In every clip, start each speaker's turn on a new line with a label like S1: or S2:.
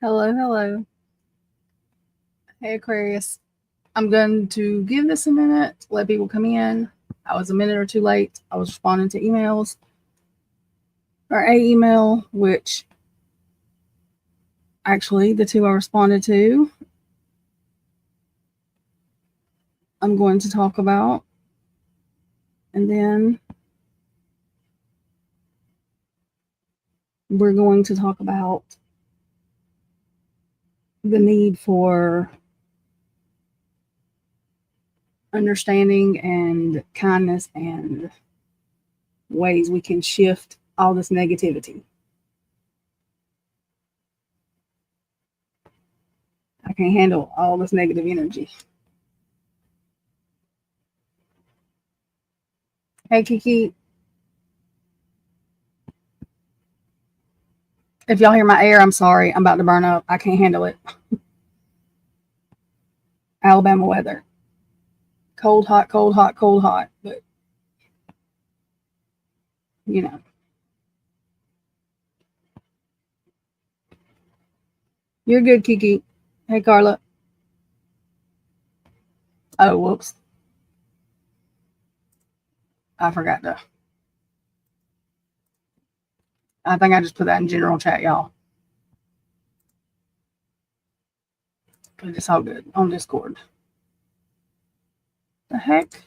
S1: Hello, hello. Hey, Aquarius. I'm going to give this a minute, let people come in. I was a minute or two late. I was responding to emails or a email, which actually the two I responded to, I'm going to talk about. And then we're going to talk about the need for understanding and kindness and ways we can shift all this negativity. I can't handle all this negative energy. Hey, Kiki. If y'all hear my air, I'm sorry. I'm about to burn up. I can't handle it. Alabama weather. Cold, hot, cold, hot, cold, hot. But, you know. You're good, Kiki. Hey, Carla. Oh, whoops. I forgot to. I think I just put that in general chat, y'all. But it's all good on Discord. The heck?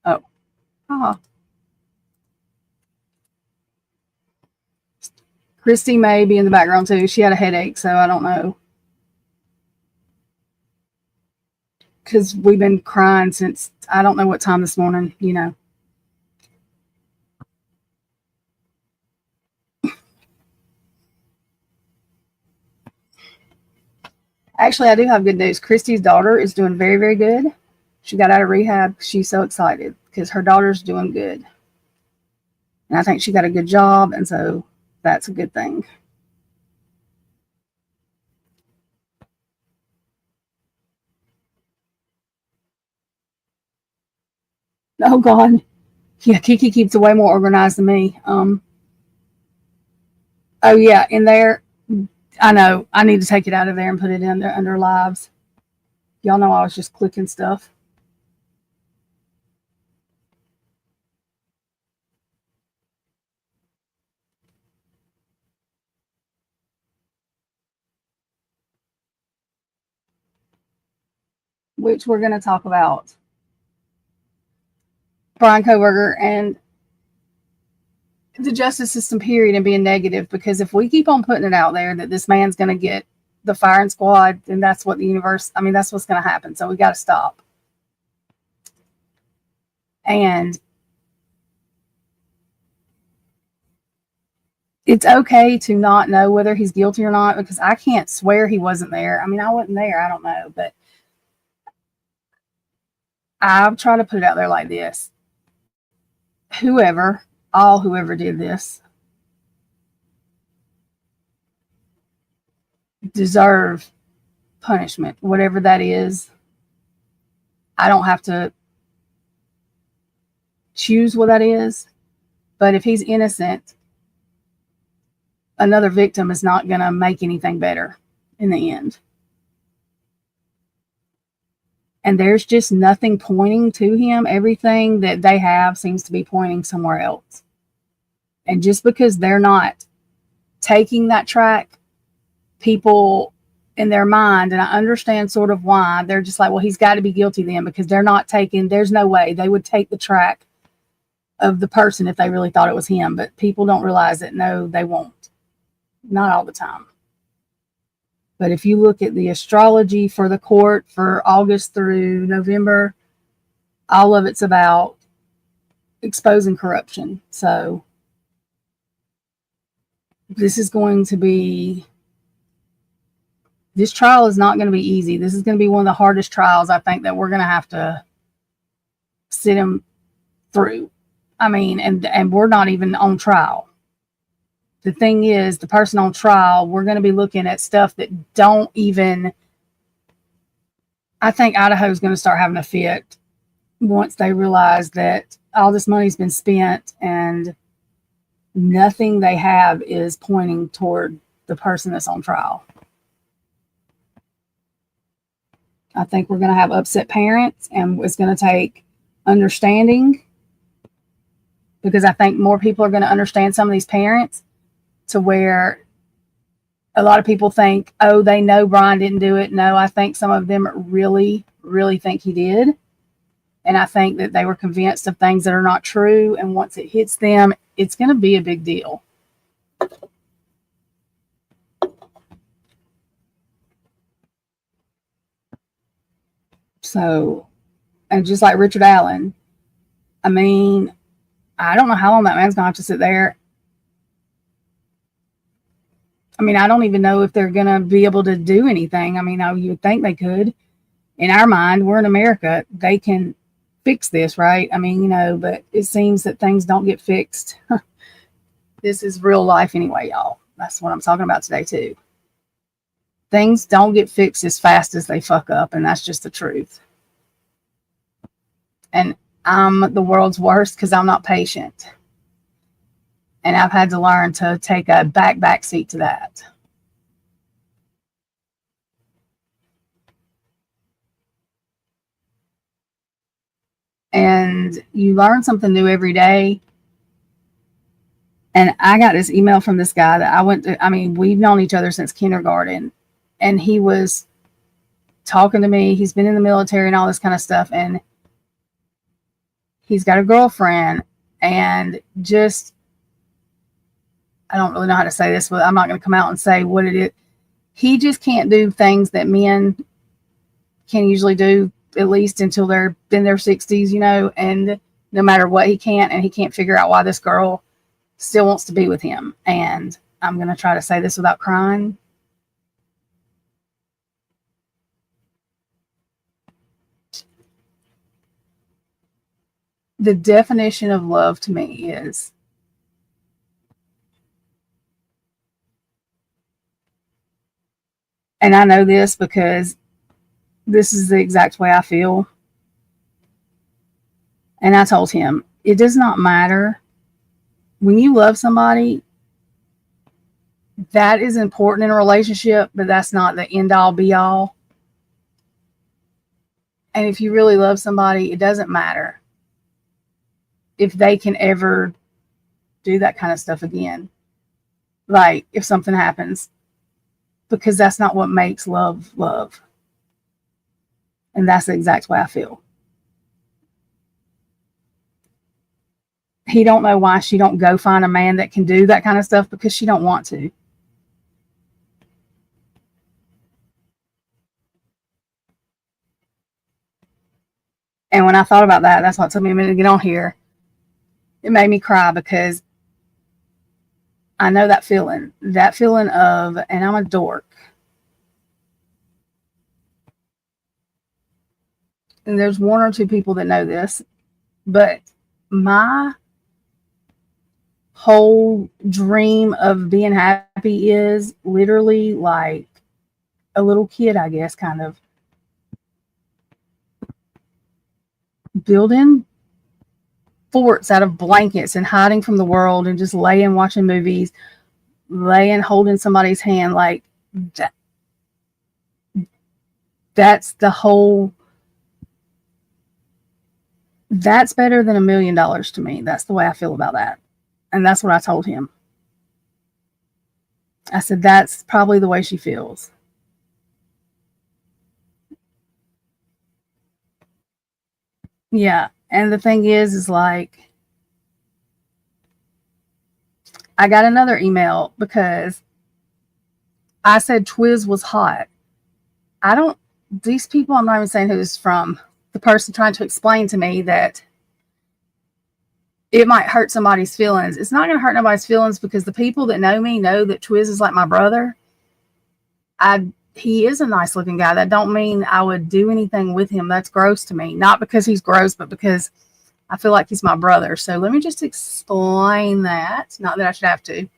S1: Oh. Ah. Christy may be in the background too. She had a headache, so I don't know. Because we've been crying since I don't know what time this morning, you know. Actually, I do have good news. Christy's daughter is doing very, very good. She got out of rehab. She's so excited because her daughter's doing good. And I think she got a good job. And so that's a good thing. Oh, God. Yeah, Kiki keeps it way more organized than me. Oh, yeah, in there. I know. I need to take it out of there and put it in there under lives. Y'all know I was just clicking stuff. Which we're going to talk about. Brian Koberger and the justice system, period, and being negative. Because if we keep on putting it out there that this man's going to get the firing squad, then that's what the universe, I mean, that's what's going to happen. So we got to stop. And it's okay to not know whether he's guilty or not, because I can't swear he wasn't there. I mean, I wasn't there. I don't know. But I've tried to put it out there like this. Whoever did this deserve punishment, whatever that is. I don't have to choose what that is. But if he's innocent, another victim is not going to make anything better in the end. And there's just nothing pointing to him. Everything that they have seems to be pointing somewhere else. And just because they're not taking that track, people in their mind, and I understand sort of why, they're just like, well, he's got to be guilty then, because they're not taking, there's no way they would take the track of the person if they really thought it was him. But people don't realize that, no, they won't. Not all the time. But if you look at the astrology for the court for August through November, all of it's about exposing corruption. So this trial is not going to be easy. This is going to be one of the hardest trials, I think, that we're going to have to sit him through. I mean, and we're not even on trial. The thing is, the person on trial, we're going to be looking at stuff that don't even, I think Idaho's going to start having a fit once they realize that all this money's been spent and nothing they have is pointing toward the person that's on trial. I think we're going to have upset parents, and it's going to take understanding, because I think more people are going to understand some of these parents, to where a lot of people think, oh, they know Brian didn't do it. No, I think some of them really, really think he did. And I think that they were convinced of things that are not true. And once it hits them, it's going to be a big deal. So, and just like Richard Allen, I mean, I don't know how long that man's going to have to sit there. I mean, I don't even know if they're going to be able to do anything. I mean, you would think they could. In our mind, we're in America. They can fix this, right? I mean, but it seems that things don't get fixed. This is real life anyway, y'all. That's what I'm talking about today, too. Things don't get fixed as fast as they fuck up, and that's just the truth. And I'm the world's worst because I'm not patient. And I've had to learn to take a back seat to that. And you learn something new every day. And I got this email from this guy that we've known each other since kindergarten. And he was talking to me. He's been in the military and all this kind of stuff. And he's got a girlfriend. And just, I don't really know how to say this, but I'm not going to come out and say what it is. He just can't do things that men can usually do, at least until they're in their 60s, and no matter what, he can't figure out why this girl still wants to be with him. And I'm going to try to say this without crying. The definition of love to me is and I know this because this is the exact way I feel. And I told him, it does not matter. When you love somebody, that is important in a relationship, but that's not the end all be all. And if you really love somebody, it doesn't matter if they can ever do that kind of stuff again. Like if something happens, because that's not what makes love love. And that's the exact way I feel. He don't know why she don't go find a man that can do that kind of stuff, because she don't want to. And when I thought about that, that's what took me a minute to get on here. It made me cry, because I know that feeling of, and I'm a dork. And there's one or two people that know this, but my whole dream of being happy is literally like a little kid, I guess, kind of building forts out of blankets and hiding from the world and just laying watching movies, laying holding somebody's hand. Like that, that's the whole, that's better than $1 million to me. That's the way I feel about that. And that's what I told him. I said, that's probably the way she feels. Yeah. And the thing is like, I got another email because I said Twiz was hot. These people, I'm not even saying who this is from, the person trying to explain to me that it might hurt somebody's feelings. It's not going to hurt nobody's feelings, because the people that know me know that Twiz is like my brother. He is a nice looking guy. That don't mean I would do anything with him. That's gross to me. Not because he's gross, but because I feel like he's my brother. So let me just explain that. Not that I should have to.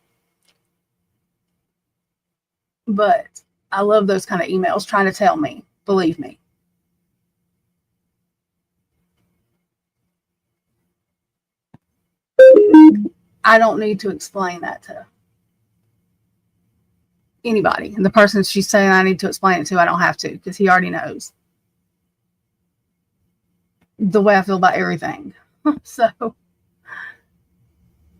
S1: But I love those kind of emails trying to tell me. Believe me. I don't need to explain that to anybody. And the person she's saying I need to explain it to, I don't have to, because he already knows the way I feel about everything. So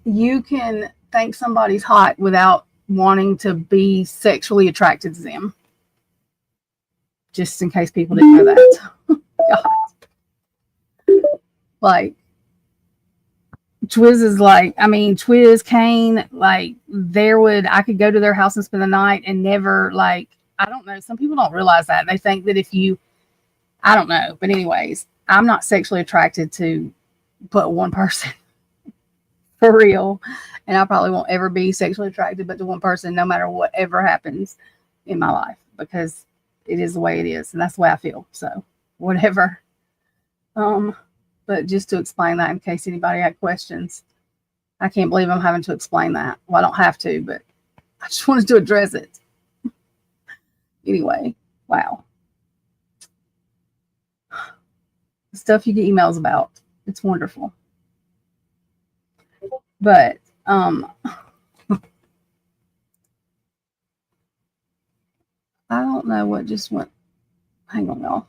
S1: you can think somebody's hot without wanting to be sexually attracted to them. Just in case people didn't know that. God. Like, Twiz is like, I mean, Twiz, Kane, like, I could go to their house and spend the night and never, like, I don't know. Some people don't realize that. They think that I don't know. But anyways, I'm not sexually attracted to but one person. For real. And I probably won't ever be sexually attracted but to one person, no matter whatever happens in my life, because it is the way it is. And that's the way I feel. So whatever. But just to explain that in case anybody had questions, I can't believe I'm having to explain that. Well, I don't have to, but I just wanted to address it. Anyway, wow. The stuff you get emails about. It's wonderful. But I don't know what just went. Hang on, y'all.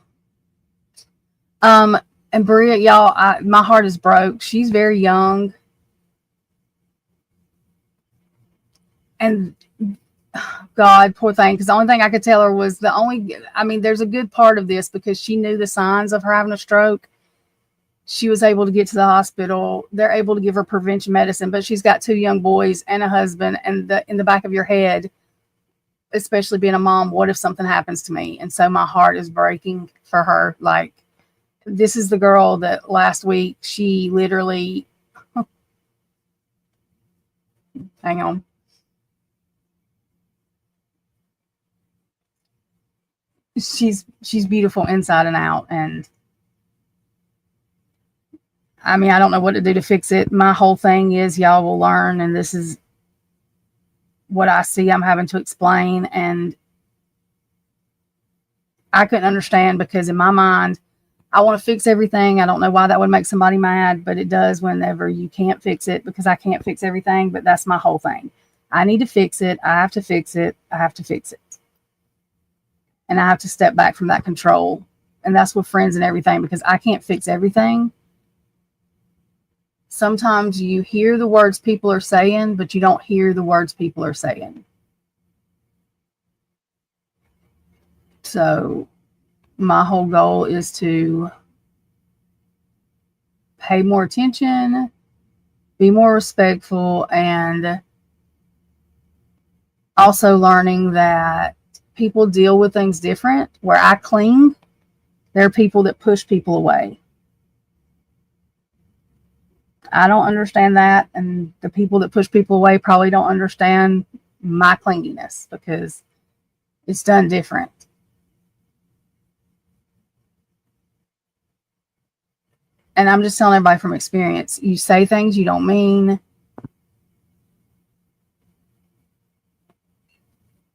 S1: And Bria, y'all, my heart is broke. She's very young. And God, poor thing, because the only thing I could tell her was there's a good part of this because she knew the signs of her having a stroke. She was able to get to the hospital. They're able to give her prevention medicine, but she's got 2 young boys and a husband. And in the back of your head, especially being a mom, what if something happens to me? And so my heart is breaking for her. Like, this is the girl that last week she literally, hang on. She's beautiful inside and out. And I mean, I don't know what to do to fix it. My whole thing is y'all will learn. And this is what I see I'm having to explain. And I couldn't understand because in my mind, I want to fix everything. I don't know why that would make somebody mad, but it does whenever you can't fix it, because I can't fix everything. But that's my whole thing. I need to fix it. I have to fix it. I have to fix it. And I have to step back from that control. And that's with friends and everything, because I can't fix everything. Sometimes you hear the words people are saying, but you don't hear the words people are saying. So my whole goal is to pay more attention, be more respectful, and also learning that people deal with things different. Where I cling, there are people that push people away. I don't understand that, and the people that push people away probably don't understand my clinginess because it's done different. And I'm just telling everybody from experience, you say things you don't mean.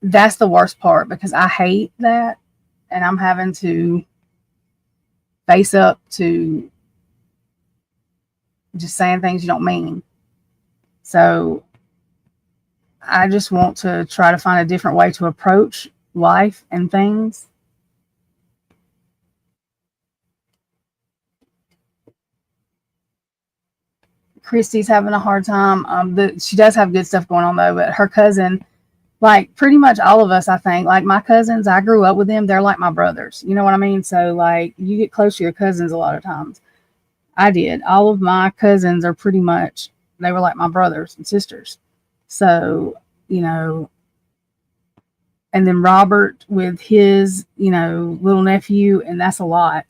S1: That's the worst part, because I hate that, and I'm having to face up to just saying things you don't mean. So I just want to try to find a different way to approach life and things. Christy's having a hard time. She does have good stuff going on though, but her cousin, like pretty much all of us, I think, like my cousins, I grew up with them. They're like my brothers. You know what I mean? So like you get close to your cousins a lot of times. I did. All of my cousins are pretty much, they were like my brothers and sisters. So, you know, and then Robert with his, little nephew, and that's a lot.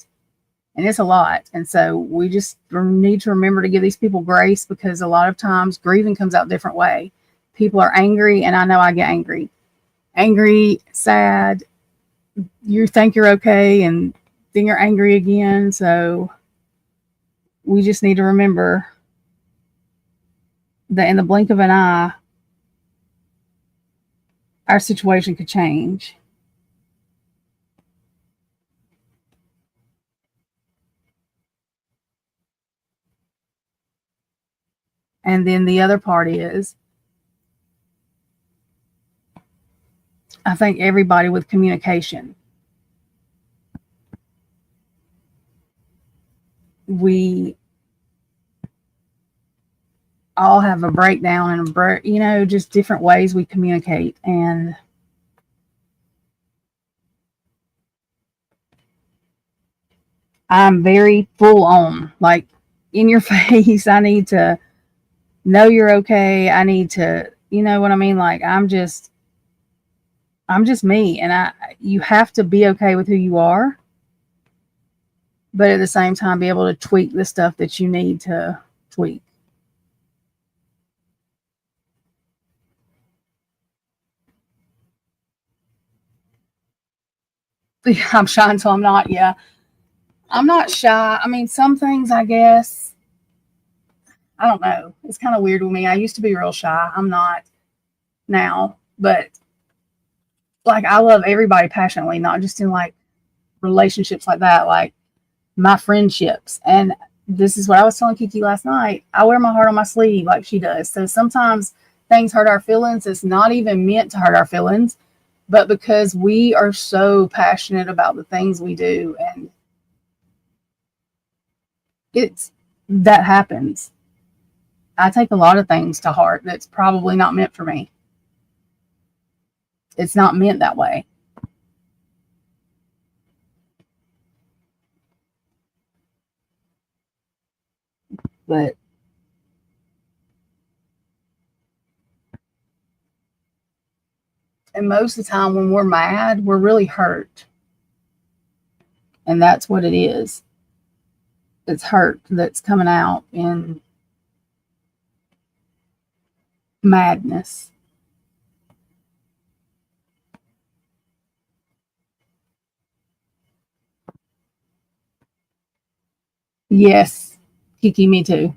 S1: And it's a lot. And so we just need to remember to give these people grace, because a lot of times grieving comes out a different way. People are angry, and I know I get angry. Angry, sad, you think you're okay, and then you're angry again. So we just need to remember that in the blink of an eye, our situation could change. And then the other part is, I think everybody with communication, we all have a breakdown and just different ways we communicate. And I'm very full on, like in your face. I need to know you're okay. I need to, you know what I mean? Like I'm just me, and you have to be okay with who you are, but at the same time be able to tweak the stuff that you need to tweak. I'm shy until I'm not. Yeah, I'm not shy. I mean, some things, I guess. I don't know. It's kind of weird with me. I used to be real shy. I'm not now, but like I love everybody passionately, not just in like relationships like that, like my friendships. And this is what I was telling Kiki last night. I wear my heart on my sleeve like she does. So sometimes things hurt our feelings. It's not even meant to hurt our feelings, but because we are so passionate about the things we do, and it's that happens. I take a lot of things to heart that's probably not meant for me. It's not meant that way. But and most of the time when we're mad, we're really hurt. And that's what it is. It's hurt that's coming out in madness. Yes, Kiki, me too.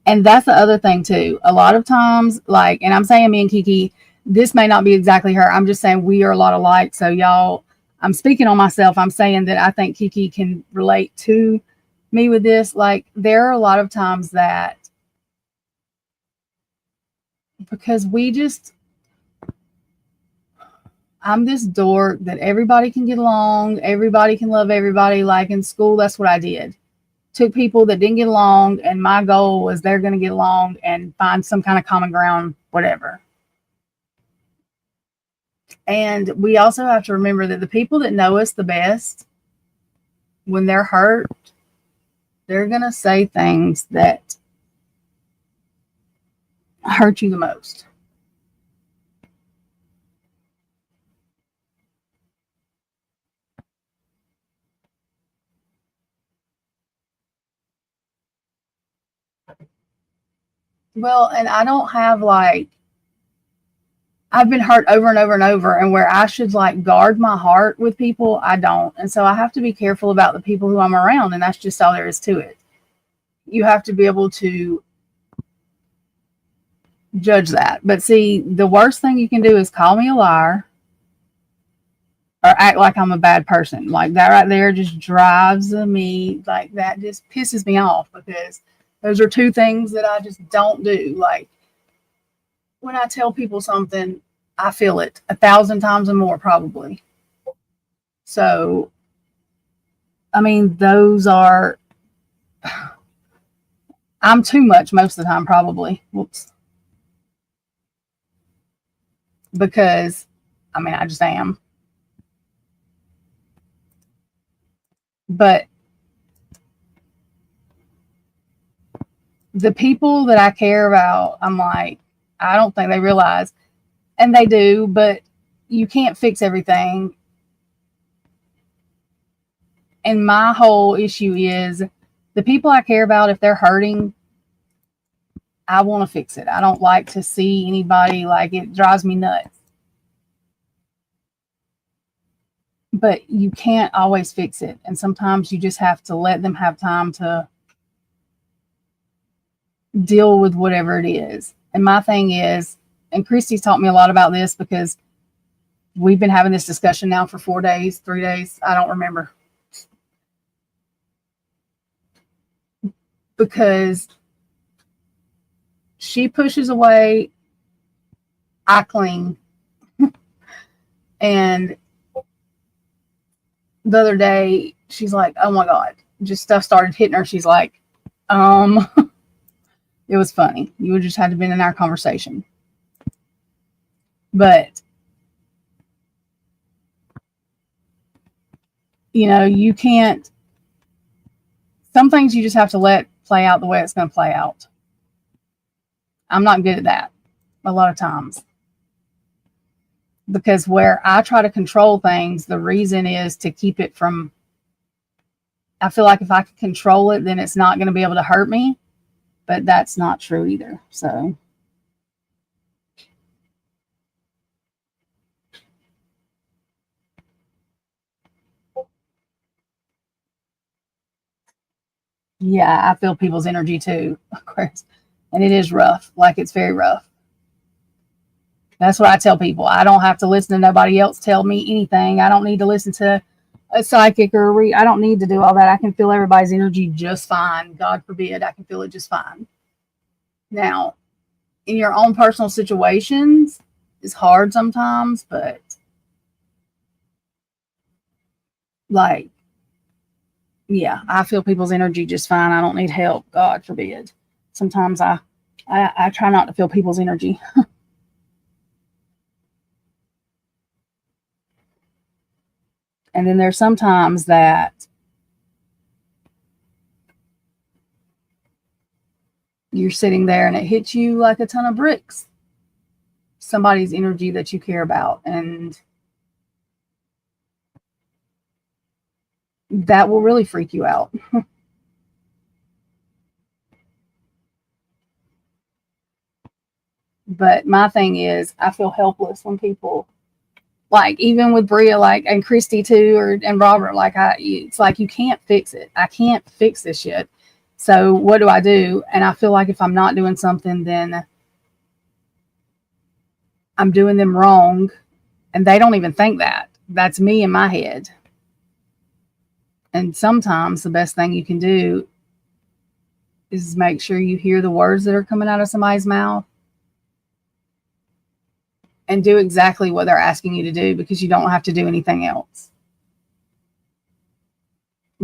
S1: And that's the other thing too. A lot of times, like, and I'm saying me and Kiki, this may not be exactly her. I'm just saying we are a lot alike. So y'all, I'm speaking on myself. I'm saying that I think Kiki can relate to me with this. Like, there are a lot of times that because I'm this dork that everybody can get along, everybody can love everybody. Like in school, that's what I did. Took people that didn't get along, and my goal was they're going to get along and find some kind of common ground, whatever. And we also have to remember that the people that know us the best, when they're hurt, they're going to say things that hurt you the most. Well, and I don't have like, I've been hurt over and over and over, and where I should like guard my heart with people, I don't. And so I have to be careful about the people who I'm around, and that's just all there is to it. You have to be able to judge that. But see, the worst thing you can do is call me a liar or act like I'm a bad person. Like that right there just drives me, like that just pisses me off, because those are two things that I just don't do. Like when I tell people something, I feel it 1,000 times and more probably. So, I mean, those are, I'm too much most of the time probably. Whoops. Because, I mean, I just am. But the people that I care about, I'm like, I don't think they realize, and they do, but you can't fix everything. And my whole issue is the people I care about, if they're hurting, I want to fix it. I don't like to see anybody, like, it drives me nuts. But you can't always fix it. And sometimes you just have to let them have time to deal with whatever it is. And my thing is, and Christy's taught me a lot about this because we've been having this discussion now for 4 days, 3 days. I don't remember. Because She pushes away, I cling. And the other day, she's like, oh my God, just stuff started hitting her. She's like, um, it was funny. You would just have to been in our conversation. But, you know, you can't, some things you just have to let play out the way it's going to play out. I'm not good at that a lot of times. Because where I try to control things, the reason is to keep it from, I feel like if I can control it, then it's not going to be able to hurt me. But that's not true either. So, yeah, I feel people's energy too, of course. And it is rough. Like, it's very rough. That's what I tell people. I don't have to listen to nobody else tell me anything. I don't need to listen to a psychic or I don't need to do all that. I can feel everybody's energy just fine. God forbid, I can feel it just fine. Now, in your own personal situations, it's hard sometimes, but like, yeah, I feel people's energy just fine. I don't need help. God forbid. Sometimes I try not to feel people's energy. And then there's sometimes that you're sitting there and it hits you like a ton of bricks. Somebody's energy that you care about. And that will really freak you out. But my thing is, I feel helpless when people, like, even with Bria, like, and Christy too, and Robert, like, it's like, you can't fix it. I can't fix this shit. So what do I do? And I feel like if I'm not doing something, then I'm doing them wrong. And they don't even think that. That's me in my head. And sometimes the best thing you can do is make sure you hear the words that are coming out of somebody's mouth and do exactly what they're asking you to do, because you don't have to do anything else.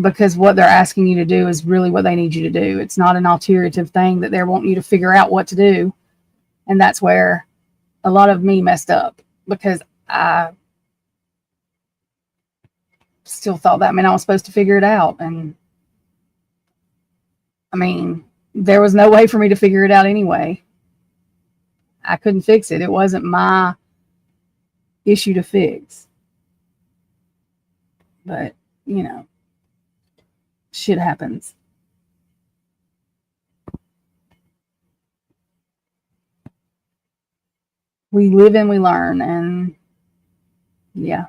S1: Because what they're asking you to do is really what they need you to do. It's not an alternative thing that they're wanting you to figure out what to do. And that's where a lot of me messed up, because I still thought that meant I was supposed to figure it out. And I mean, there was no way for me to figure it out anyway. I couldn't fix it. It wasn't my issue to fix. But, you know, shit happens. We live and we learn. And yeah,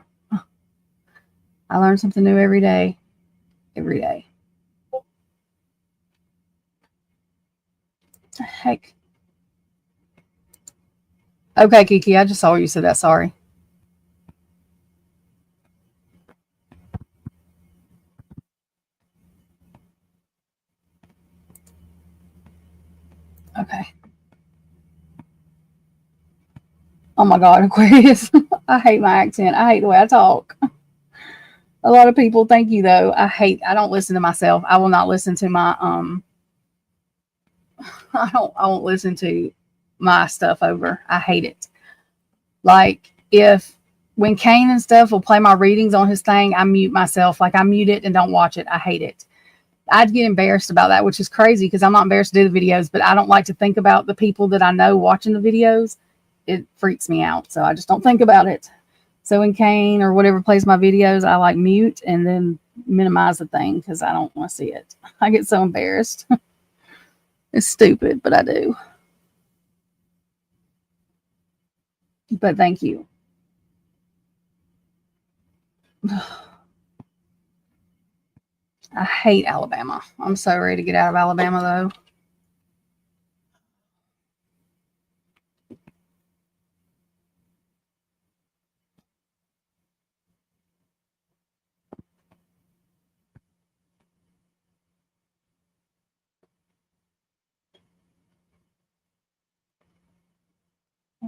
S1: I learn something new every day. Every day. Heck. Okay, Kiki, I just saw you said that. Sorry. Okay. Oh my God, Aquarius. I hate my accent. I hate the way I talk. A lot of people, thank you though. I don't listen to myself. I will not listen to my, I won't listen to my stuff over. I hate it. Like, when Kane and stuff will play my readings on his thing, I mute myself. Like, I mute it and don't watch it. I hate it. I'd get embarrassed about that, which is crazy because I'm not embarrassed to do the videos, but I don't like to think about the people that I know watching the videos. It freaks me out. So I just don't think about it. So when Kane or whatever plays my videos, I like mute and then minimize the thing because I don't want to see it. I get so embarrassed. It's stupid, but I do. But thank you. I hate Alabama. I'm so ready to get out of Alabama, though.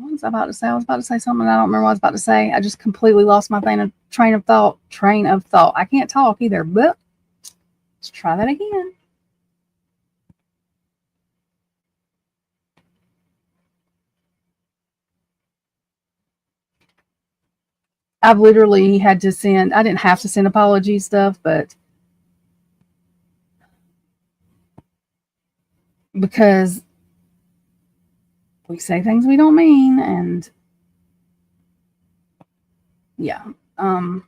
S1: what was I about to say? I was about to say something. I don't remember what I was about to say. I just completely lost my train of thought. Train of thought. I can't talk either. But let's try that again. I've literally had to send. I didn't have to send apology stuff, but because we say things we don't mean, and yeah, I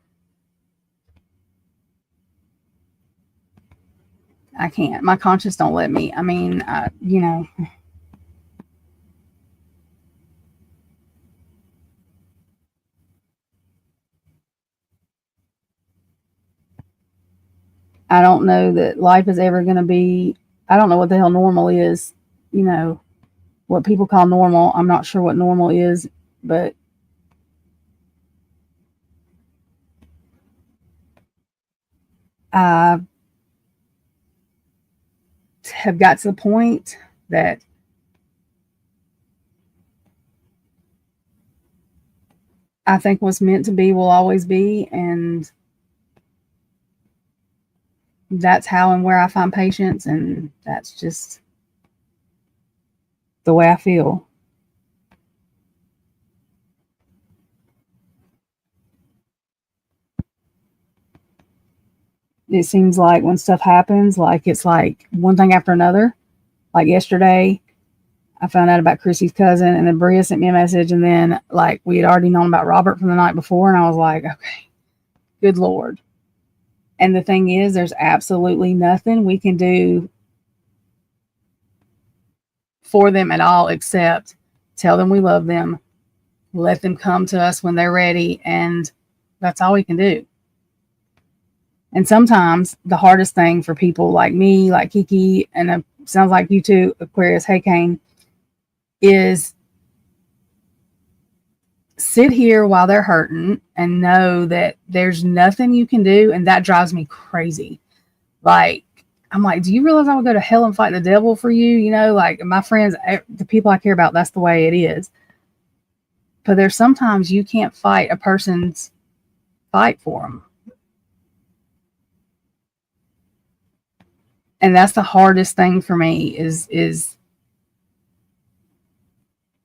S1: can't. My conscience don't let me. I mean, I don't know that life is ever going to be. I don't know what the hell normal is. You know what people call normal. I'm not sure what normal is, but I have got to the point that I think what's meant to be will always be, and that's how and where I find patience, and that's just the way I feel. It seems like when stuff happens, like it's like one thing after another. Like yesterday, I found out about Chrissy's cousin, and then Bria sent me a message, and then like we had already known about Robert from the night before, and I was like, okay, good lord. And the thing is, there's absolutely nothing we can do for them at all except tell them we love them, let them come to us when they're ready, and that's all we can do. And sometimes the hardest thing for people like me, like Kiki, and it sounds like you too, Aquarius, hey Kane, is sit here while they're hurting and know that there's nothing you can do. And that drives me crazy. Like, I'm like, do you realize I would go to hell and fight the devil for you? You know, like my friends, the people I care about, that's the way it is. But there's sometimes you can't fight a person's fight for them. And that's the hardest thing for me is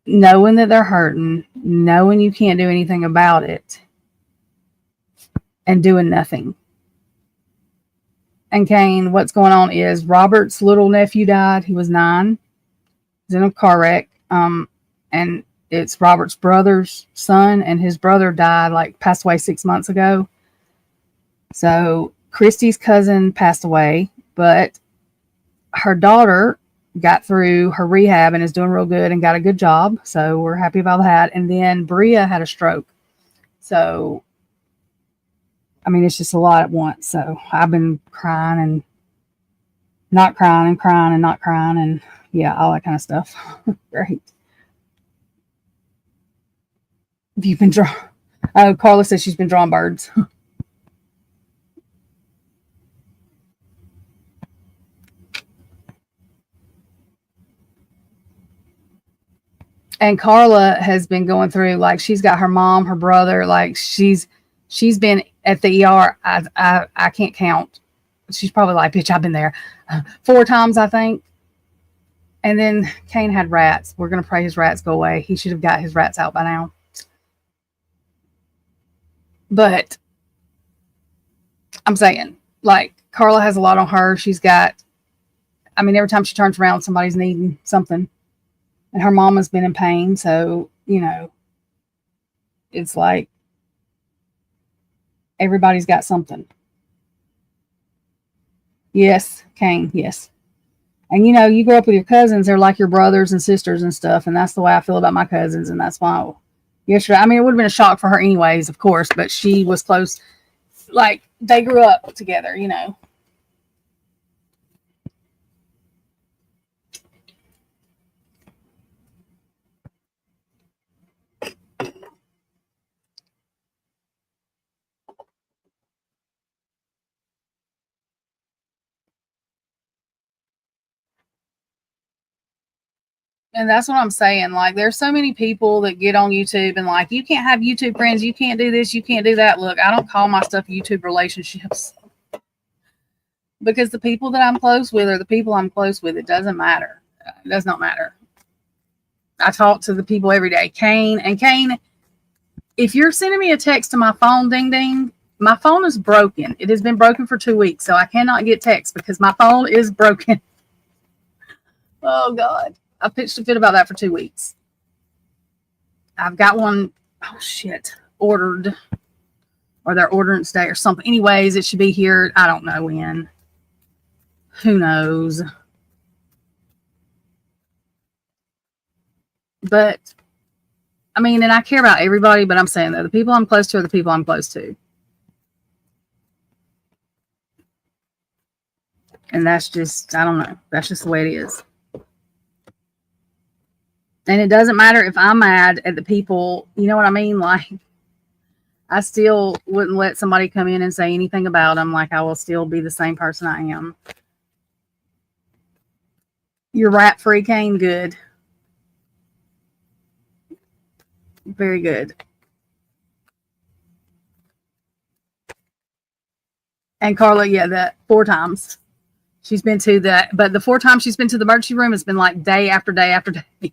S1: knowing that they're hurting, knowing you can't do anything about it, and doing nothing. And Kane, what's going on is Robert's little nephew died. He was 9. He's in a car wreck. And it's Robert's brother's son, and his brother died, like passed away 6 months ago. So Christy's cousin passed away, but her daughter got through her rehab and is doing real good and got a good job. So we're happy about that. And then Bria had a stroke. So, I mean, it's just a lot at once. So I've been crying and not crying and crying and not crying and yeah, all that kind of stuff. Great. Have you been drawing? Oh, Carla says she's been drawing birds. And Carla has been going through, like, she's got her mom, her brother, like she's been at the ER. I can't count. She's probably like, bitch, I've been there 4 times, I think. And then Kane had rats. We're gonna pray his rats go away. He should have got his rats out by now. But I'm saying, like, Carla has a lot on her. She's got, I mean, every time she turns around, somebody's needing something. And her mama's been in pain. So, it's like everybody's got something. Yes, Kane, yes. And you grow up with your cousins, they're like your brothers and sisters and stuff. And that's the way I feel about my cousins. And that's why yesterday, I mean, it would have been a shock for her anyways, of course, but she was close. Like, they grew up together. And that's what I'm saying. Like, there's so many people that get on YouTube and like, you can't have YouTube friends, you can't do this, you can't do that. Look, I don't call my stuff YouTube relationships because the people that I'm close with are the people I'm close with. It doesn't matter. It does not matter. I talk to the people every day. Kane, if you're sending me a text to my phone, ding ding, my phone is broken. It has been broken for 2 weeks, so I cannot get text because my phone is broken. Oh God. I pitched a fit about that for 2 weeks. I've got one, oh shit, ordered, or they're ordering today or something. Anyways, it should be here. I don't know when. Who knows? But I mean, and I care about everybody, but I'm saying that the people I'm close to are the people I'm close to. And that's just, I don't know. That's just the way it is. And it doesn't matter if I'm mad at the people, you know what I mean? Like, I still wouldn't let somebody come in and say anything about them. Like, I will still be the same person I am. You're rat free, Kane. Good. Very good. And Carla, yeah, that 4 times. She's been to that, but the 4 times she's been to the emergency room, it's been like day after day after day.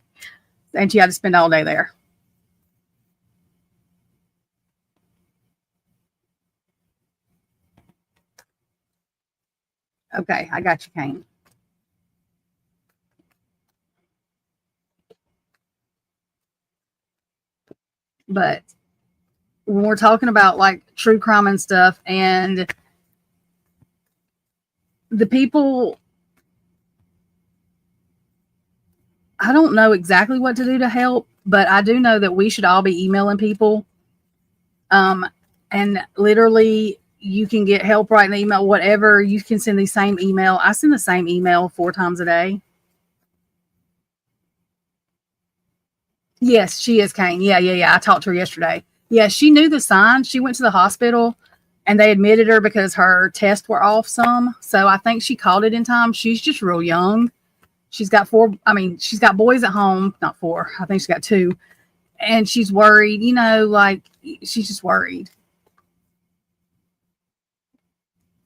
S1: And she had to spend all day there. Okay, I got you, Kane. But when we're talking about like true crime and stuff, and the people, I don't know exactly what to do to help, but I do know that we should all be emailing people. And literally, you can get help right in the email, whatever. You can send the same email. I send the same email 4 times a day. Yes, she is Kane. Yeah. I talked to her yesterday. Yeah, she knew the signs. She went to the hospital and they admitted her because her tests were off some. So I think she called it in time. She's just real young. She's got 4, I mean, she's got boys at home, not 4. I think she's got 2. And she's worried, like she's just worried.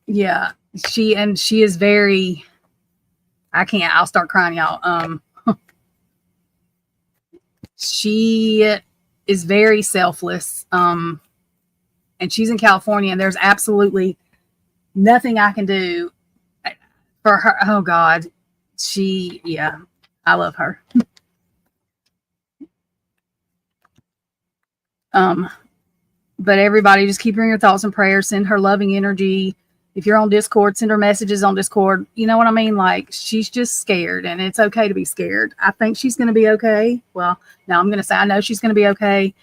S1: Yeah. She is very, I'll start crying, y'all. She is very selfless. And she's in California, and there's absolutely nothing I can do for her. Oh God. Yeah, I love her. But everybody just keep her in your thoughts and prayers, send her loving energy. If you're on Discord, send her messages on Discord. You know what I mean? Like, she's just scared, and it's okay to be scared. I think she's going to be okay. Well, now I'm going to say I know she's going to be okay.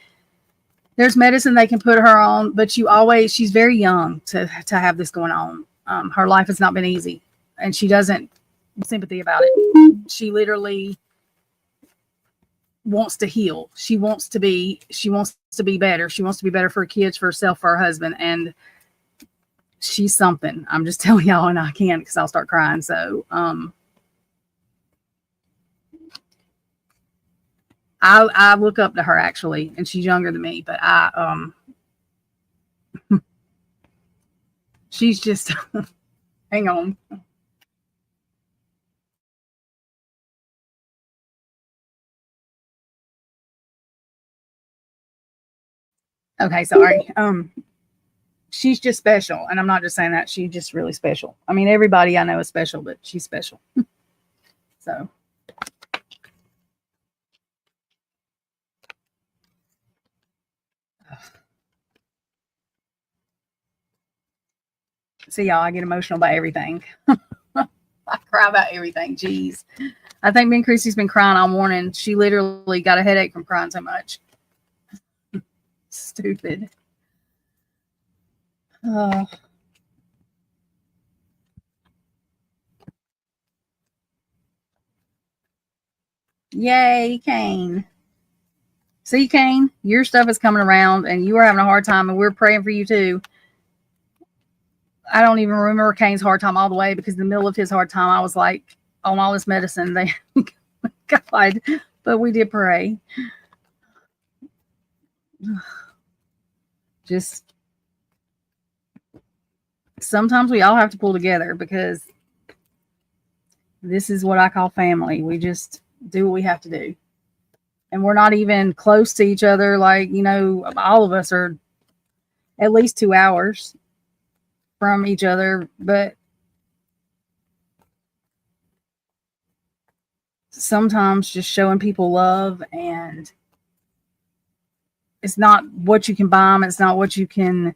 S1: There's medicine they can put her on, but she's very young to have this going on. Her life has not been easy, and she doesn't sympathy about it. She literally wants to heal. She wants to be better. She wants to be better for her kids, for herself, for her husband, and she's something. I'm just telling y'all, and I can't because I'll start crying. So I look up to her actually, and she's younger than me, but she's just hang on. Okay, sorry. She's just special, and I'm not just saying that. She's just really special. I mean, everybody I know is special, but she's special. So see, y'all, I get emotional about everything. I cry about everything. Jeez. I think me and Chrissy's been crying all morning. She literally got a headache from crying so much. Stupid. Yay, Kane. See, Kane, your stuff is coming around and you are having a hard time, and we're praying for you too. I don't even remember Kane's hard time all the way because in the middle of his hard time, I was like on all this medicine. God, but we did pray. Just sometimes we all have to pull together because this is what I call family. We just do what we have to do. And we're not even close to each other. Like, all of us are at least 2 hours from each other. But sometimes just showing people love, and it's not what you can buy them. It's not what you can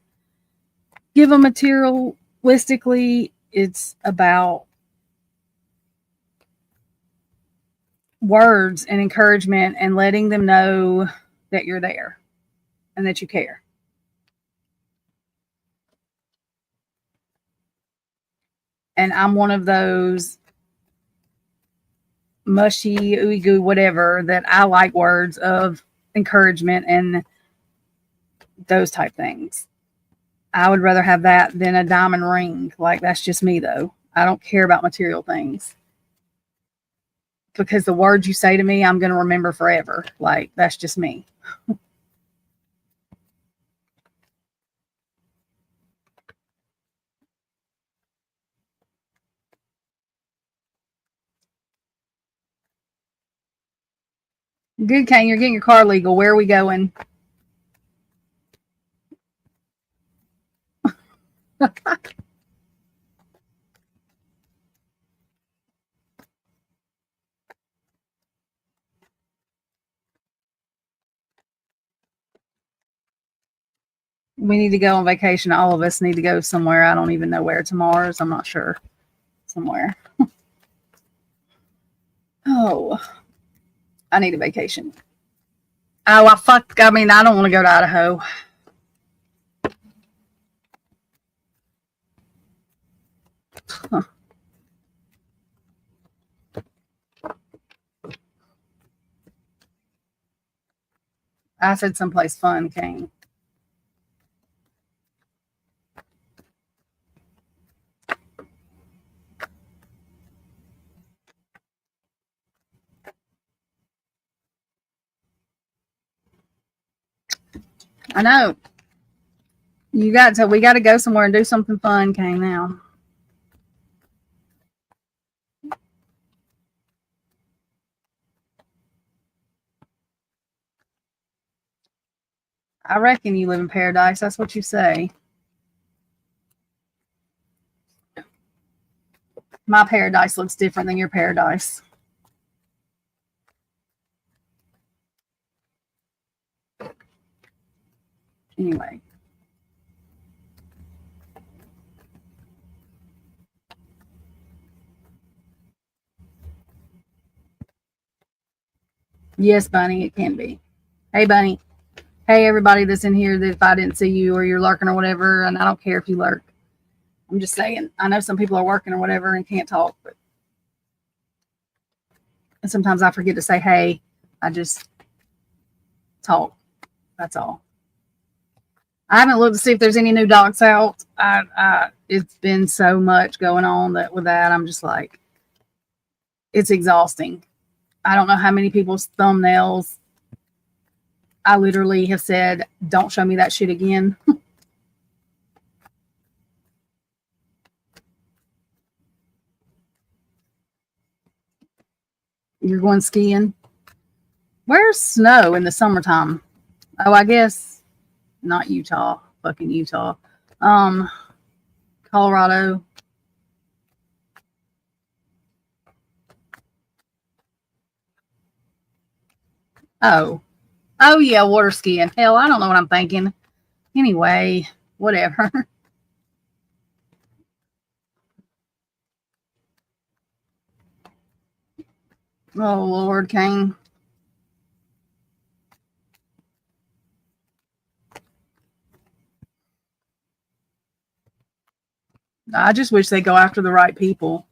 S1: give them materialistically. It's about words and encouragement and letting them know that you're there and that you care. And I'm one of those mushy, ooey goo, whatever, that I like words of encouragement and those type things. I would rather have that than a diamond ring. Like, that's just me, though. I don't care about material things because the words you say to me, I'm going to remember forever. Like, that's just me. Good, Kane. You're getting your car legal. Where are we going? We need to go on vacation. All of us need to go somewhere. I don't even know where tomorrow's. I'm not sure. Somewhere. Oh, I need a vacation. Oh, I mean, I don't want to go to Idaho. Huh. I said someplace fun, Kane. I know. We got to go somewhere and do something fun, Kane, now. I reckon you live in paradise. That's what you say. My paradise looks different than your paradise. Anyway. Yes, Bunny, it can be. Hey, Bunny. Hey, everybody that's in here, that if I didn't see you or you're lurking or whatever, and I don't care if you lurk. I'm just saying, I know some people are working or whatever and can't talk, but and sometimes I forget to say, hey, I just talk. That's all. I haven't looked to see if there's any new docs out. It's been so much going on that with that, I'm just like, it's exhausting. I don't know how many people's thumbnails I literally have said, don't show me that shit again. You're going skiing. Where's snow in the summertime? Oh, I guess not Utah. Fucking Utah. Um, Colorado. Oh. Oh yeah, water skiing. Hell, I don't know what I'm thinking. Anyway, whatever. Oh Lord, Kane. I just wish they go after the right people.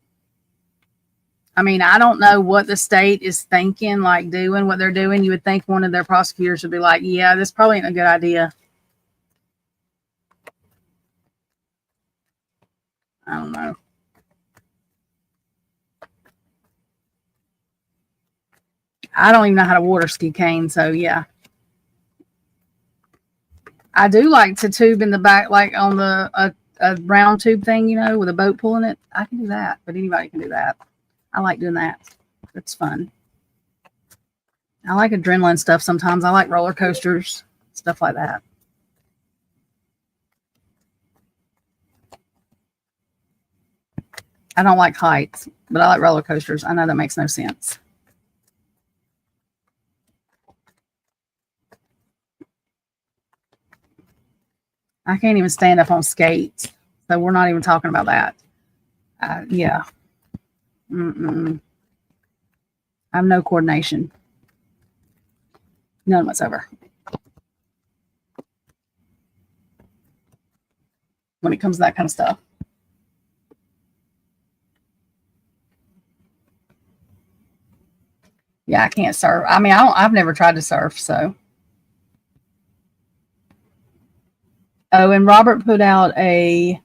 S1: I mean, I don't know what the state is thinking, like doing what they're doing. You would think one of their prosecutors would be like, yeah, this probably ain't a good idea. I don't know. I don't even know how to water ski cane, so yeah. I do like to tube in the back, like on the a round tube thing, with a boat pulling it. I can do that, but anybody can do that. I like doing that. It's fun. I like adrenaline stuff sometimes. I like roller coasters, stuff like that. I don't like heights, but I like roller coasters. I know that makes no sense. I can't even stand up on skates, so we're not even talking about that. Yeah. Mm-mm. I have no coordination. None whatsoever. When it comes to that kind of stuff. Yeah, I can't surf. I mean, I've never tried to surf, so. Oh, and Robert put out a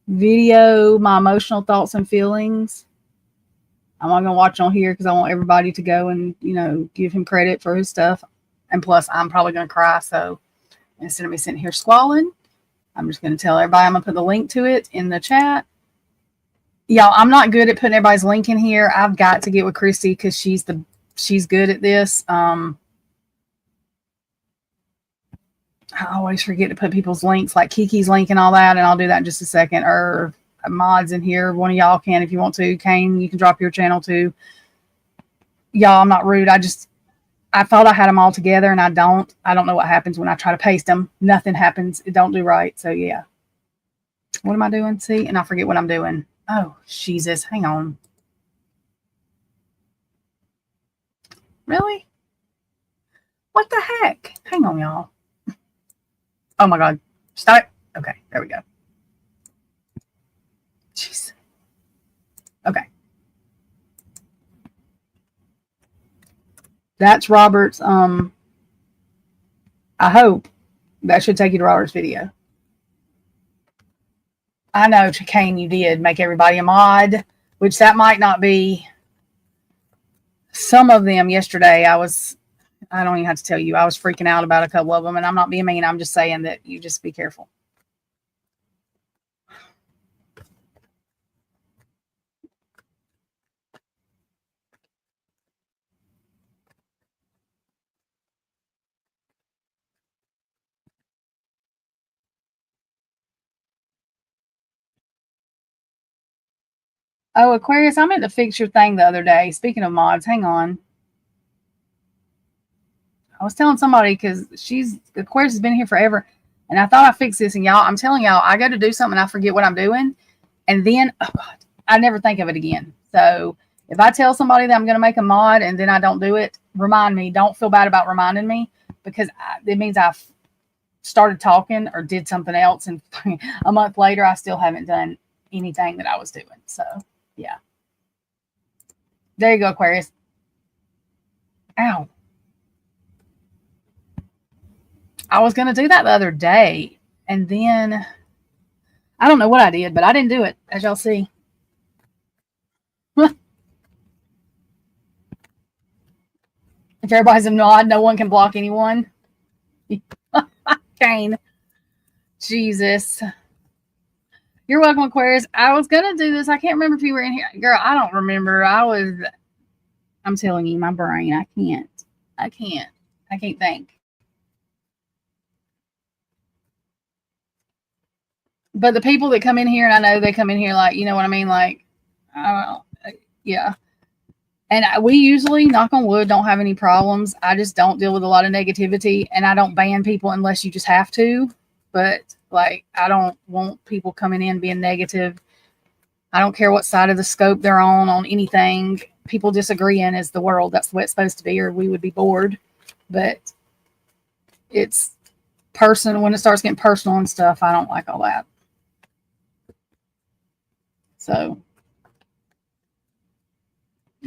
S1: video, my emotional thoughts and feelings. I'm not gonna watch on here because I want everybody to go and give him credit for his stuff. And plus, I'm probably gonna cry. So instead of me sitting here squalling, I'm just gonna tell everybody. I'm gonna put the link to it in the chat. Y'all, I'm not good at putting everybody's link in here. I've got to get with Christy because she's good at this. I always forget to put people's links, like Kiki's link and all that, and I'll do that in just a second. Or mods in here, one of y'all can if you want to. Kane, you can drop your channel too. Y'all, I'm not rude. I thought I had them all together, and I don't. I don't know what happens when I try to paste them. Nothing happens. It don't do right. So yeah. What am I doing? See, and I forget what I'm doing. Oh, Jesus. Hang on. Really? What the heck? Hang on, y'all. Oh my God. Stop it. Okay, there we go. Jeez. Okay. That's Robert's, I hope that should take you to Robert's video. I know, Chicane, you did make everybody a mod, which that might not be. Some of them yesterday, I don't even have to tell you, I was freaking out about a couple of them, and I'm not being mean. I'm just saying that you just be careful. Oh, Aquarius, I meant to fix your thing the other day. Speaking of mods, hang on. I was telling somebody because Aquarius has been here forever, and I thought I fixed this. And y'all, I'm telling y'all, I go to do something and I forget what I'm doing, and then oh God, I never think of it again. So if I tell somebody that I'm going to make a mod and then I don't do it, remind me. Don't feel bad about reminding me because it means I've started talking or did something else, and a month later I still haven't done anything that I was doing. So yeah, there you go, Aquarius. Ow. I was going to do that the other day, and then I don't know what I did, but I didn't do it, as y'all see. If everybody's a nod, no one can block anyone. Kane. Jesus. You're welcome, Aquarius. I was going to do this. I can't remember if you were in here. Girl, I don't remember. I'm telling you, my brain, I can't think. But the people that come in here, and I know they come in here like, you know what I mean? Like, yeah. And we usually, knock on wood, don't have any problems. I just don't deal with a lot of negativity, and I don't ban people unless you just have to. But like, I don't want people coming in being negative. I don't care what side of the scope they're on anything. People disagreeing is the world. That's the way it's supposed to be, or we would be bored. But it's personal. When it starts getting personal and stuff, I don't like all that. So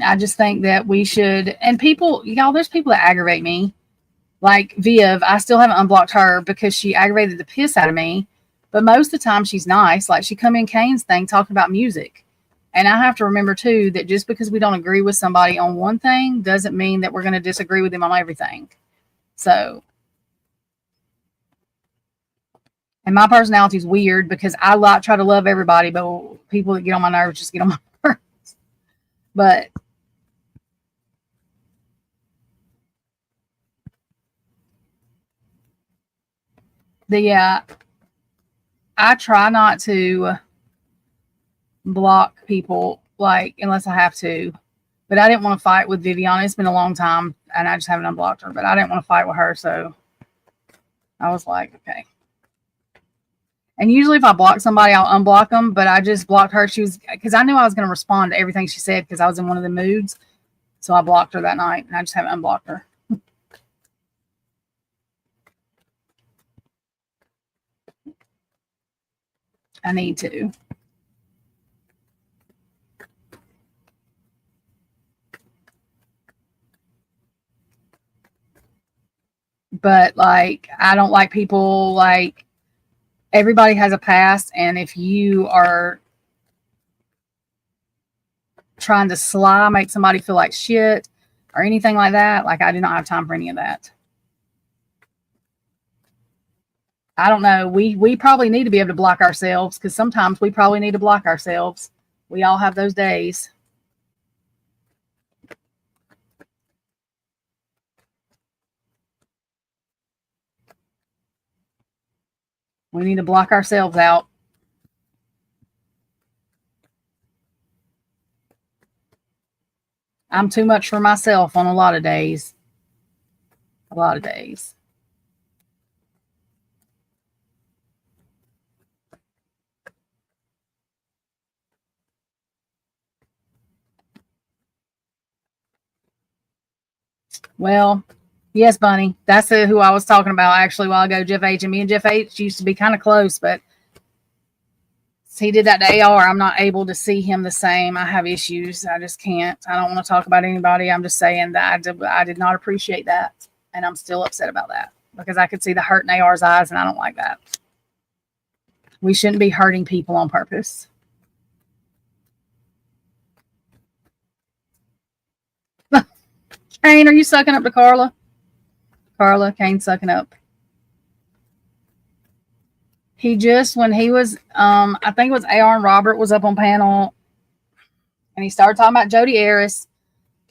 S1: I just think that we should, and people, y'all, there's people that aggravate me. Like Viv, I still haven't unblocked her because she aggravated the piss out of me. But most of the time she's nice. Like she come in Kane's thing talking about music. And I have to remember too that just because we don't agree with somebody on one thing doesn't mean that we're going to disagree with them on everything. So, and my personality is weird because I try to love everybody, but people that get on my nerves just get on my nerves. But the I try not to block people like unless I have to. But I didn't want to fight with Viviana. It's been a long time, and I just haven't unblocked her. But I didn't want to fight with her, so I was like, okay. And usually, if I block somebody, I'll unblock them. But I just blocked her. She was because I knew I was going to respond to everything she said because I was in one of the moods. So I blocked her that night, and I just haven't unblocked her. I need to. But like, I don't like people like everybody has a past, and if you are trying to make somebody feel like shit or anything like that, like I do not have time for any of that. I don't know. We probably need to be able to block ourselves because sometimes we probably need to block ourselves. We all have those days. We need to block ourselves out. I'm too much for myself on a lot of days. A lot of days. Well, yes, Bunny. That's who I was talking about actually a while ago, Jeff H. And me and Jeff H. used to be kind of close, but he did that to AR. I'm not able to see him the same. I have issues. I just can't. I don't want to talk about anybody. I'm just saying that I did not appreciate that. And I'm still upset about that because I could see the hurt in AR's eyes, and I don't like that. We shouldn't be hurting people on purpose. Kane, are you sucking up to Carla? Carla, Kane sucking up. He just, when he was, I think it was AR and Robert was up on panel, and he started talking about Jodi Arias.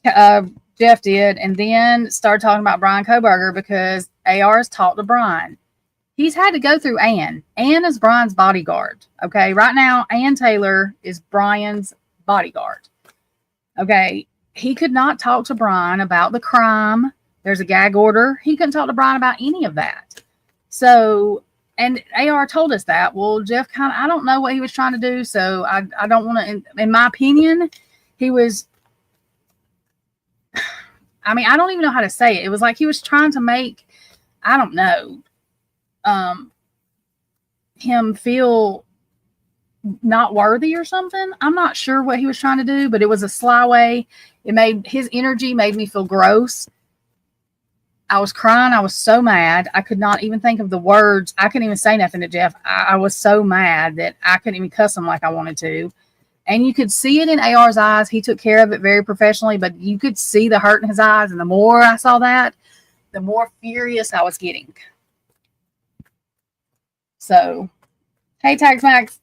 S1: Jeff did, and then started talking about Brian Koberger because AR has talked to Brian. He's had to go through Ann. Ann is Brian's bodyguard. Okay, right now, Ann Taylor is Brian's bodyguard. Okay, he could not talk to Brian about the crime. There's a gag order. He couldn't talk to Brian about any of that. So, and AR told us that. Well, Jeff I don't know what he was trying to do. So I don't want to, in my opinion, he was, I mean, I don't even know how to say it. It was like he was trying to make, I don't know, him feel not worthy or something. I'm not sure what he was trying to do, but it was a sly way. It made his energy made me feel gross. I was crying. I was so mad. I could not even think of the words. I couldn't even say nothing to Jeff. I was so mad that I couldn't even cuss him like I wanted to. And you could see it in AR's eyes. He took care of it very professionally, but you could see the hurt in his eyes. And the more I saw that, the more furious I was getting. So, hey, Tax Max.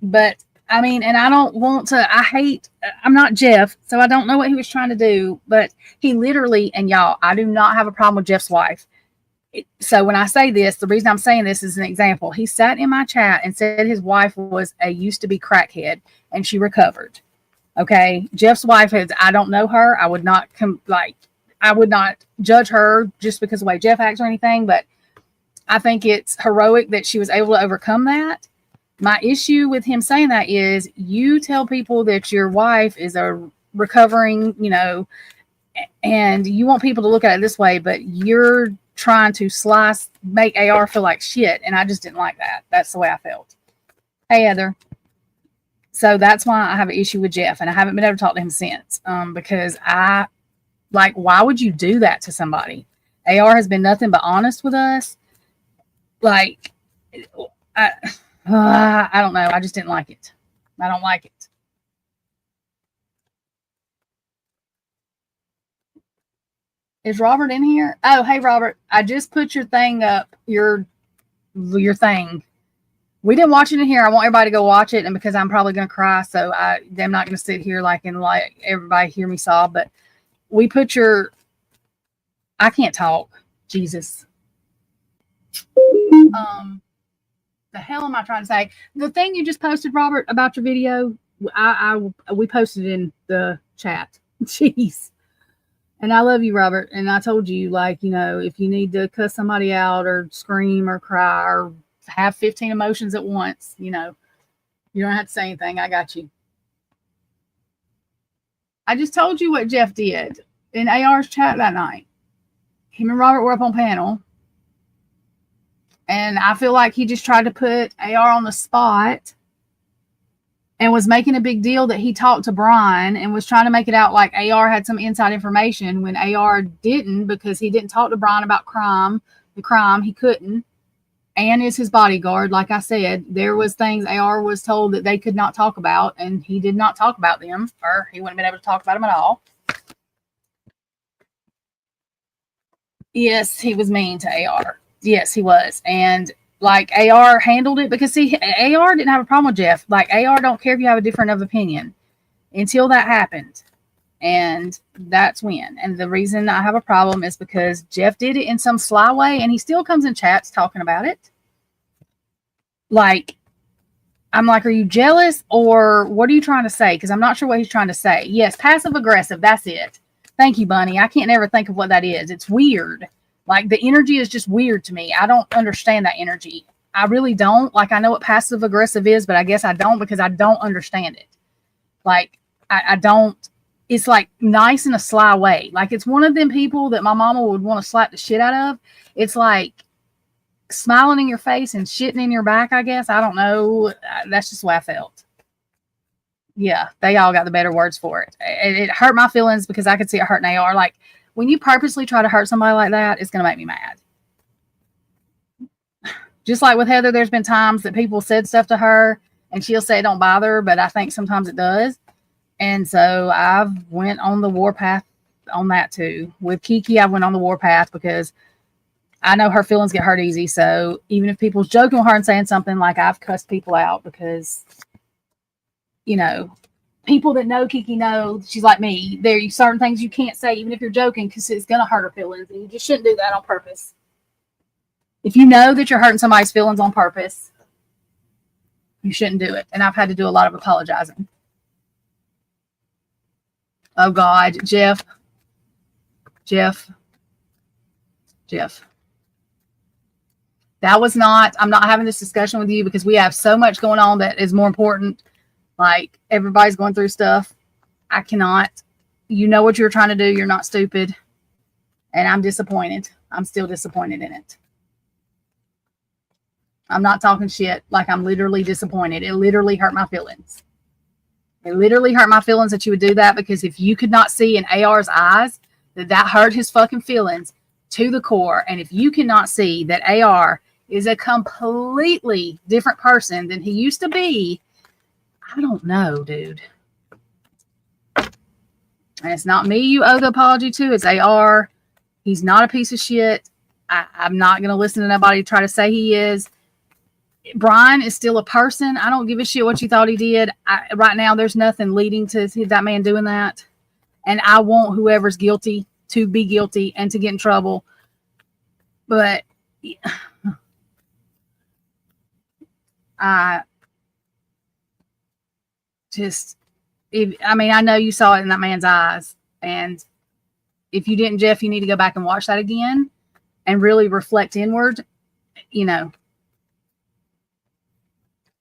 S1: But I mean, and I don't want to, I'm not Jeff, so I don't know what he was trying to do, but he literally, and y'all, I do not have a problem with Jeff's wife. So when I say this, the reason I'm saying this is an example. He sat in my chat and said his wife was a used to be crackhead and she recovered. Okay. Jeff's wife I don't know her. I would not I would not judge her just because of the way Jeff acts or anything, but I think it's heroic that she was able to overcome that. My issue with him saying that is you tell people that your wife is a recovering, and you want people to look at it this way, but you're trying to make AR feel like shit. And I just didn't like that. That's the way I felt. Hey, Heather. So that's why I have an issue with Jeff, and I haven't been able to talk to him since, because why would you do that to somebody? AR has been nothing but honest with us. I don't know. I just didn't like it. I don't like it. Is Robert in here? Oh, hey Robert, I just put your thing up. Your thing. We didn't watch it in here. I want everybody to go watch it, and because I'm probably gonna cry, so I'm not gonna sit here like and like everybody hear me sob. But we put your. I can't talk. Jesus. The hell am I trying to say? The thing you just posted, Robert, about your video, we posted it in the chat. Jeez. And I love you, Robert. And I told you, like, you know, if you need to cuss somebody out or scream or cry or have 15 emotions at once, you know, you don't have to say anything. I got you. I just told you what Jeff did in AR's chat that night. Him and Robert were up on panel. And I feel like he just tried to put AR on the spot and was making a big deal that he talked to Brian and was trying to make it out like AR had some inside information when AR didn't, because he didn't talk to Brian about the crime. He couldn't. Ann is his bodyguard. Like I said, there was things AR was told that they could not talk about, and he did not talk about them, or he wouldn't have been able to talk about them at all. Yes, he was mean to AR. Yes, he was. And like AR handled it because see, AR didn't have a problem with Jeff. Like AR don't care if you have a different of opinion until that happened. And that's when. And the reason I have a problem is because Jeff did it in some sly way, and he still comes in chats talking about it. Like, I'm like, are you jealous or what are you trying to say? Because I'm not sure what he's trying to say. Yes, passive aggressive. That's it. Thank you, Bunny. I can't ever think of what that is. It's weird. Like, the energy is just weird to me. I don't understand that energy. I really don't. Like, I know what passive aggressive is, but I guess I don't because I don't understand it. Like, I don't. It's like nice in a sly way. Like, it's one of them people that my mama would want to slap the shit out of. It's like smiling in your face and shitting in your back, I guess. I don't know. That's just the way I felt. Yeah, they all got the better words for it. It hurt my feelings because I could see it hurting AR. Like, when you purposely try to hurt somebody like that, it's going to make me mad. Just like with Heather, there's been times that people said stuff to her and she'll say it don't bother her, but I think sometimes it does. And so I've went on the warpath on that too. With Kiki, I went on the warpath because I know her feelings get hurt easy. So even if people's joking with her and saying something, like, I've cussed people out because, you know, people that know Kiki know she's like me. There are certain things you can't say, even if you're joking, because it's going to hurt her feelings. And you just shouldn't do that on purpose. If you know that you're hurting somebody's feelings on purpose, you shouldn't do it. And I've had to do a lot of apologizing. Oh, God. Jeff. That was not, I'm not having this discussion with you because we have so much going on that is more important. Like, everybody's going through stuff. I cannot. You know what you're trying to do. You're not stupid. And I'm disappointed. I'm still disappointed in it. I'm not talking shit. Like, I'm literally disappointed. It literally hurt my feelings. It literally hurt my feelings that you would do that, because if you could not see in AR's eyes that hurt his fucking feelings to the core, and if you cannot see that AR is a completely different person than he used to be, I don't know, dude. And it's not me you owe the apology to. It's AR. He's not a piece of shit. I'm not going to listen to nobody try to say he is. Brian is still a person. I don't give a shit what you thought he did. Right now, there's nothing leading to that man doing that. And I want whoever's guilty to be guilty and to get in trouble. But I just, I know you saw it in that man's eyes. And if you didn't, Jeff, you need to go back and watch that again and really reflect inward, you know.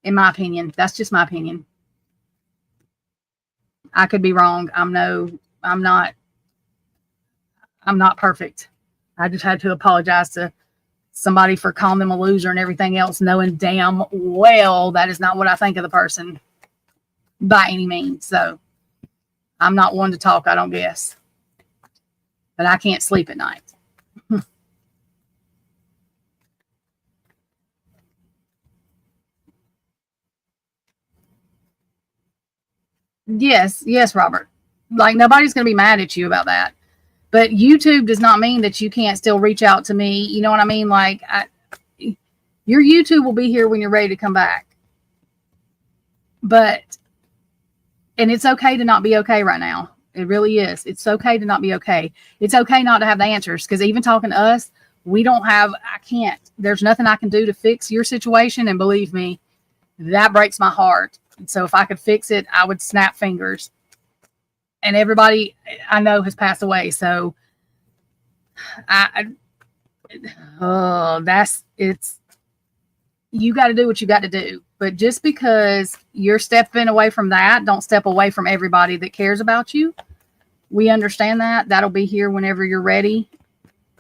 S1: In my opinion, that's just my opinion. I could be wrong. I'm not perfect. I just had to apologize to somebody for calling them a loser and everything else, knowing damn well that is not what I think of the person by any means. So I'm not one to talk, I don't guess. But I can't sleep at night. Yes, Robert. Like, nobody's going to be mad at you about that. But YouTube does not mean that you can't still reach out to me. You know what I mean? Like, your YouTube will be here when you're ready to come back. But, and it's okay to not be okay right now. It really is. It's okay to not be okay. It's okay not to have the answers, because even talking to us, we don't have, I can't, there's nothing I can do to fix your situation. And believe me, that breaks my heart. And so if I could fix it, I would snap fingers. And everybody I know has passed away. So you got to do what you got to do. But just because you're stepping away from that, don't step away from everybody that cares about you. We understand that. That'll be here whenever you're ready.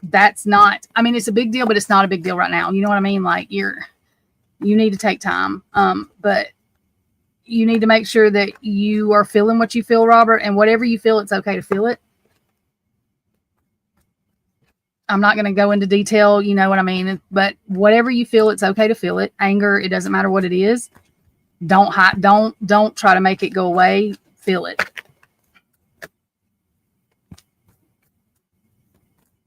S1: That's not, I mean, it's a big deal, but it's not a big deal right now. You know what I mean? Like, you need to take time. But you need to make sure that you are feeling what you feel, Robert, and whatever you feel, it's okay to feel it. I'm not going to go into detail, you know what I mean? But whatever you feel, it's okay to feel it. Anger, it doesn't matter what it is. Don't try to make it go away. Feel it.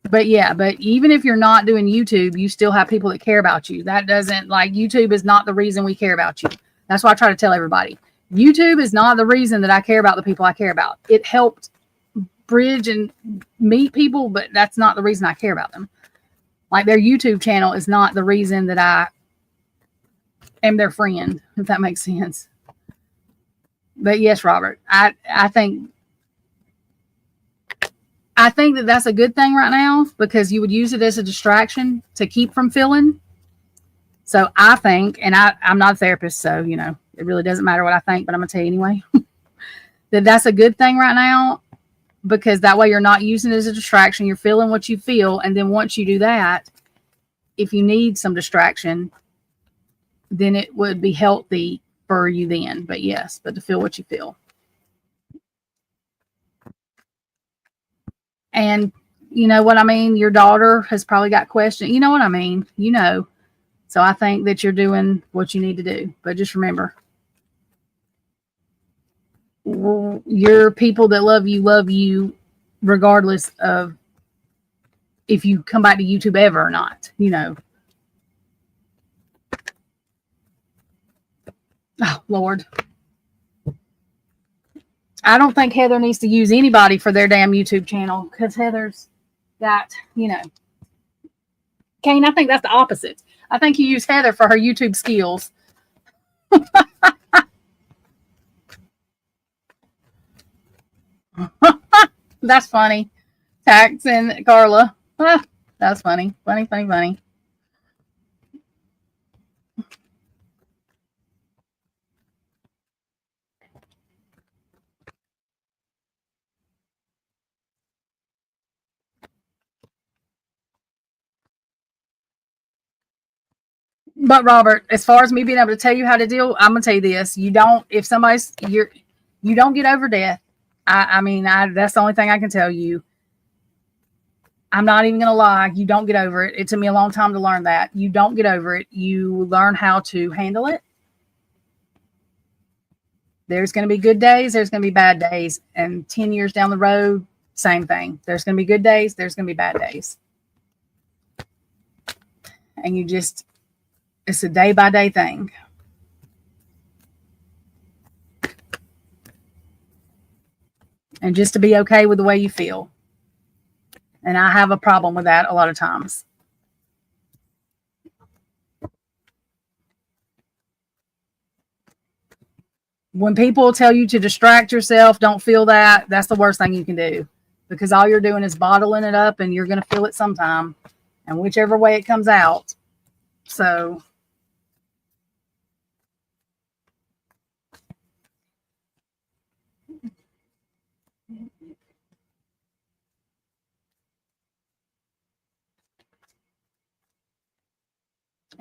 S1: But yeah, but even if you're not doing YouTube, you still have people that care about you. That doesn't, like, YouTube is not the reason we care about you. That's why I try to tell everybody. YouTube is not the reason that I care about the people I care about. It helped bridge and meet people, but that's not the reason I care about them. Like, their YouTube channel is not the reason that I am their friend, if that makes sense. But yes, Robert, I think that that's a good thing right now, because you would use it as a distraction to keep from feeling. So I think, and I'm not a therapist, so, you know, it really doesn't matter what I think, but I'm going to tell you anyway, that that's a good thing right now, because that way you're not using it as a distraction. You're feeling what you feel. And then once you do that, if you need some distraction, then it would be healthy for you then. But yes, but to feel what you feel. And you know what I mean? Your daughter has probably got questions. You know what I mean? You know. So I think that you're doing what you need to do. But just remember, your people that love you regardless of if you come back to YouTube ever or not, you know. Oh, Lord. I don't think Heather needs to use anybody for their damn YouTube channel, because Heather's got, you know. Kane, I think that's the opposite. I think you use Heather for her YouTube skills. That's funny. Tax and Carla. Ah, that's funny. Funny. But Robert, as far as me being able to tell you how to deal, I'm gonna tell you this: you don't. If somebody's you don't get over death. I mean, that's the only thing I can tell you. I'm not even gonna lie. You don't get over it. It took me a long time to learn that. You don't get over it. You learn how to handle it. There's going to be good days. There's going to be bad days. And 10 years down the road, same thing. There's going to be good days. There's going to be bad days. And it's a day by day thing. And just to be okay with the way you feel. And I have a problem with that a lot of times. When people tell you to distract yourself, don't feel that. That's the worst thing you can do, because all you're doing is bottling it up, and you're going to feel it sometime, and whichever way it comes out. So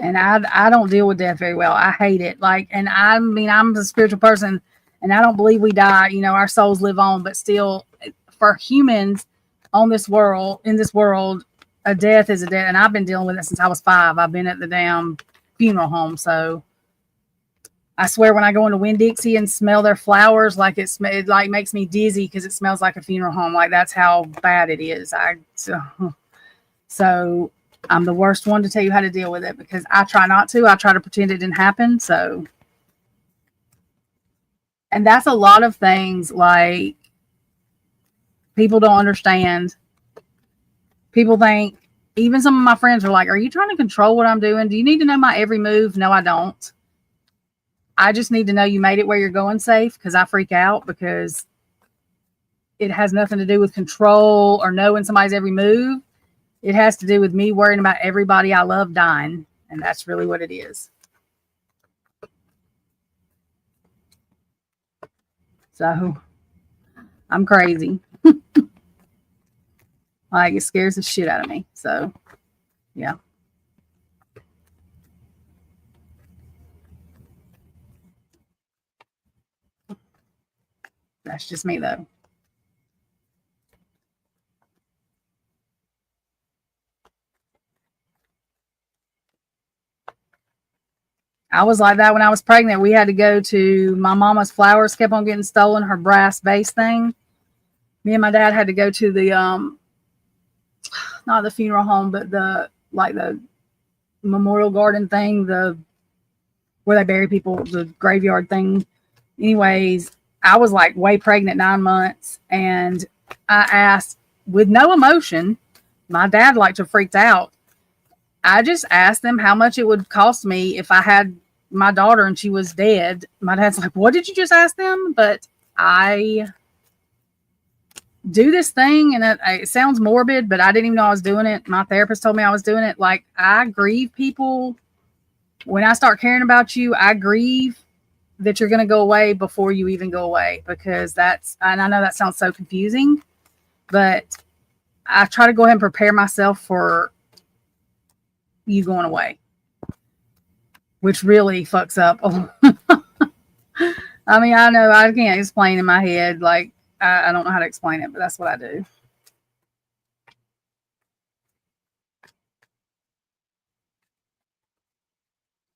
S1: and I don't deal with death very well. I hate it. Like, and I mean, I'm a spiritual person, and I don't believe we die. You know, our souls live on, but still, for humans on this world, in this world, a death is a death. And I've been dealing with it since I was 5. I've been at the damn funeral home. So I swear when I go into Winn-Dixie and smell their flowers, like it like makes me dizzy because it smells like a funeral home. Like that's how bad it is. So I'm the worst one to tell you how to deal with it because I try not to. I try to pretend it didn't happen. So, and that's a lot of things like people don't understand. People think, even some of my friends are like, are you trying to control what I'm doing? Do you need to know my every move? No, I don't. I just need to know you made it where you're going safe because I freak out because it has nothing to do with control or knowing somebody's every move. It has to do with me worrying about everybody I love dying. And that's really what it is. So I'm crazy. Like it scares the shit out of me. So yeah. That's just me though. I was like that when I was pregnant. We had to go to my mama's flowers kept on getting stolen, her brass vase thing. Me and my dad had to go to the not the funeral home, but the memorial garden thing, the where they bury people, the graveyard thing. Anyways, I was like way pregnant, 9 months, and I asked with no emotion. My dad like to freaked out. I just asked them how much it would cost me if I had my daughter and she was dead. My dad's like, "What did you just ask them?" But I do this thing, and it sounds morbid, but I didn't even know I was doing it. My therapist told me I was doing it. Like, I grieve people. When I start caring about you, I grieve that you're going to go away before you even go away, because and I know that sounds so confusing, but I try to go ahead and prepare myself for you going away, which really fucks up. I mean, I know I can't explain in my head. Like, I don't know how to explain it, but that's what I do.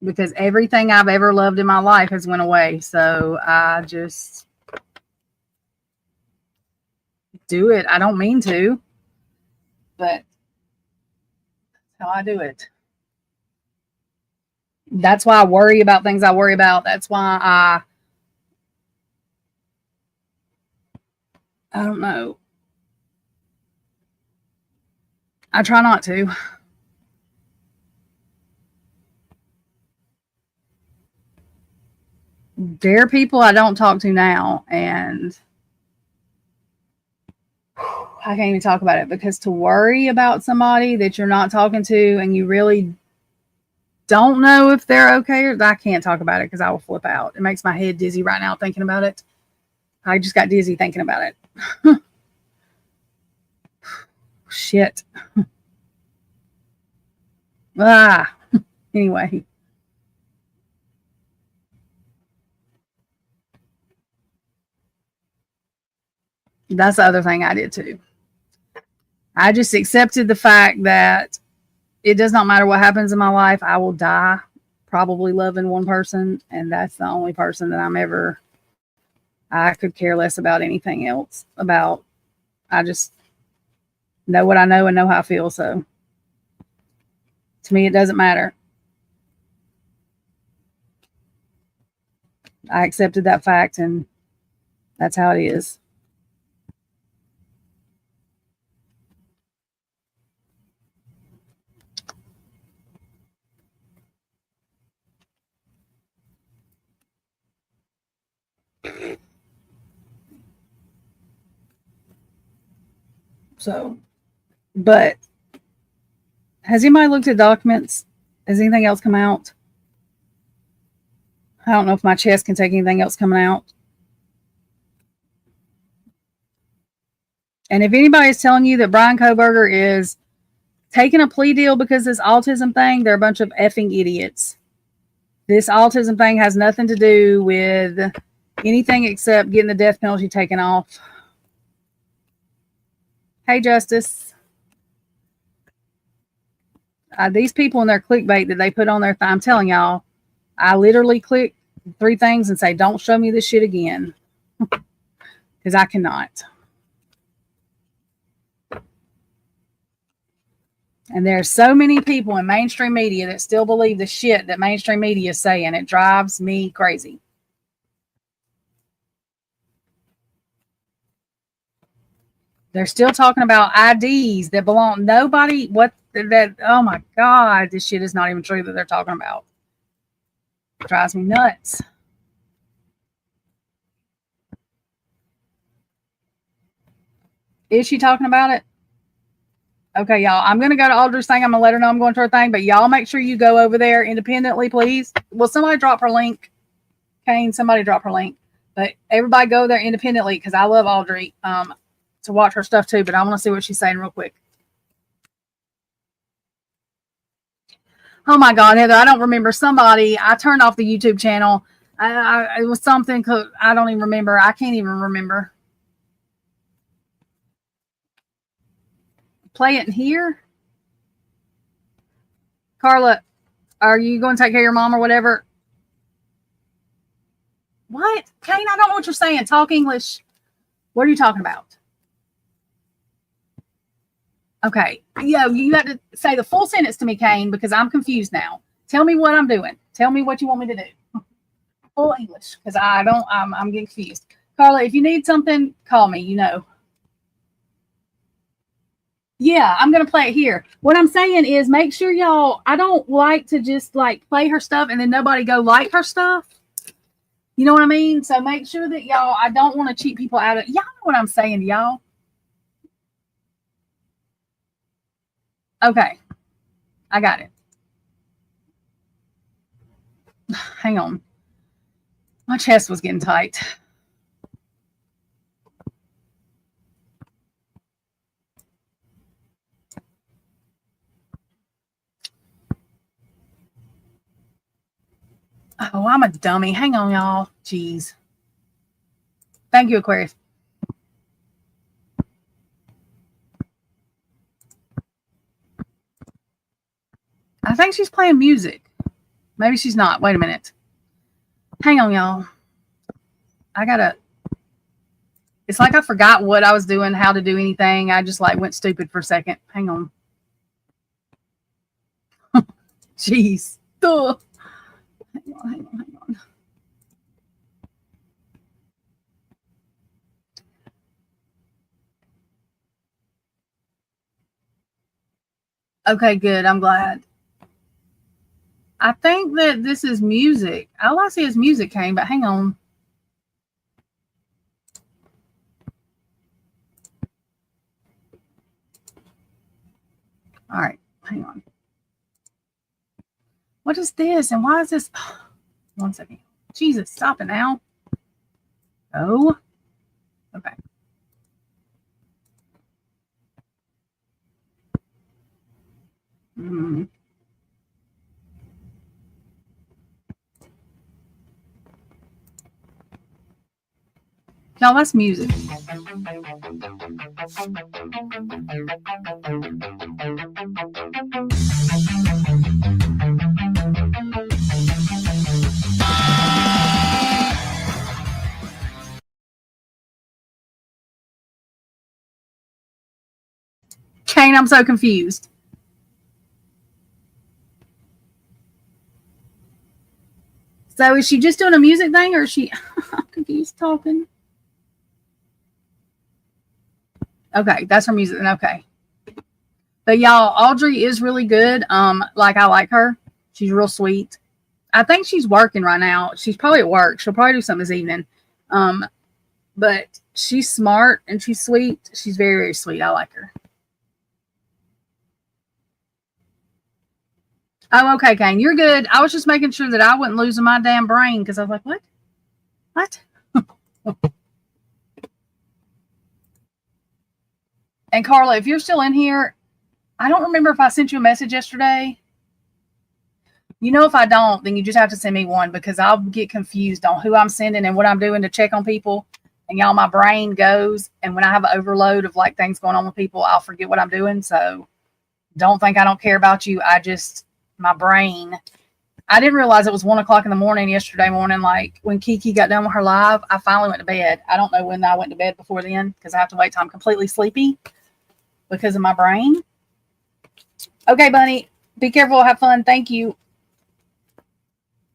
S1: Because everything I've ever loved in my life has went away. So I just do it. I don't mean to, but that's how I do it. That's why I worry about things I worry about. That's why I don't know. I try not to. There are people I don't talk to now, and I can't even talk about it, because to worry about somebody that you're not talking to and you really don't know if they're okay, or I can't talk about it because I will flip out. It makes my head dizzy right now thinking about it. I just got dizzy thinking about it. Shit. Ah. Anyway. That's the other thing I did too. I just accepted the fact that it does not matter what happens in my life. I will die probably loving one person, and that's the only person that I could care less about anything else about. I just know what I know and know how I feel. So to me, it doesn't matter. I accepted that fact, and that's how it is. So, but has anybody looked at documents? Has anything else come out? I don't know if my chest can take anything else coming out. And if anybody is telling you that Brian Koberger is taking a plea deal because this autism thing, they're a bunch of effing idiots. This autism thing has nothing to do with anything except getting the death penalty taken off. Hey, Justice. These people in their clickbait that they put on their I'm telling y'all, I literally clicked 3 things and say, don't show me this shit again. Because I cannot. And there's so many people in mainstream media that still believe the shit that mainstream media is saying. It drives me crazy. They're still talking about IDs that belong. Nobody, what, that, oh my God, this shit is not even true that they're talking about. It drives me nuts. Is she talking about it? Okay, y'all. I'm going to go to Audrey's thing. I'm going to let her know I'm going to her thing. But y'all make sure you go over there independently, please. Will somebody drop her link? Kane, somebody drop her link. But everybody go there independently because I love Audrey to watch her stuff too. But I want to see what she's saying real quick. Oh, my God, Heather. I don't remember. Somebody, I turned off the YouTube channel. It was something. I don't even remember. I can't even remember. Play it in here. Carla, are you going to take care of your mom or whatever? What? Kane, I don't know what you're saying. Talk English. What are you talking about? Okay. Yeah, you have to say the full sentence to me, Kane, because I'm confused now. Tell me what I'm doing. Tell me what you want me to do. Full English, because I'm getting confused. Carla, if you need something, call me, you know. Yeah, I'm going to play it here. What I'm saying is make sure y'all, I don't like to just like play her stuff and then nobody go like her stuff. You know what I mean? So make sure that y'all, I don't want to cheat people out of, y'all know what I'm saying to y'all. Okay. I got it. Hang on. My chest was getting tight. Oh, I'm a dummy. Hang on, y'all. Jeez. Thank you, Aquarius. I think she's playing music. Maybe she's not. Wait a minute. Hang on, y'all. It's like I forgot what I was doing, how to do anything. I just like went stupid for a second. Hang on. Jeez. Ugh. Hang on. Okay, good. I'm glad. I think that this is music. All I see is music came, but hang on. All right, hang on. What is this? And why is this? 1 second. Jesus, stop it now. Oh. Okay. Mm. No, that's music. Kane, I'm so confused. So is she just doing a music thing or is she I'm confused talking? Okay, that's her music. Okay. But y'all, Audrey is really good. Like I like her. She's real sweet. I think she's working right now. She's probably at work. She'll probably do something this evening. But she's smart and she's sweet. She's very, very sweet. I like her. Oh, okay, Kane. You're good. I was just making sure that I wasn't losing my damn brain because I was like, what? What? And Carla, if you're still in here, I don't remember if I sent you a message yesterday. You know, if I don't, then you just have to send me one because I'll get confused on who I'm sending and what I'm doing to check on people. And y'all, my brain goes. And when I have an overload of like things going on with people, I'll forget what I'm doing. So don't think I don't care about you. My brain, I didn't realize it was 1 o'clock in the morning yesterday morning. Like when Kiki got done with her live, I finally went to bed. I don't know when I went to bed before then because I have to wait till I'm completely sleepy because of my brain. Okay, Bunny, be careful, have fun. Thank you.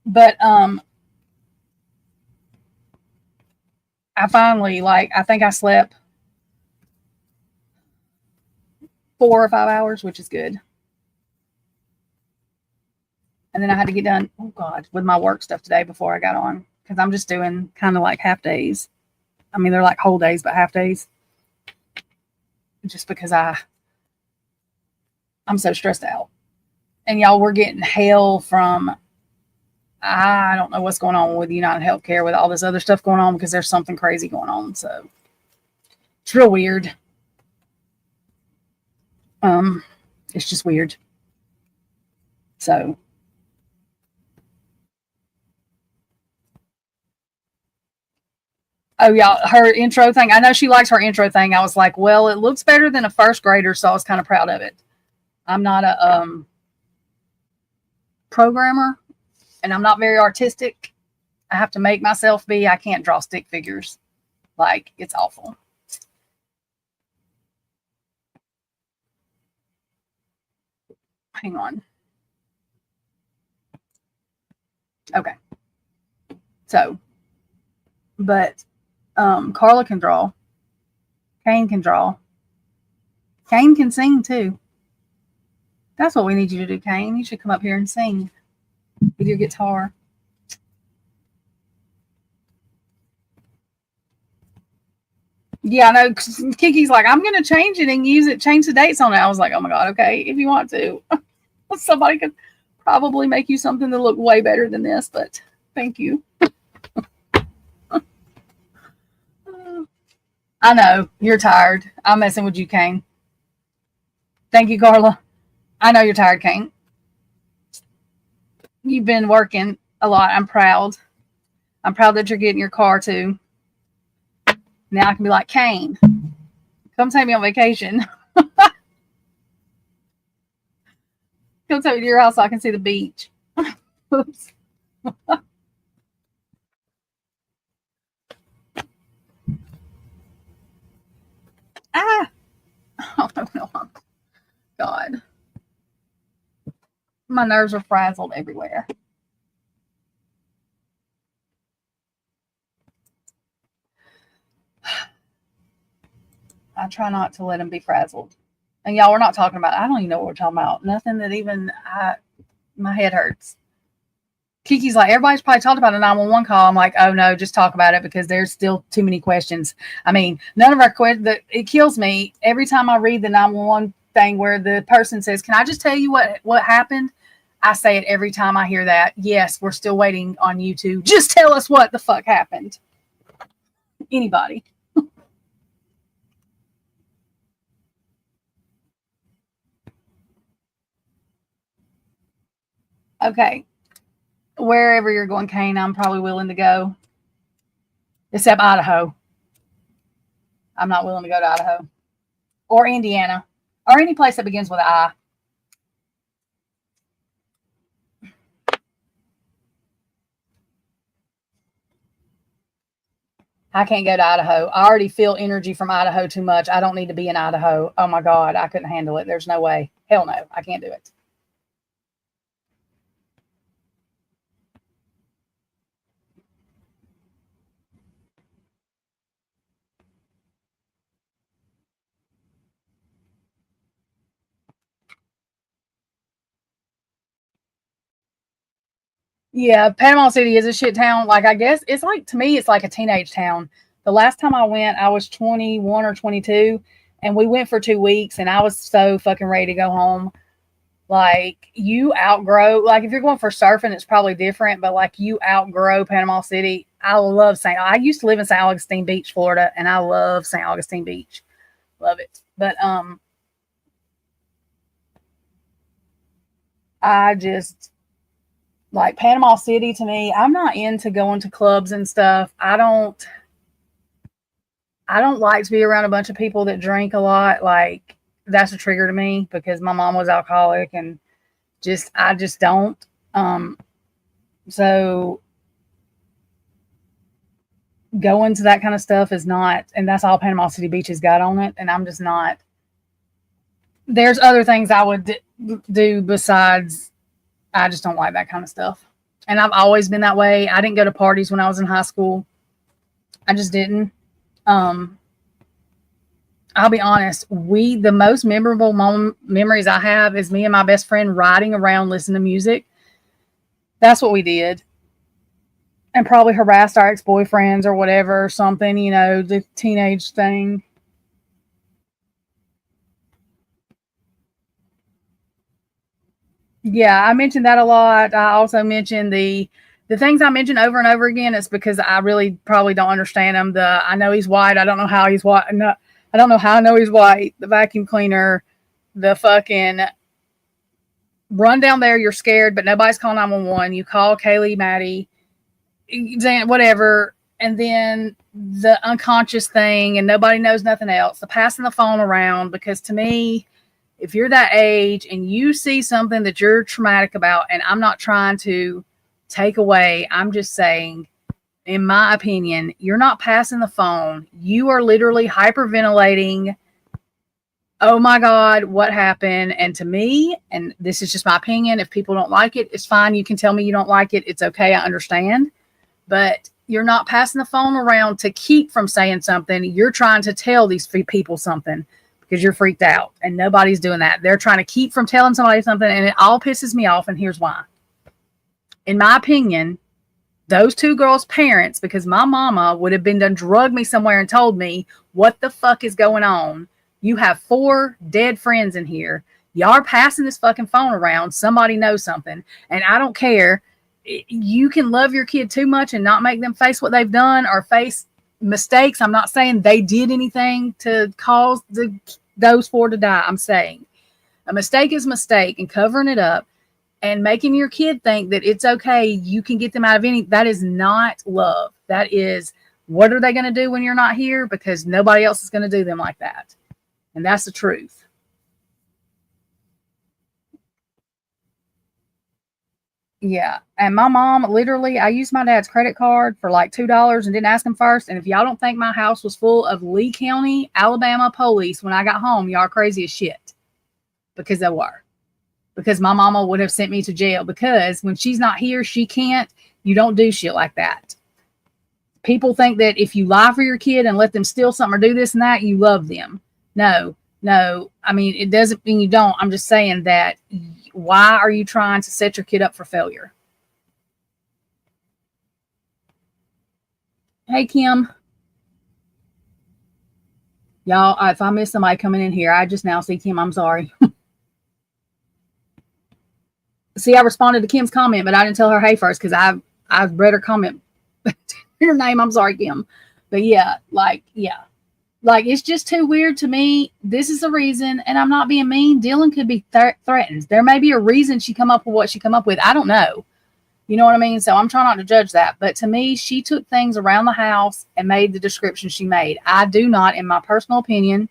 S1: But I finally I think I slept 4 or 5 hours, which is good. And then I had to get done, oh God, with my work stuff today before I got on because I'm just doing kind of like half days. I mean, they're like whole days, but half days. Just because I'm so stressed out. And y'all, we're getting hell from, I don't know what's going on with United Healthcare with all this other stuff going on because there's something crazy going on. So it's real weird. It's just weird. So oh yeah, her intro thing. I know she likes her intro thing. I was like, well, it looks better than a first grader, so I was kind of proud of it. I'm not a programmer, and I'm not very artistic. I have to make myself be. I can't draw stick figures. Like, it's awful. Hang on. Okay. So, but Carla can draw. Kane can draw. Kane can sing too. That's what we need you to do, Kane. You should come up here and sing with your guitar. Yeah, I know. Kiki's like, I'm going to change it and use it, change the dates on it. I was like, oh my God, okay, if you want to. Somebody could probably make you something that look way better than this, but thank you. I know, you're tired. I'm messing with you, Kane. Thank you, Carla. I know you're tired, Kane. You've been working a lot. I'm proud. I'm proud that you're getting your car too. Now I can be like, Kane, come take me on vacation. Come take me to your house so I can see the beach. Oops. Ah! Oh, no. God. My nerves are frazzled everywhere. I try not to let them be frazzled. And y'all, we're not talking about, I don't even know what we're talking about. Nothing that even, my head hurts. Kiki's like, everybody's probably talked about a 911 call. I'm like, oh no, just talk about it because there's still too many questions. I mean, none of our questions, it kills me every time I read the 911 thing where the person says, can I just tell you what happened? I say it every time I hear that. Yes, we're still waiting on you to just tell us what the fuck happened. Anybody. Okay. Wherever you're going, Kane, I'm probably willing to go. Except Idaho. I'm not willing to go to Idaho. Or Indiana. Or any place that begins with I. I can't go to Idaho. I already feel energy from Idaho too much. I don't need to be in Idaho. Oh my God, I couldn't handle it. There's no way. Hell no, I can't do it. Yeah, Panama City is a shit town. Like, I guess it's like, to me, it's like a teenage town. The last time I went, I was 21 or 22, and we went for 2 weeks, and I was so fucking ready to go home. Like, you outgrow, like, if you're going for surfing, it's probably different, but like, you outgrow Panama City. I used to live in St. Augustine Beach, Florida, and I love St. Augustine Beach. Love it. But, I just, like Panama City to me, I'm not into going to clubs and stuff. I don't like to be around a bunch of people that drink a lot. Like, that's a trigger to me because my mom was alcoholic and I just don't. So going to that kind of stuff is not, and that's all Panama City Beach has got on it. And I'm just not, there's other things I would do besides, I just don't like that kind of stuff. And I've always been that way. I didn't go to parties when I was in high school. I just didn't. Um, I'll be honest. The most memorable memories I have is me and my best friend riding around listening to music. That's what we did. And probably harassed our ex-boyfriends or whatever, or something, the teenage thing. Yeah, I mentioned that a lot. I also mentioned the things I mentioned over and over again. It's because I really probably don't understand them. I know he's white. I don't know how he's white. No, I don't know how I know he's white. The vacuum cleaner, the fucking run down there. You're scared, but nobody's calling 911. You call Kaylee, Maddie, whatever, and then the unconscious thing, and nobody knows nothing else. The passing the phone around, because to me, if you're that age and you see something that you're traumatic about, and I'm not trying to take away, I'm just saying, in my opinion, you're not passing the phone. You are literally hyperventilating. Oh my God, what happened? And to me, and this is just my opinion, if people don't like it, it's fine. You can tell me you don't like it. It's okay. I understand. But you're not passing the phone around to keep from saying something. You're trying to tell these people something because you're freaked out, and nobody's doing that. They're trying to keep from telling somebody something, and it all pisses me off, and here's why. In my opinion, those two girls' parents, because my mama would have been done drug me somewhere and told me what the fuck is going on. You have 4 dead friends in here. Y'all are passing this fucking phone around. Somebody knows something, and I don't care. You can love your kid too much and not make them face what they've done or face mistakes. I'm not saying they did anything to cause those 4 to die. I'm saying a mistake is a mistake, and covering it up and making your kid think that it's okay, you can get them out of that is not love. That is, what are they going to do when you're not here? Because nobody else is going to do them like that. And that's the truth. Yeah. And my mom, literally, I used my dad's credit card for like $2 and didn't ask him first. And if y'all don't think my house was full of Lee County, Alabama police when I got home, y'all are crazy as shit. Because they were. Because my mama would have sent me to jail. Because when she's not here, she can't. You don't do shit like that. People think that if you lie for your kid and let them steal something or do this and that, you love them. No. I mean, it doesn't mean you don't. I'm just saying that. Why are you trying to set your kid up for failure? Hey, Kim. Y'all, if I miss somebody coming in here, I just now see Kim. I'm sorry. See, I responded to Kim's comment, but I didn't tell her hey first because I've read her comment. Her name. I'm sorry, Kim. But yeah, it's just too weird to me. This is the reason, and I'm not being mean. Dylan could be threatened. There may be a reason she come up with what she come up with. I don't know. You know what I mean? So I'm trying not to judge that. But to me, she took things around the house and made the description she made. I do not, in my personal opinion,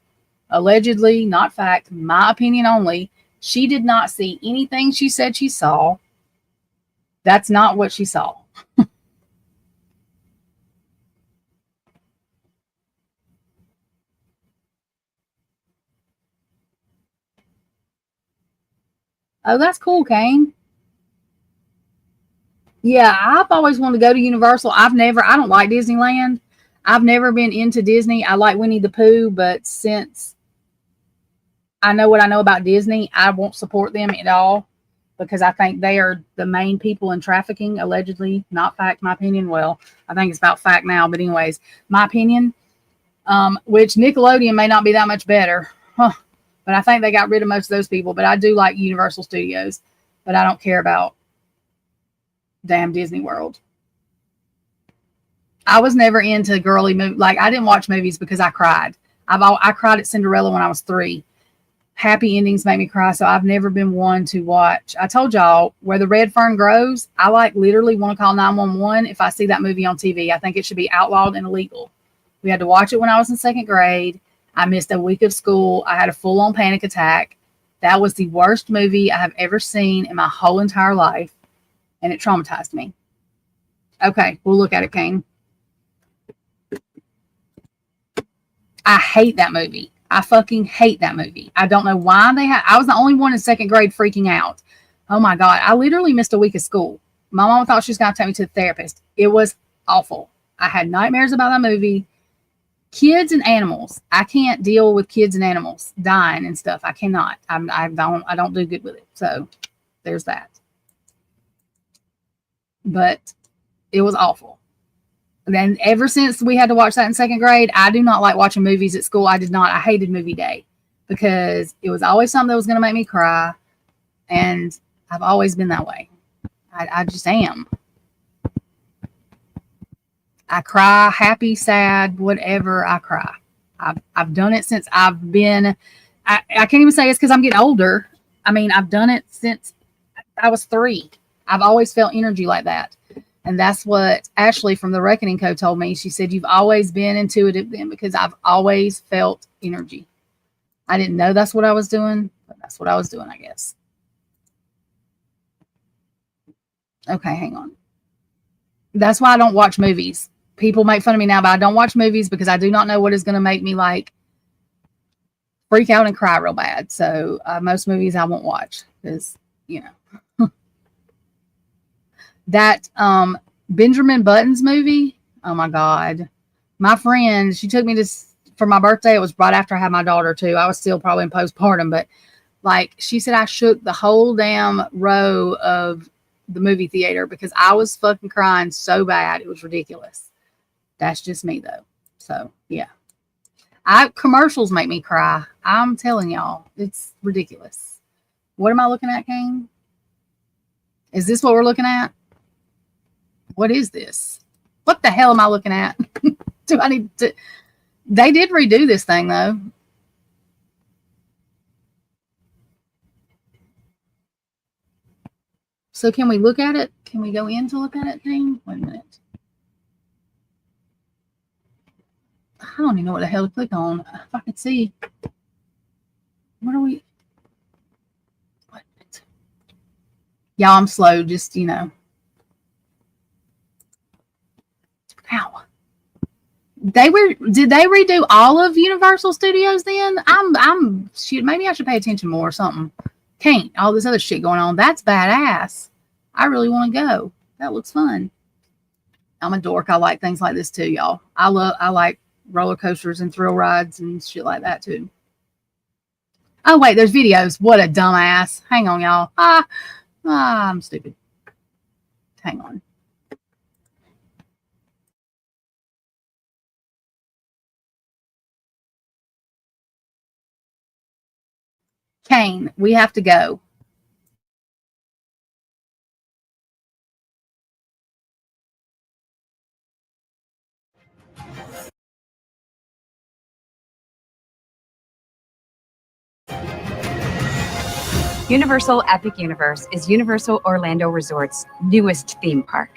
S1: allegedly, not fact, my opinion only, she did not see anything she said she saw. That's not what she saw. Oh, that's cool, Kane. Yeah, I've always wanted to go to Universal. I don't like Disneyland. I've never been into Disney. I like Winnie the Pooh, but since I know what I know about Disney, I won't support them at all because I think they are the main people in trafficking, allegedly. Not fact, my opinion. Well, I think it's about fact now, but anyways, my opinion, which Nickelodeon may not be that much better. Huh. But I think they got rid of most of those people. But I do like Universal Studios, but I don't care about damn Disney World. I was never into girly movies. Like, I didn't watch movies because I cried. I cried at Cinderella when I was 3. Happy endings make me cry, so I've never been one to watch. I told y'all, Where the Red Fern Grows, I like literally want to call 911 if I see that movie on TV. I think it should be outlawed and illegal. We had to watch it when I was in 2nd grade. I missed a week of school. I had a full-on panic attack. That was the worst movie I have ever seen in my whole entire life, and it traumatized me. Okay, we'll look at it, Kane. I hate that movie. I fucking hate that movie. I don't know why I was the only one in second grade freaking out. Oh my God. I literally missed a week of school. My mom thought she was going to take me to the therapist. It was awful. I had nightmares about that movie. Kids and animals. I can't deal with kids and animals dying and stuff. I cannot. I don't do good with it. So there's that. But it was awful. And then ever since we had to watch that in second grade, I do not like watching movies at school. I did not. I hated movie day because it was always something that was going to make me cry. And I've always been that way. I just am. I cry, happy, sad, whatever, I cry. I've done it since I've been, I can't even say it's because I'm getting older. I mean, I've done it since I was 3. I've always felt energy like that. And that's what Ashley from the Reckoning Code told me. She said, you've always been intuitive then because I've always felt energy. I didn't know that's what I was doing, but that's what I was doing, I guess. Okay, hang on. That's why I don't watch movies. People make fun of me now, but I don't watch movies because I do not know what is going to make me like freak out and cry real bad. So most movies I won't watch because, you know. That Benjamin Button's movie, oh my God. My friend, she took me to, for my birthday, it was right after I had my daughter too. I was still probably in postpartum, but like she said, I shook the whole damn row of the movie theater because I was fucking crying so bad. It was ridiculous. That's just me though. So yeah. Commercials make me cry. I'm telling y'all, it's ridiculous. What am I looking at, Kane? Is this what we're looking at? What is this? What the hell am I looking at? Do I need to? They did redo this thing though. So can we look at it? Can we go in to look at it, Kane? Wait a minute. I don't even know what the hell to click on. If I could see. What are we? Wait a minute. Y'all, I'm slow. Just, you know. Ow. Did they redo all of Universal Studios then? Shit, maybe I should pay attention more or something. Can't. All this other shit going on. That's badass. I really want to go. That looks fun. I'm a dork. I like things like this too, y'all. I like roller coasters and thrill rides and shit like that too. Oh wait, there's videos. What a dumbass. Hang on, y'all. I'm stupid. Hang on. Kane, we have to go.
S2: Universal Epic Universe is Universal Orlando Resort's newest theme park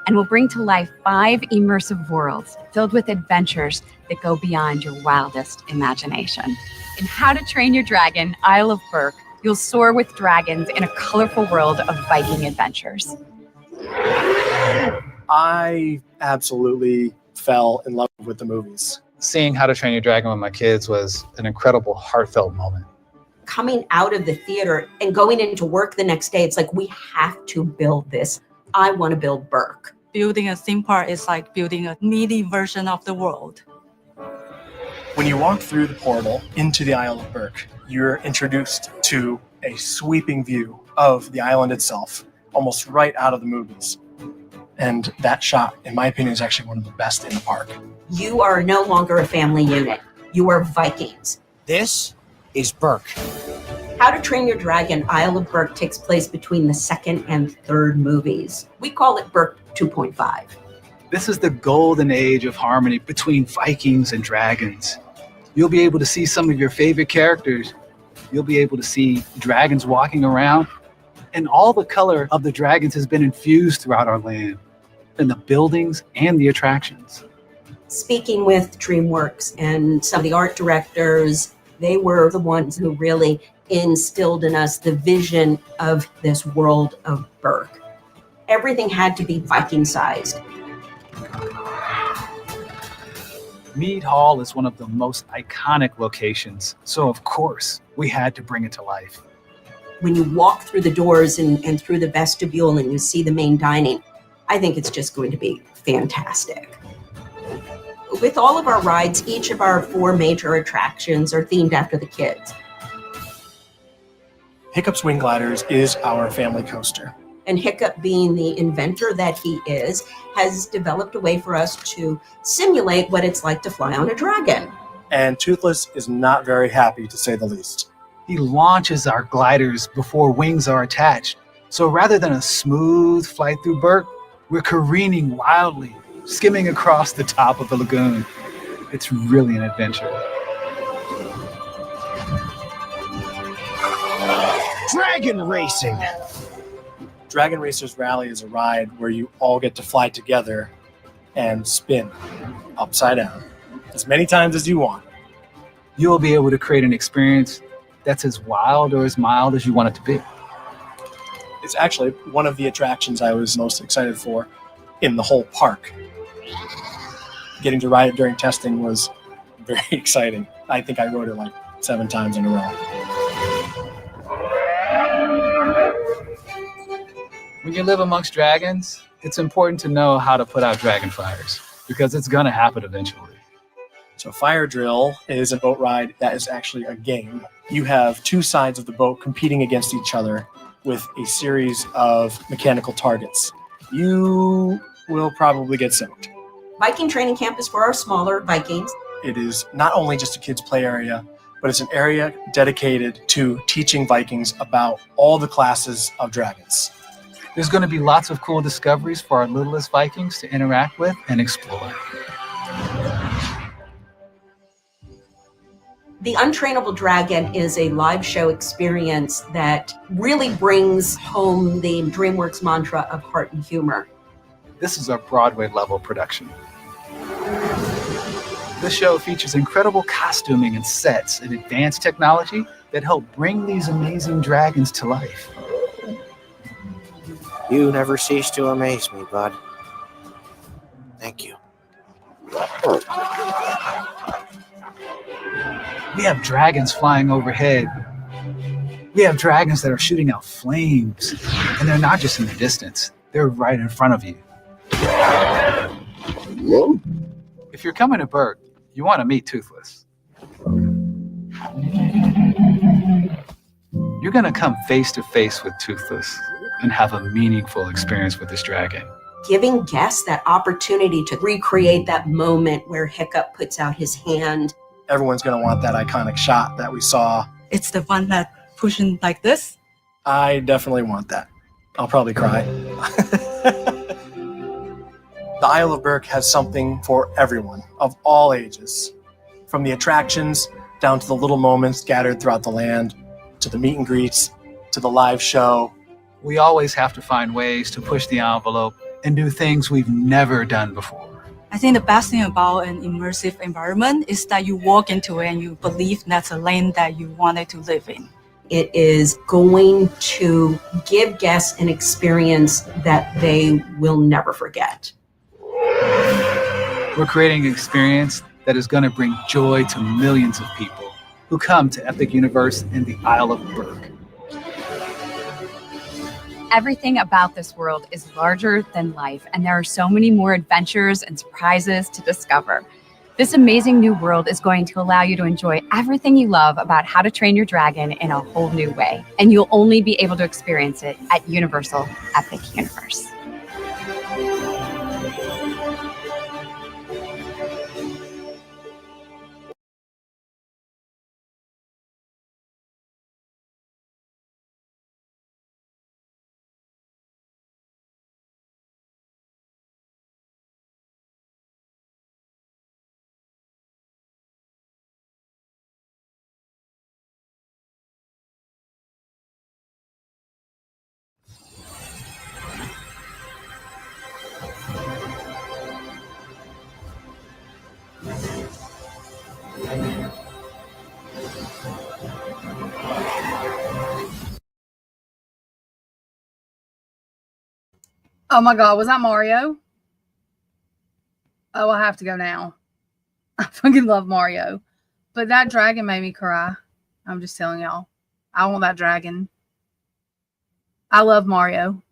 S2: and will bring to life 5 immersive worlds filled with adventures that go beyond your wildest imagination. In How to Train Your Dragon, Isle of Berk, you'll soar with dragons in a colorful world of Viking adventures.
S3: I absolutely fell in love with the movies.
S4: Seeing How to Train Your Dragon with my kids was an incredible, heartfelt moment.
S5: Coming out of the theater and going into work the next day, it's like, we have to build this. I want to build Berk.
S6: Building a theme park is like building a mini version of the world.
S3: When you walk through the portal into the Isle of Berk, you're introduced to a sweeping view of the island itself, almost right out of the movies. And that shot, in my opinion, is actually one of the best in the park.
S5: You are no longer a family unit. You are Vikings.
S7: This is Berk.
S5: How to Train Your Dragon, Isle of Berk takes place between the second and third movies. We call it Berk 2.5.
S8: This is the golden age of harmony between Vikings and dragons. You'll be able to see some of your favorite characters. You'll be able to see dragons walking around. And all the color of the dragons has been infused throughout our land, in the buildings and the attractions.
S5: Speaking with DreamWorks and some of the art directors, they were the ones who really instilled in us the vision of this world of Berk. Everything had to be Viking sized.
S8: Mead Hall is one of the most iconic locations, so of course we had to bring it to life.
S5: When you walk through the doors and through the vestibule and you see the main dining, I think it's just going to be fantastic. With all of our rides, each of our 4 major attractions are themed after the kids.
S3: Hiccup's Wing Gliders is our family coaster.
S5: And Hiccup, being the inventor that he is, has developed a way for us to simulate what it's like to fly on a dragon.
S3: And Toothless is not very happy, to say the least.
S8: He launches our gliders before wings are attached. So rather than a smooth flight through Burke, we're careening wildly, skimming across the top of the lagoon. It's really an adventure.
S7: Dragon racing.
S3: Dragon Racers Rally is a ride where you all get to fly together and spin upside down as many times as you want.
S8: You'll be able to create an experience that's as wild or as mild as you want it to be.
S3: It's actually one of the attractions I was most excited for in the whole park. Getting to ride it during testing was very exciting. I think I rode it like 7 times in a row.
S8: When you live amongst dragons, it's important to know how to put out dragon fires because it's going to happen eventually.
S3: So Fire Drill is a boat ride that is actually a game. You have 2 sides of the boat competing against each other with a series of mechanical targets. You will probably get soaked.
S5: Viking training camp is for our smaller Vikings.
S3: It is not only just a kids' play area, but it's an area dedicated to teaching Vikings about all the classes of dragons.
S8: There's going to be lots of cool discoveries for our littlest Vikings to interact with and explore.
S5: The Untrainable Dragon is a live show experience that really brings home the DreamWorks mantra of heart and humor.
S8: This is a Broadway level production. This show features incredible costuming and sets and advanced technology that help bring these amazing dragons to life.
S7: You never cease to amaze me, bud. Thank you.
S8: We have dragons flying overhead. We have dragons that are shooting out flames. And they're not just in the distance, they're right in front of you. If you're coming to Burke, you want to meet Toothless. You're going to come face to face with Toothless and have a meaningful experience with this dragon.
S5: Giving guests that opportunity to recreate that moment where Hiccup puts out his hand.
S3: Everyone's going to want that iconic shot that we saw.
S6: It's the one that pushing like this.
S3: I definitely want that. I'll probably cry. The Isle of Burke has something for everyone of all ages, from the attractions down to the little moments scattered throughout the land, to the meet and greets, to the live show.
S8: We always have to find ways to push the envelope and do things we've never done before.
S6: I think the best thing about an immersive environment is that you walk into it and you believe that's a lane that you wanted to live in.
S5: It is going to give guests an experience that they will never forget.
S8: We're creating an experience that is going to bring joy to millions of people who come to Epic Universe and the Isle of Burke.
S2: Everything about this world is larger than life, and there are so many more adventures and surprises to discover. This amazing new world is going to allow you to enjoy everything you love about How to Train Your Dragon in a whole new way, and you'll only be able to experience it at Universal Epic Universe.
S1: Oh my God, was that Mario? Oh, I have to go now. I fucking love Mario. But that dragon made me cry. I'm just telling y'all. I want that dragon. I love Mario.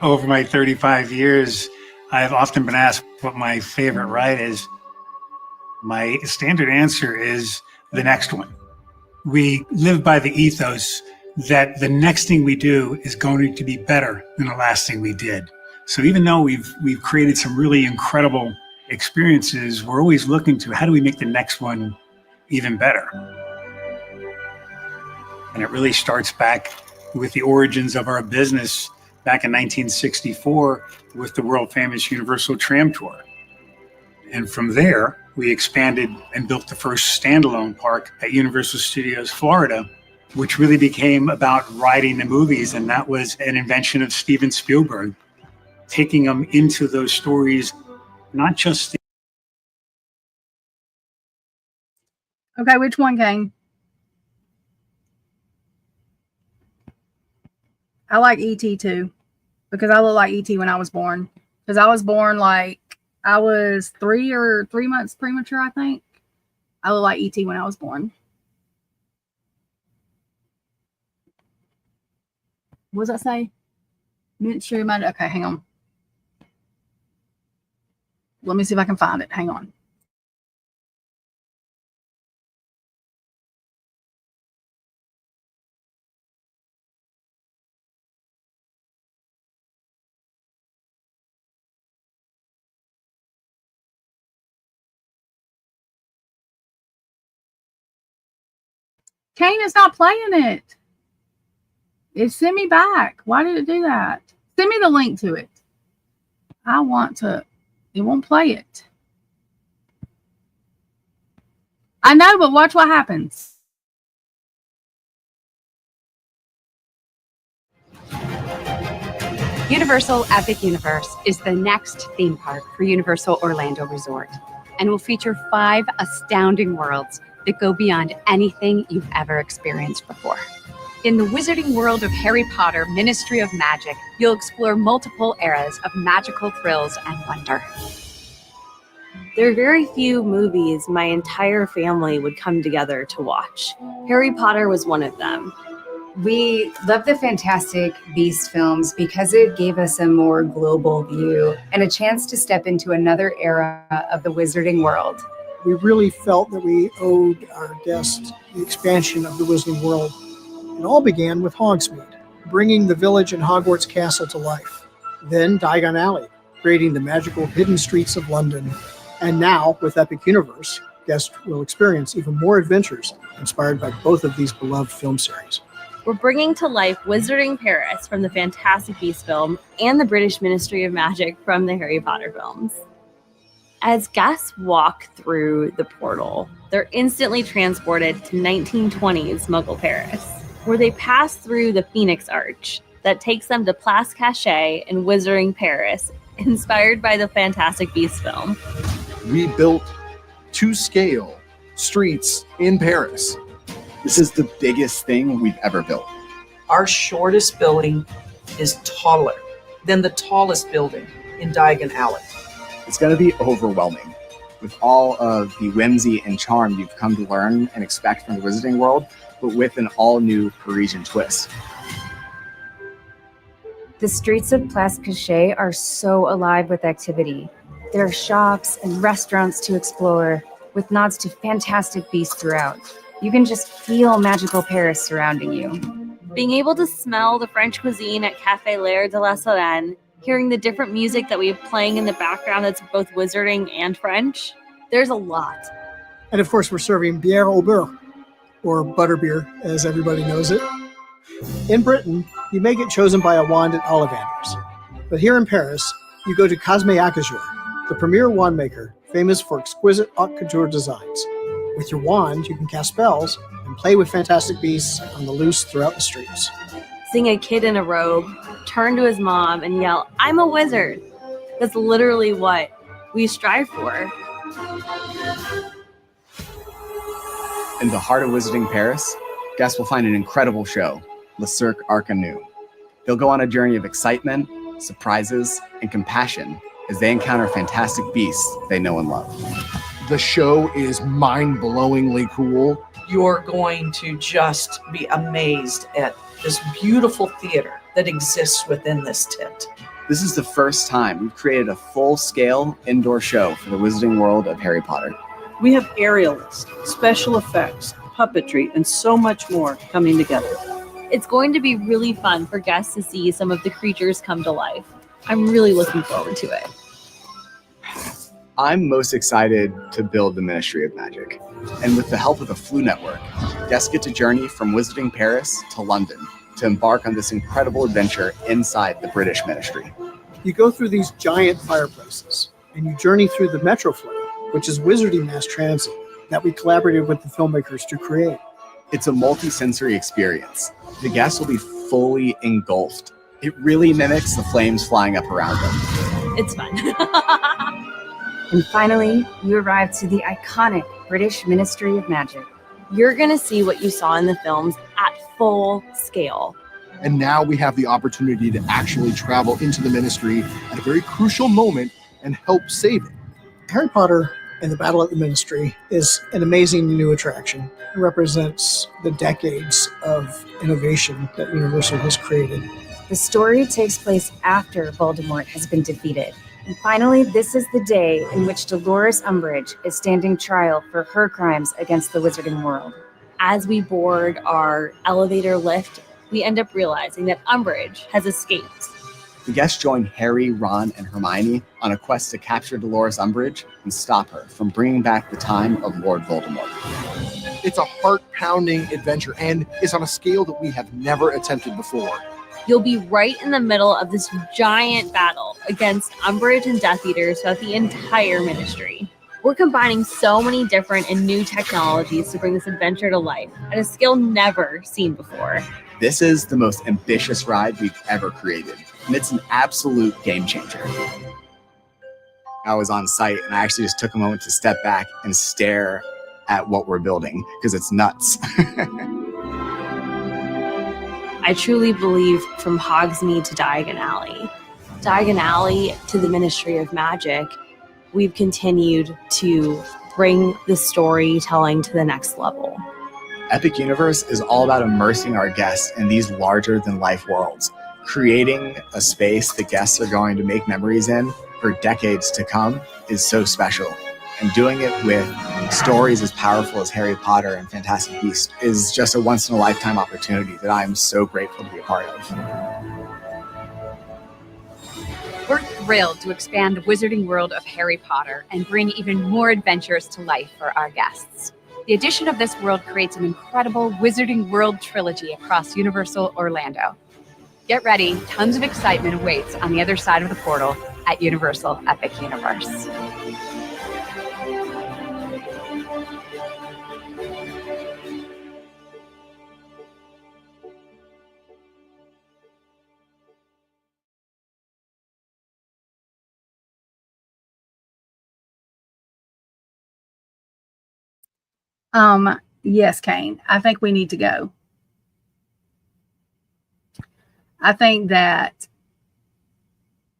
S9: Over my 35 years, I've often been asked what my favorite ride is. My standard answer is the next one. We live by the ethos that the next thing we do is going to be better than the last thing we did. So even though we've created some really incredible experiences, we're always looking to how do we make the next one even better? And it really starts back with the origins of our business back in 1964 with the world famous Universal Tram Tour. And from there, we expanded and built the first standalone park at Universal Studios Florida, which really became about riding the movies. And that was an invention of Steven Spielberg, taking them into those stories, not just
S1: Okay, which one came? I like E.T. too, because I look like E.T. when I was born. Because I was born like I was 3 months premature, I think. I look like E.T. when I was born. What does that say? Miniature mind. Okay, hang on. Let me see if I can find it. Hang on. Kane is not playing it. It sent me back. Why did it do that? Send me the link to it. I want to. It won't play it. I know, but watch what happens.
S2: Universal Epic Universe is the next theme park for Universal Orlando Resort and will feature 5 astounding worlds that go beyond anything you've ever experienced before. In the wizarding world of Harry Potter, Ministry of Magic, you'll explore multiple eras of magical thrills and wonder.
S10: There are very few movies my entire family would come together to watch. Harry Potter was one of them.
S11: We love the Fantastic Beasts films because it gave us a more global view and a chance to step into another era of the wizarding world.
S12: We really felt that we owed our guests the expansion of the Wizarding World. It all began with Hogsmeade, bringing the village and Hogwarts Castle to life. Then Diagon Alley, creating the magical hidden streets of London. And now, with Epic Universe, guests will experience even more adventures inspired by both of these beloved film series.
S10: We're bringing to life Wizarding Paris from the Fantastic Beasts film and the British Ministry of Magic from the Harry Potter films. As guests walk through the portal, they're instantly transported to 1920s Muggle Paris, where they pass through the Phoenix Arch that takes them to Place Cachet in Wizarding Paris, inspired by the Fantastic Beasts film.
S13: We built to scale streets in Paris. This is the biggest thing we've ever built.
S14: Our shortest building is taller than the tallest building in Diagon Alley.
S13: It's going to be overwhelming.
S15: with all of the whimsy and charm you've come to learn and expect from the Wizarding World, but with an all-new Parisian twist.
S11: The streets of Place Cachet are so alive with activity. There are shops and restaurants to explore, with nods to fantastic beasts throughout. You can just feel magical Paris surrounding you.
S10: Being able to smell the French cuisine at Café L'air de la Solène, hearing the different music that we have playing in the background that's both wizarding and French, there's a lot.
S12: And of course, we're serving bière au beurre, or butterbeer, as everybody knows it. In Britain, you may get chosen by a wand at Ollivander's. But here in Paris, you go to Cosme Acajou, the premier wand maker, famous for exquisite haute couture designs. With your wand, you can cast spells and play with fantastic beasts on the loose throughout the streets.
S10: Seeing a kid in a robe turn to his mom and yell, "I'm a wizard." That's literally what we strive for.
S15: In the heart of Wizarding Paris, guests will find an incredible show, Le Cirque Arcanu. They'll go on a journey of excitement, surprises, and compassion as they encounter fantastic beasts they know and love.
S16: The show is mind-blowingly cool.
S14: You're going to just be amazed at this beautiful theater that exists within this tent.
S15: This is the first time we've created a full-scale indoor show for the Wizarding World of Harry Potter.
S14: We have aerialists, special effects, puppetry, and so much more coming together.
S10: It's going to be really fun for guests to see some of the creatures come to life. I'm really looking forward to it.
S15: I'm most excited to build the Ministry of Magic. And with the help of the Flu Network, guests get to journey from Wizarding Paris to London to embark on this incredible adventure inside the British Ministry.
S12: You go through these giant fireplaces, and you journey through the Metroflow, which is Wizarding Mass Transit that we collaborated with the filmmakers to create.
S15: It's a multi-sensory experience. The guests will be fully engulfed. It really mimics the flames flying up around them.
S10: It's fun.
S11: And finally, you arrive to the iconic British Ministry of Magic.
S10: You're going to see what you saw in the films at full scale.
S16: And now we have the opportunity to actually travel into the Ministry at a very crucial moment and help save it.
S12: Harry Potter and the Battle at the Ministry is an amazing new attraction. It represents the decades of innovation that Universal has created.
S11: The story takes place after Voldemort has been defeated. And finally, this is the day in which Dolores Umbridge is standing trial for her crimes against the Wizarding World.
S10: As we board our elevator lift, we end up realizing that Umbridge has escaped.
S15: The guests join Harry, Ron, and Hermione on a quest to capture Dolores Umbridge and stop her from bringing back the time of Lord Voldemort.
S16: It's a heart-pounding adventure, and it's on a scale that we have never attempted before.
S10: You'll be right in the middle of this giant battle against Umbridge and Death Eaters throughout the entire Ministry. We're combining so many different and new technologies to bring this adventure to life at a scale never seen before.
S15: This is the most ambitious ride we've ever created, and it's an absolute game changer. I was on site, and I actually just took a moment to step back and stare at what we're building, because it's nuts.
S10: I truly believe from Hogsmeade to Diagon Alley to the Ministry of Magic, we've continued to bring the storytelling to the next level.
S15: Epic Universe is all about immersing our guests in these larger-than-life worlds, creating a space the guests are going to make memories in for decades to come is so special. And doing it with stories as powerful as Harry Potter and Fantastic Beasts is just a once-in-a-lifetime opportunity that I'm so grateful to be a part of.
S2: We're thrilled to expand the Wizarding World of Harry Potter and bring even more adventures to life for our guests. The addition of this world creates an incredible Wizarding World trilogy across Universal Orlando. Get ready, tons of excitement awaits on the other side of the portal at Universal Epic Universe.
S1: Yes, Kane, I think we need to go. I think that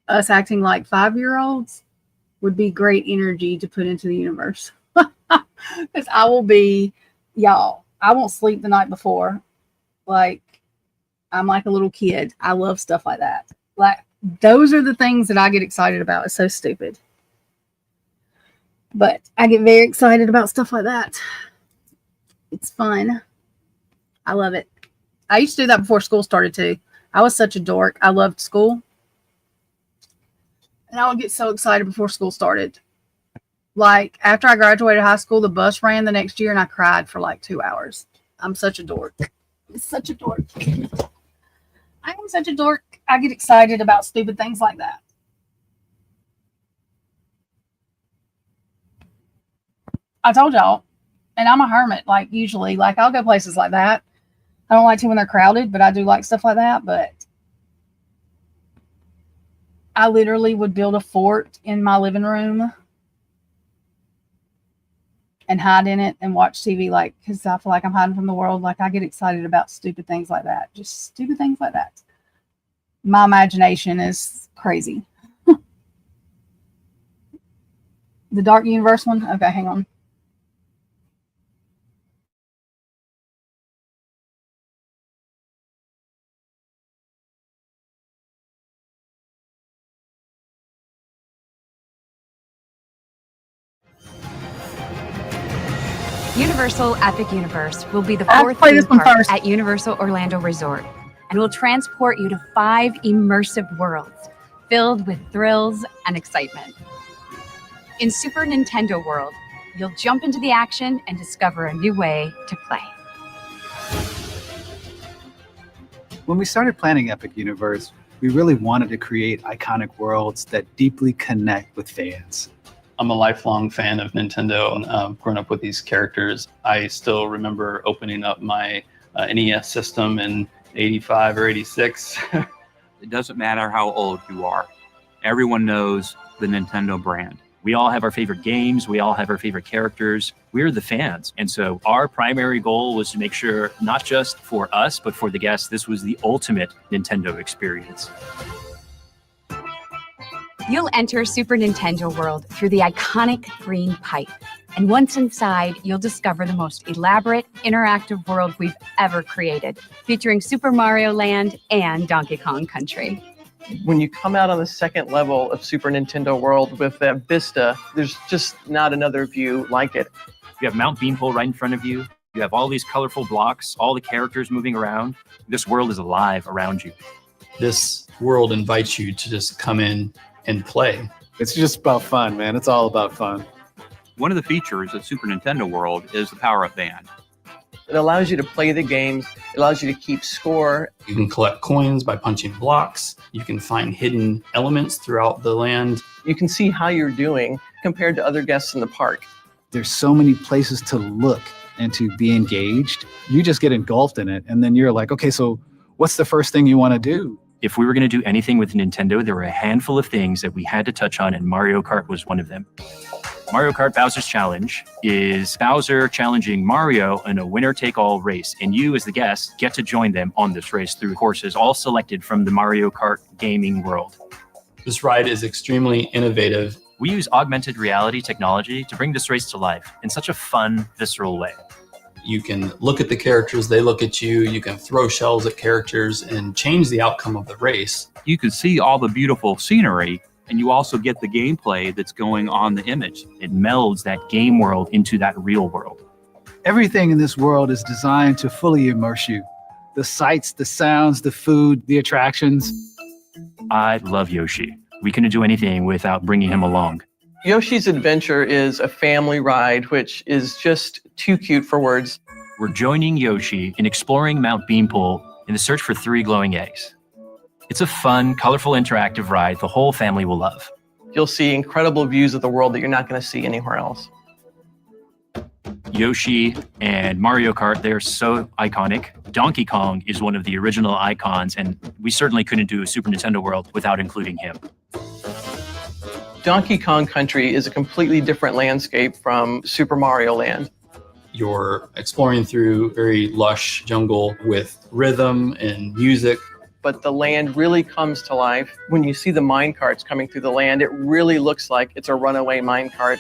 S1: us acting like 5-year-olds would be great energy to put into the universe. Because I will be, y'all, I won't sleep the night before. Like, I'm like a little kid. I love stuff like that. Like, those are the things that I get excited about. It's so stupid. But I get very excited about stuff like that. It's fun. I love it. I used to do that before school started too. I was such a dork. I loved school. And I would get so excited before school started. Like, after I graduated high school, the bus ran the next year and I cried for like 2 hours. I'm such a dork. I'm such a dork. I am such a dork. I get excited about stupid things like that. I told y'all. And I'm a hermit, like, usually. Like, I'll go places like that. I don't like to when they're crowded, but I do like stuff like that. But I literally would build a fort in my living room and hide in it and watch TV, like, because I feel like I'm hiding from the world. Like, I get excited about stupid things like that. Just stupid things like that. My imagination is crazy. The Dark Universe one? Okay, hang on.
S2: Universal Epic Universe will be the
S1: I have to
S2: fourth
S1: play
S2: theme
S1: this one
S2: park
S1: first.
S2: at Universal Orlando Resort and will transport you to 5 immersive worlds filled with thrills and excitement. In Super Nintendo World, you'll jump into the action and discover a new way to play.
S8: When we started planning Epic Universe, we really wanted to create iconic worlds that deeply connect with fans.
S17: I'm a lifelong fan of Nintendo and grown up with these characters. I still remember opening up my NES system in 85 or 86.
S18: It doesn't matter how old you are. Everyone knows the Nintendo brand. We all have our favorite games. We all have our favorite characters. We're the fans. And so our primary goal was to make sure, not just for us, but for the guests, this was the ultimate Nintendo experience.
S2: You'll enter Super Nintendo World through the iconic green pipe. And once inside, you'll discover the most elaborate, interactive world we've ever created, featuring Super Mario Land and Donkey Kong Country.
S19: When you come out on the second level of Super Nintendo World with that vista, there's just not another view like it.
S18: You have Mount Beanpole right in front of you. You have all these colorful blocks, all the characters moving around. This world is alive around you.
S17: This world invites you to just come in and play.
S8: It's just about fun, man. It's all about fun.
S18: One of the features of Super Nintendo World is the power-up band.
S19: It allows you to play the games. It allows you to keep score.
S17: You can collect coins by punching blocks. You can find hidden elements throughout the land.
S19: You can see how you're doing compared to other guests in the park.
S8: There's so many places to look and to be engaged. You just get engulfed in it. And then you're like, okay, so what's the first thing you want to do?
S18: If we were going to do anything with Nintendo, there were a handful of things that we had to touch on, and Mario Kart was one of them. Mario Kart Bowser's Challenge is Bowser challenging Mario in a winner-take-all race, and you, as the guest, get to join them on this race through courses all selected from the Mario Kart gaming world.
S17: This ride is extremely innovative.
S18: We use augmented reality technology to bring this race to life in such a fun, visceral way.
S17: You can look at the characters, they look at you, you can throw shells at characters and change the outcome of the race.
S18: You can see all the beautiful scenery, and you also get the gameplay that's going on the image. It melds that game world into that real world.
S8: Everything in this world is designed to fully immerse you. The sights, the sounds, the food, the attractions.
S18: I love Yoshi. We couldn't do anything without bringing him along.
S19: Yoshi's Adventure is a family ride, which is just too cute for words.
S18: We're joining Yoshi in exploring Mount Beanpole in the search for 3 glowing eggs. It's a fun, colorful, interactive ride the whole family will love.
S19: You'll see incredible views of the world that you're not going to see anywhere else.
S18: Yoshi and Mario Kart, they're so iconic. Donkey Kong is one of the original icons, and we certainly couldn't do a Super Nintendo World without including him.
S19: Donkey Kong Country is a completely different landscape from Super Mario Land.
S17: You're exploring through very lush jungle with rhythm and music.
S19: but the land really comes to life. When you see the mine carts coming through the land, it really looks like it's a runaway mine cart.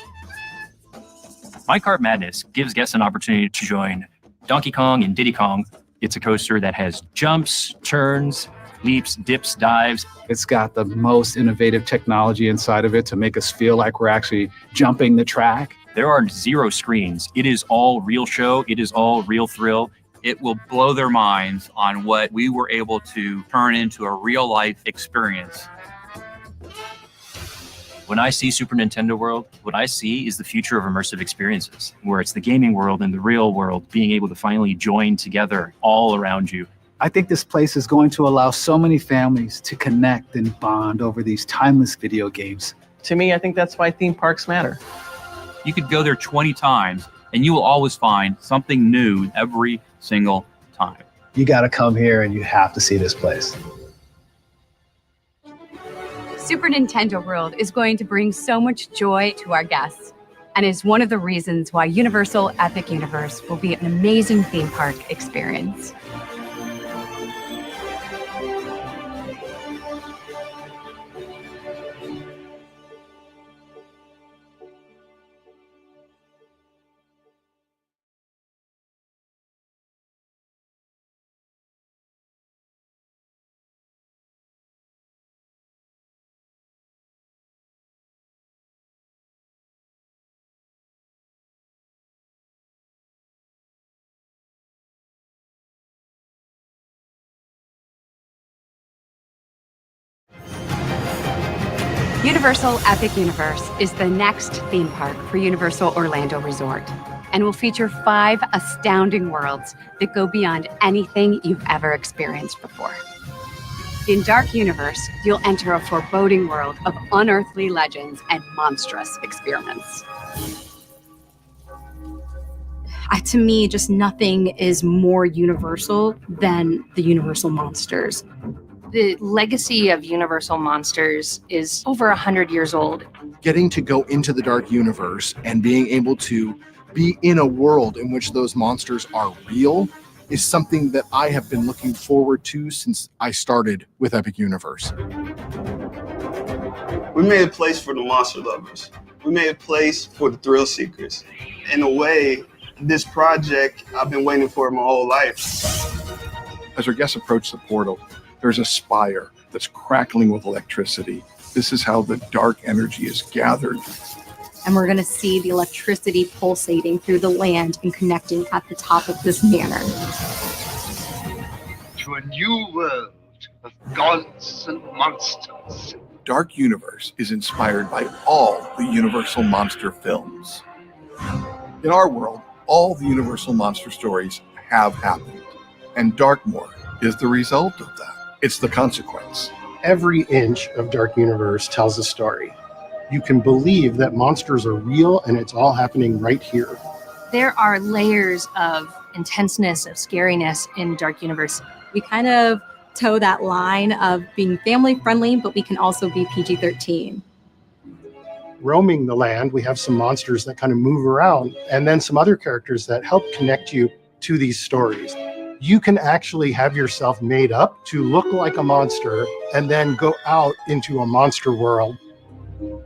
S18: Minecart Madness gives guests an opportunity to join Donkey Kong and Diddy Kong. It's a coaster that has jumps, turns, leaps, dips, dives.
S8: It's got the most innovative technology inside of it to make us feel like we're actually jumping the track.
S18: There are 0 screens. It is all real show. It is all real thrill.
S20: It will blow their minds on what we were able to turn into a real life experience.
S18: When I see Super Nintendo World, what I see is the future of immersive experiences, where it's the gaming world and the real world being able to finally join together all around you.
S8: I think this place is going to allow so many families to connect and bond over these timeless video games.
S19: To me, I think that's why theme parks matter.
S20: You could go there 20 times and you will always find something new every single time.
S8: You got to come here and you have to see this place.
S2: Super Nintendo World is going to bring so much joy to our guests and is one of the reasons why Universal Epic Universe will be an amazing theme park experience. Universal Epic Universe is the next theme park for Universal Orlando Resort and will feature 5 astounding worlds that go beyond anything you've ever experienced before. In Dark Universe, you'll enter a foreboding world of unearthly legends and monstrous experiments.
S21: To me, just nothing is more universal than the Universal monsters. The legacy of Universal monsters is over 100 years old.
S16: Getting to go into the Dark Universe and being able to be in a world in which those monsters are real is something that I have been looking forward to since I started with Epic Universe.
S22: We made a place for the monster lovers. We made a place for the thrill seekers. In a way, this project I've been waiting for my whole life.
S16: As our guests approach the portal, there's a spire that's crackling with electricity. This is how the dark energy is gathered.
S21: And we're going to see the electricity pulsating through the land and connecting at the top of this manor.
S23: To a new world of gods and monsters.
S16: Dark Universe is inspired by all the Universal Monster films. In our world, all the Universal Monster stories have happened, and Darkmoor is the result of that. It's the consequence.
S24: Every inch of Dark Universe tells a story. You can believe that monsters are real and it's all happening right here.
S21: There are layers of intenseness, of scariness in Dark Universe.
S25: We kind of toe that line of being family friendly, but we can also be PG-13.
S24: Roaming the land, we have some monsters that kind of move around, and then some other characters that help connect you to these stories. You can actually have yourself made up to look like a monster and then go out into a monster world.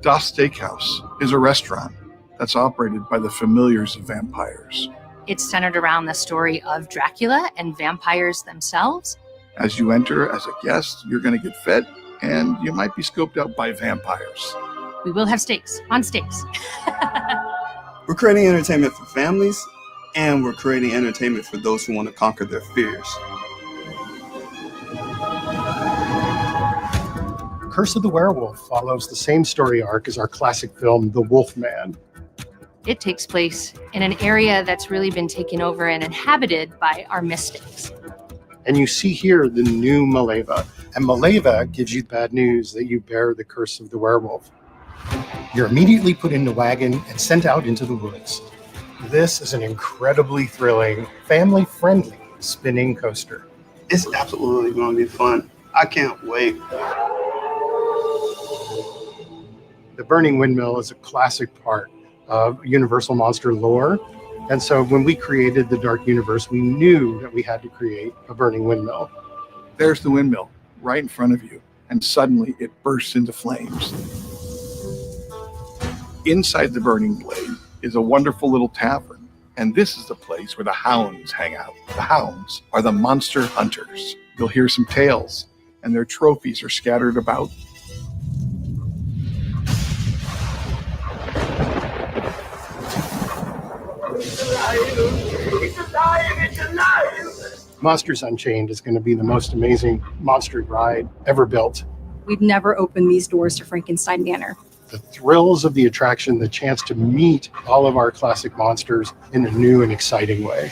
S16: Das Steakhouse is a restaurant that's operated by the familiars of vampires.
S21: It's centered around the story of Dracula and vampires themselves.
S16: As you enter as a guest, you're going to get fed, and you might be scoped out by vampires.
S21: We will have steaks, on steaks.
S22: We're creating entertainment for families, and we're creating entertainment for those who want to conquer their fears.
S24: Curse of the Werewolf follows the same story arc as our classic film, The Wolfman.
S21: It takes place in an area that's really been taken over and inhabited by our mystics.
S24: And you see here the new Maleva. And Maleva gives you bad news that you bear the curse of the werewolf. You're immediately put in the wagon and sent out into the woods. This is an incredibly thrilling, family-friendly spinning coaster.
S22: It's absolutely going to be fun. I can't wait.
S24: The Burning Windmill is a classic part of Universal Monster lore. And so when we created the Dark Universe, we knew that we had to create a burning windmill.
S16: There's the windmill. right in front of you, and suddenly it bursts into flames. Inside the burning blade is a wonderful little tavern, and this is the place where the hounds hang out. The hounds are the monster hunters. You'll hear some tales, and their trophies are scattered about.
S24: Monsters Unchained is going to be the most amazing monster ride ever built.
S25: We'd never open these doors to Frankenstein Manor.
S24: The thrills of the attraction, the chance to meet all of our classic monsters in a new and exciting way.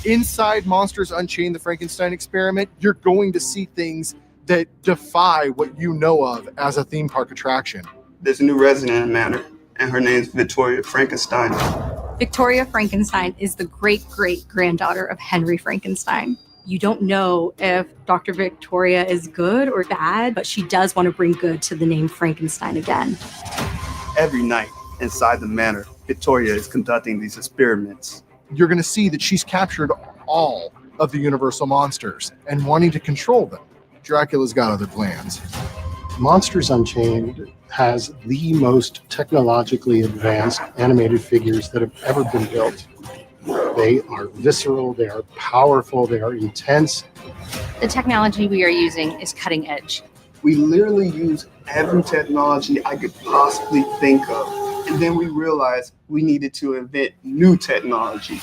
S13: Inside Monsters Unchained, the Frankenstein experiment, you're going to see things that defy what you know of as a theme park attraction.
S22: There's a new resident in Manor, and her name's Victoria Frankenstein.
S25: Victoria Frankenstein is the great-great-granddaughter of Henry Frankenstein. You don't know if Dr. Victoria is good or bad, but she does want to bring good to the name Frankenstein again.
S22: Every night inside the manor, Victoria is conducting these experiments.
S13: You're going to see that she's captured all of the Universal monsters and wanting to control them. Dracula's got other plans.
S24: Monsters Unchained has the most technologically advanced animated figures that have ever been built. They are visceral, they are powerful, they are intense.
S2: The technology we are using is cutting edge.
S22: We literally use every technology I could possibly think of. And then we realized we needed to invent new technology.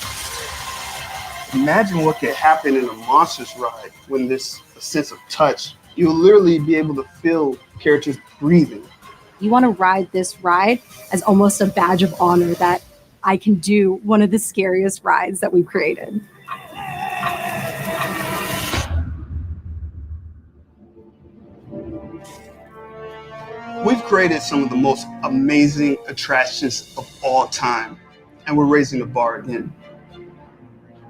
S22: Imagine what could happen in a Monsters ride when there's a sense of touch. You'll literally be able to feel characters breathing.
S25: You want to ride this ride as almost a badge of honor that I can do one of the scariest rides that we've created.
S22: We've created some of the most amazing attractions of all time, and we're raising the bar again.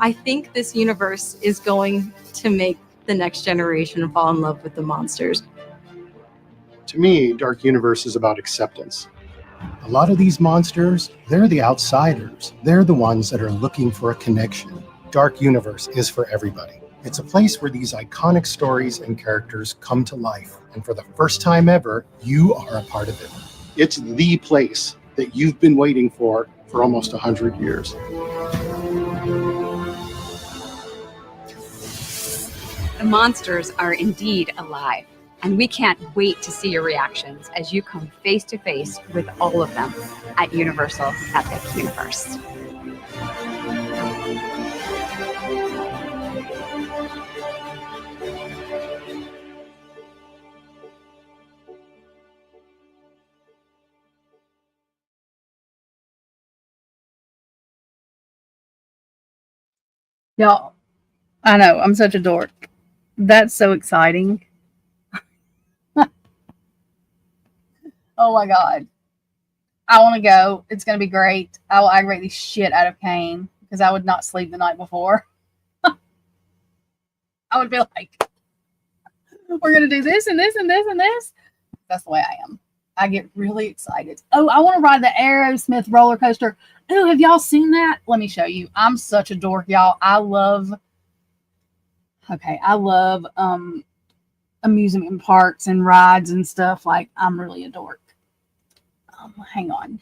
S25: I think this universe is going to make the next generation fall in love with the monsters.
S24: To me, Dark Universe is about acceptance. A lot of these monsters, they're the outsiders. They're the ones that are looking for a connection. Dark Universe is for everybody. It's a place where these iconic stories and characters come to life. And for the first time ever, you are a part of it. It's the place that you've been waiting for almost 100 years.
S2: The monsters are indeed alive, and we can't wait to see your reactions as you come face to face with all of them at Universal Epic Universe.
S1: Y'all, I know, I'm such a dork. That's so exciting. Oh my God. I want to go. It's going to be great. I will aggravate the shit out of Kane because I would not sleep the night before. I would be like, we're going to do this and this and this and this. That's the way I am. I get really excited. Oh, I want to ride the Aerosmith roller coaster. Oh, have y'all seen that? Let me show you. I'm such a dork, y'all. I love amusement parks and rides and stuff. Like, I'm really a dork. Hang on.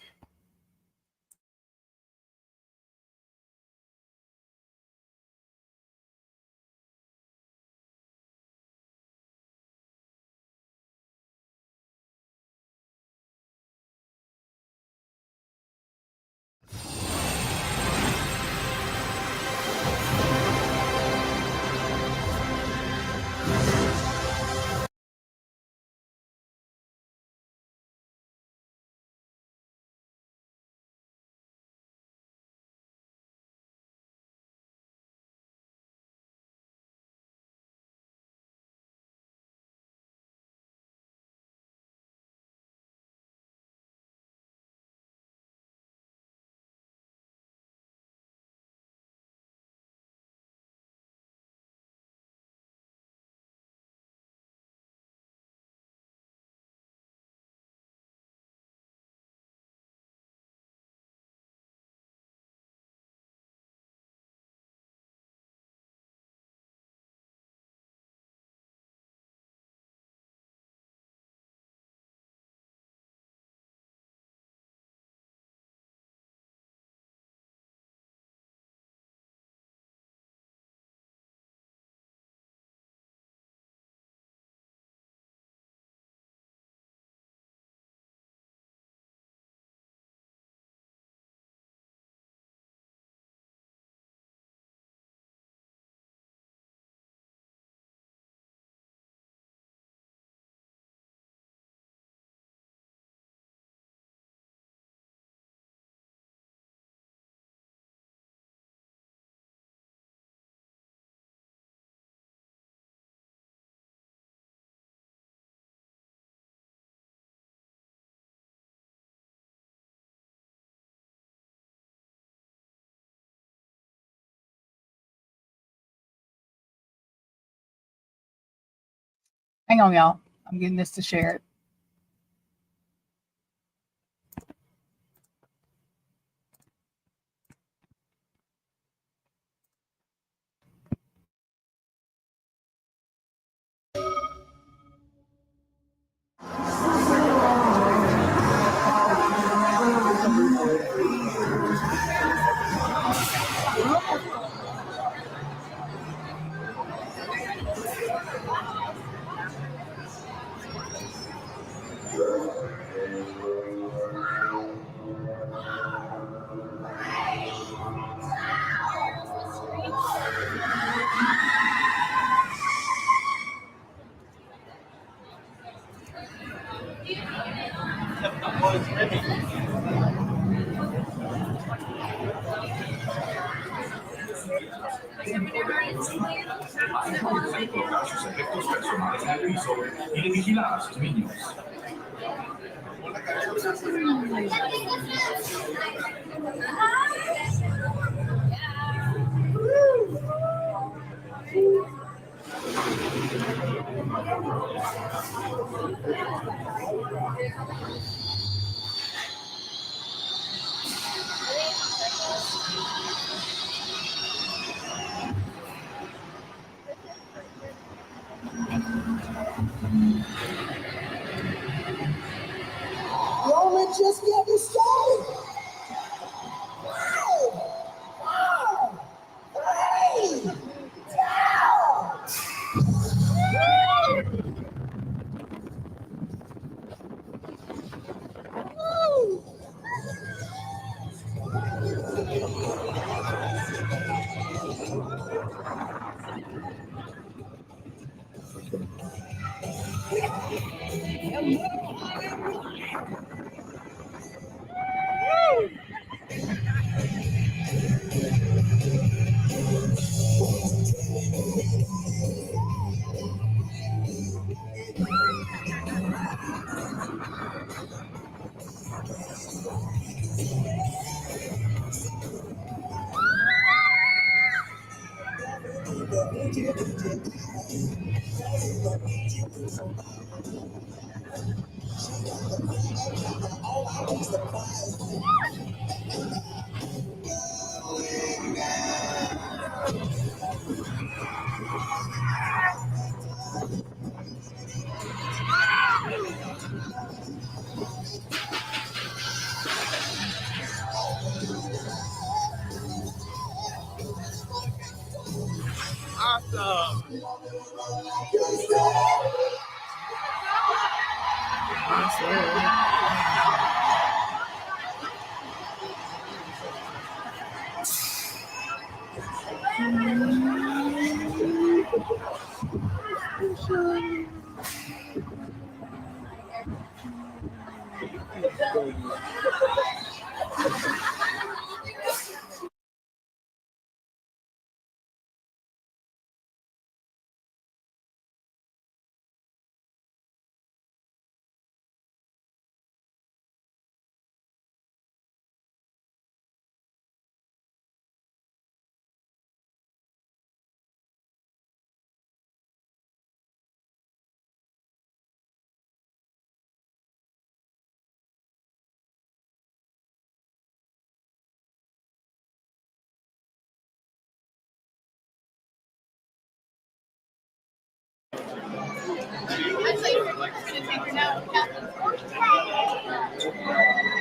S1: Hang on, y'all. I'm getting this to share it.
S3: Sus efectos personales en el piso y de vigilar a sus niños.
S4: Roman just getting started. 5, 4, 3, 2.
S3: Awesome.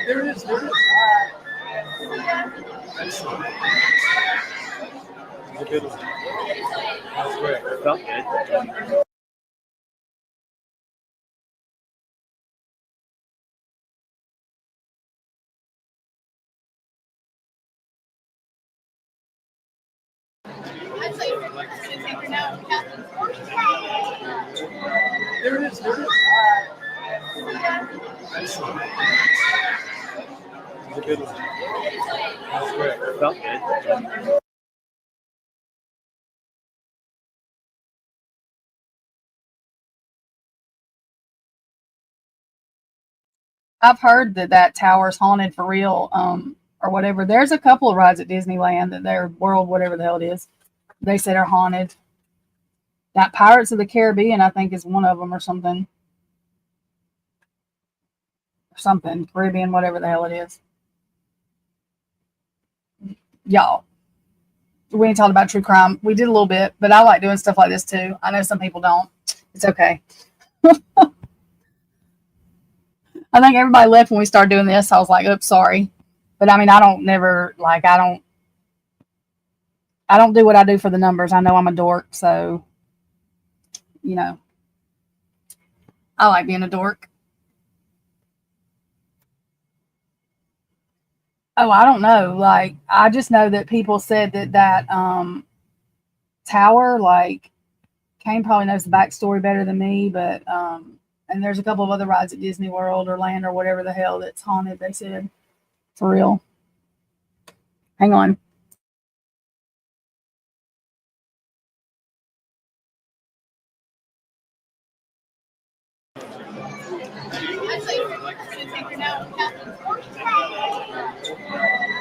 S3: There it is. There it is. Excellent. That was a good one. That was great. It felt good. There it is. There it is. Excellent. That was a good one. That was great. It felt good.
S1: I've heard that that tower's haunted for real, or whatever. There's a couple of rides at Disneyland that their world, whatever the hell it is, they said are haunted. That Pirates of the Caribbean, I think, is one of them or something. Something. Caribbean, whatever the hell it is. Y'all, we ain't talking about true crime. We did a little bit, but I like doing stuff like this too. I know some people don't. It's okay. I think everybody left when we started doing this. I was like, oops, sorry. But I mean, I don't do what I do for the numbers. I know I'm a dork, so, you know, I like being a dork. Oh, I don't know. Like, I just know that people said that tower, like, Kane probably knows the backstory better than me, but, and there's a couple of other rides at Disney World or Land or whatever the hell that's haunted, they said. For real. Hang on.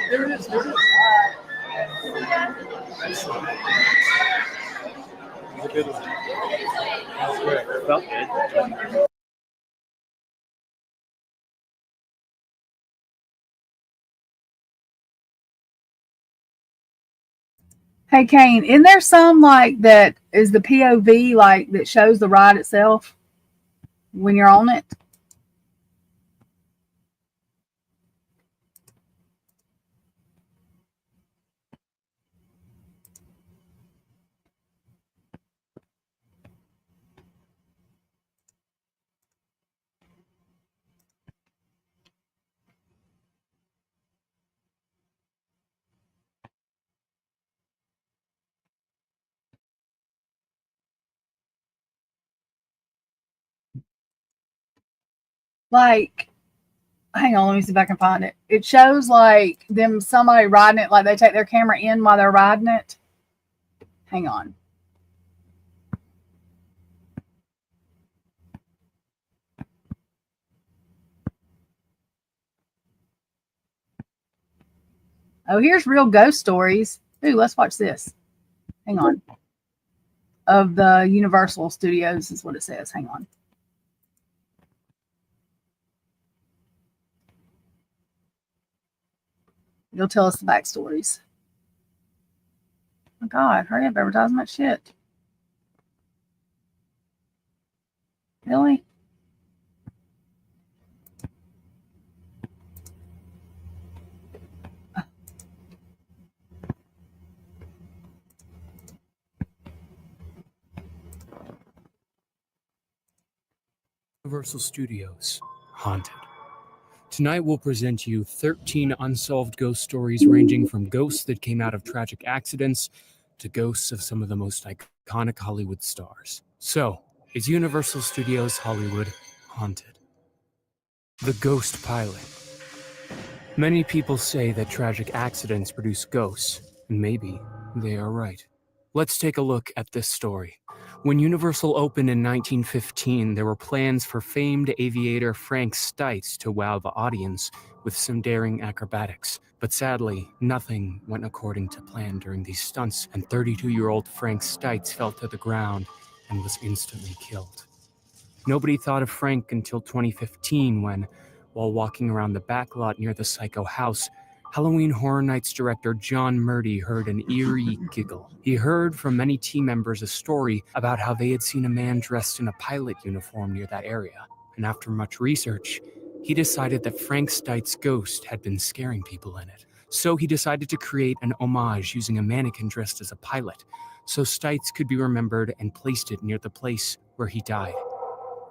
S5: There it is. There it is. A good one. That's good. It felt good.
S1: Hey, Kane, isn't there some like that is the POV like that shows the ride itself when you're on it? Like, hang on, let me see if I can find it. It shows like them somebody riding it, like they take their camera in while they're riding it. Hang on. Oh, here's real ghost stories. Ooh, let's watch this. Hang on. Of the Universal Studios is what it says. Hang on. You'll tell us the backstories. Oh God, hurry up, advertisement shit. Really?
S6: Universal Studios Haunted. Tonight we'll present you 13 unsolved ghost stories ranging from ghosts that came out of tragic accidents to ghosts of some of the most iconic Hollywood stars. So, is Universal Studios Hollywood haunted? The Ghost Pilot. Many people say that tragic accidents produce ghosts, and maybe they are right. Let's take a look at this story. When Universal opened in 1915, there were plans for famed aviator Frank Stites to wow the audience with some daring acrobatics. But sadly, nothing went according to plan during these stunts, and 32-year-old Frank Stites fell to the ground and was instantly killed. Nobody thought of Frank until 2015 when, while walking around the backlot near the Psycho House, Halloween Horror Nights director John Murdy heard an eerie giggle. He heard from many team members a story about how they had seen a man dressed in a pilot uniform near that area. And after much research, he decided that Frank Stites' ghost had been scaring people in it. So he decided to create an homage using a mannequin dressed as a pilot, so Stites could be remembered and placed it near the place where he died.